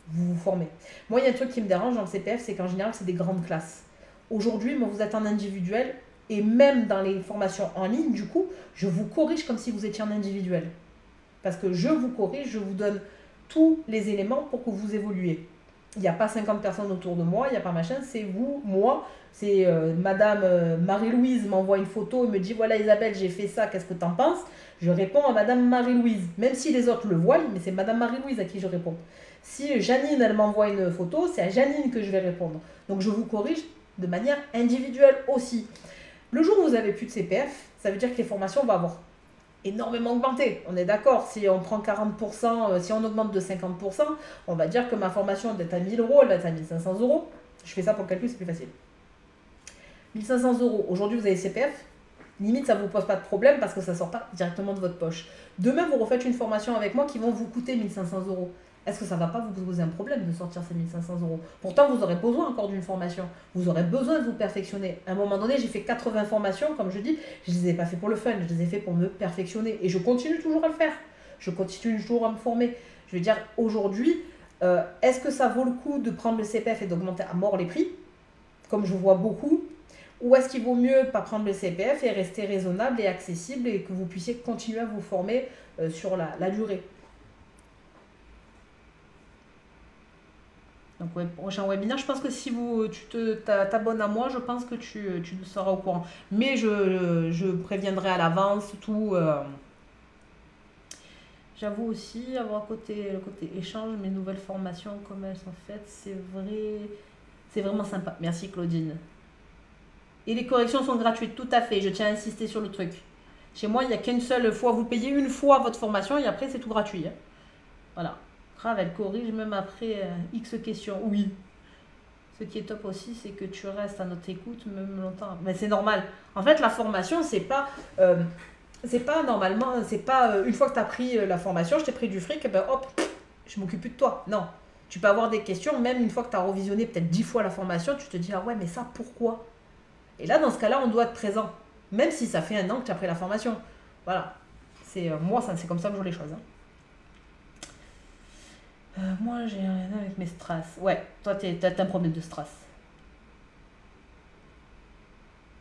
vous vous formez. Moi, il y a un truc qui me dérange dans le CPF, c'est qu'en général, c'est des grandes classes. Aujourd'hui, moi, vous êtes en individuel, et même dans les formations en ligne, du coup, je vous corrige comme si vous étiez en individuel. Parce que je vous corrige, je vous donne tous les éléments pour que vous évoluiez. Il n'y a pas 50 personnes autour de moi, il n'y a pas machin, c'est vous, moi, c'est Madame Marie-Louise m'envoie une photo et me dit voilà Isabelle, j'ai fait ça, qu'est-ce que t'en penses? Je réponds à Madame Marie-Louise, même si les autres le voient, mais c'est Madame Marie-Louise à qui je réponds. Si Janine, elle m'envoie une photo, c'est à Janine que je vais répondre. Donc je vous corrige de manière individuelle aussi. Le jour où vous n'avez plus de CPF, ça veut dire que les formations vont avoir énormément augmenté. On est d'accord, si on prend 40%, si on augmente de 50%, on va dire que ma formation doit être à 1000 euros, elle va être à 1500 euros. Je fais ça pour le calcul, c'est plus facile. 1500 euros, aujourd'hui vous avez CPF, limite ça ne vous pose pas de problème parce que ça ne sort pas directement de votre poche. Demain vous refaites une formation avec moi qui vont vous coûter 1500 euros. Est-ce que ça ne va pas vous poser un problème de sortir ces 1500 euros? Pourtant, vous aurez besoin encore d'une formation. Vous aurez besoin de vous perfectionner. À un moment donné, j'ai fait 80 formations, comme je dis, je ne les ai pas fait pour le fun, je les ai fait pour me perfectionner. Et je continue toujours à le faire. Je continue toujours à me former. Je veux dire, aujourd'hui, est-ce que ça vaut le coup de prendre le CPF et d'augmenter à mort les prix, comme je vois beaucoup? Ou est-ce qu'il vaut mieux pas prendre le CPF et rester raisonnable et accessible et que vous puissiez continuer à vous former sur la durée? Donc, prochain webinaire, je pense que si tu t'abonnes à moi, je pense que tu seras au courant. Mais je préviendrai à l'avance tout. J'avoue aussi avoir le côté échange, mes nouvelles formations, comme elles sont faites, c'est vrai. C'est vraiment sympa. Merci Claudine. Et les corrections sont gratuites, tout à fait. Je tiens à insister sur le truc. Chez moi, il n'y a qu'une seule fois. Vous payez une fois votre formation et après, c'est tout gratuit. Hein. Voilà. Grave, elle corrige même après X questions. Oui. Ce qui est top aussi, c'est que tu restes à notre écoute même longtemps. Mais c'est normal. En fait, la formation, c'est pas normalement, c'est pas une fois que tu as pris la formation, je t'ai pris du fric, et ben hop, je m'occupe plus de toi. Non. Tu peux avoir des questions, même une fois que tu as revisionné peut-être 10 fois la formation, tu te dis ah ouais, mais ça pourquoi? Et là, dans ce cas-là, on doit être présent. Même si ça fait un an que tu as pris la formation. Voilà. C'est moi, c'est comme ça que je vois les choses. Hein. Moi, j'ai rien avec mes strass. Ouais, toi, t'as un problème de strass.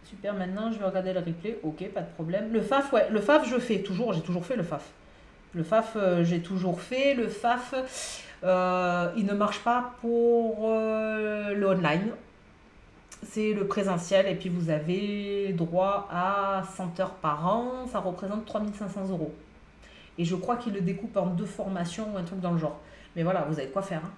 Super, maintenant, je vais regarder le replay. Ok, pas de problème. Le FAF, ouais. Le FAF, je fais toujours. J'ai toujours fait le FAF. Le FAF, j'ai toujours fait. Le FAF, il ne marche pas pour le online. C'est le présentiel. Et puis, vous avez droit à 100 heures par an. Ça représente 3500 euros. Et je crois qu'il le découpe en 2 formations ou un truc dans le genre. Mais voilà, vous avez de quoi faire. Hein.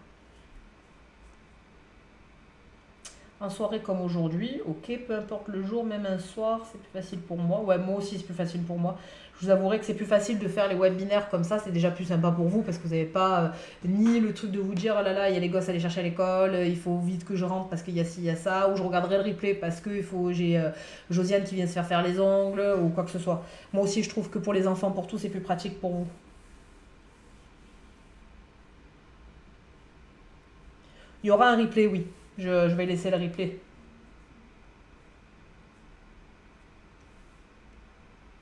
En soirée comme aujourd'hui, ok, peu importe le jour, même un soir, c'est plus facile pour moi. Ouais, moi aussi, c'est plus facile pour moi. Je vous avouerai que c'est plus facile de faire les webinaires comme ça, c'est déjà plus sympa pour vous parce que vous n'avez pas ni le truc de vous dire oh là là, il y a les gosses à aller chercher à l'école, il faut vite que je rentre parce qu'il y a ci, il y a ça, ou je regarderai le replay parce que j'ai Josiane qui vient se faire les ongles ou quoi que ce soit. Moi aussi, je trouve que pour les enfants, pour tout, c'est plus pratique pour vous. Il y aura un replay, oui. Je vais laisser le replay.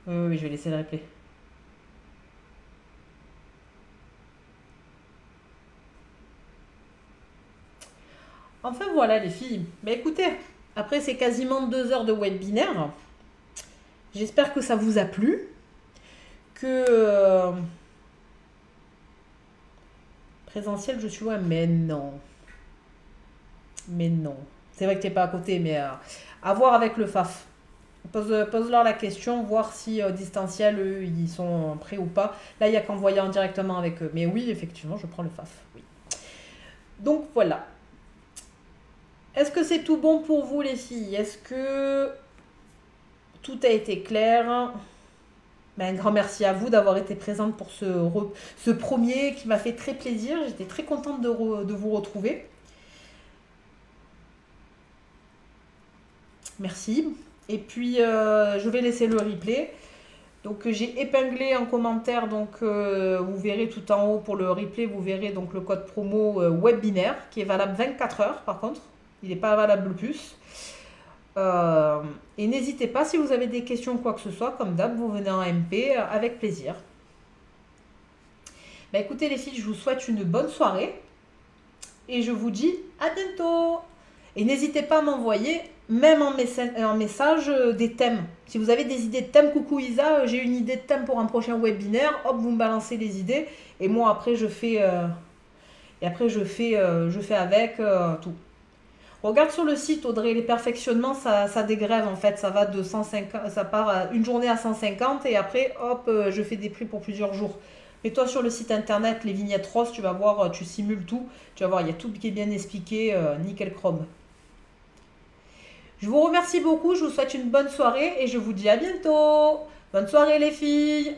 Oui, je vais laisser le replay. Enfin voilà les filles. Mais écoutez, après c'est quasiment 2 heures de webinaire. J'espère que ça vous a plu. Que présentiel, je suis loin, mais non. Mais non. C'est vrai que t'es pas à côté, mais à voir avec le FAF. Pose-leur la question, voir si distanciel, eux, ils sont prêts ou pas. Là, il n'y a qu'envoyer en directement avec eux. Mais oui, effectivement, je prends le FAF. Oui. Donc voilà. Est-ce que c'est tout bon pour vous, les filles? Est-ce que tout a été clair? Ben, un grand merci à vous d'avoir été présente pour ce premier qui m'a fait très plaisir. J'étais très contente de vous retrouver. Merci. Et puis, je vais laisser le replay. Donc, j'ai épinglé en commentaire, donc vous verrez tout en haut pour le replay, vous verrez donc le code promo webinaire qui est valable 24 heures par contre. Il n'est pas valable plus. Et n'hésitez pas, si vous avez des questions ou quoi que ce soit, comme d'hab, vous venez en MP avec plaisir. Bah, écoutez les filles, je vous souhaite une bonne soirée. Et je vous dis à bientôt. Et n'hésitez pas à m'envoyer, même en message, des thèmes. Si vous avez des idées de thèmes, coucou Isa, j'ai une idée de thème pour un prochain webinaire. Hop, vous me balancez les idées. Et moi, après, je fais avec tout. Regarde sur le site, Audrey, les perfectionnements, ça dégrève en fait. Ça va de 150, ça part une journée à 150 et après, hop, je fais des prix pour plusieurs jours. Mets-toi sur le site internet, les vignettes roses, tu vas voir, tu simules tout. Tu vas voir, il y a tout qui est bien expliqué, nickel chrome. Je vous remercie beaucoup, je vous souhaite une bonne soirée et je vous dis à bientôt. Bonne soirée les filles.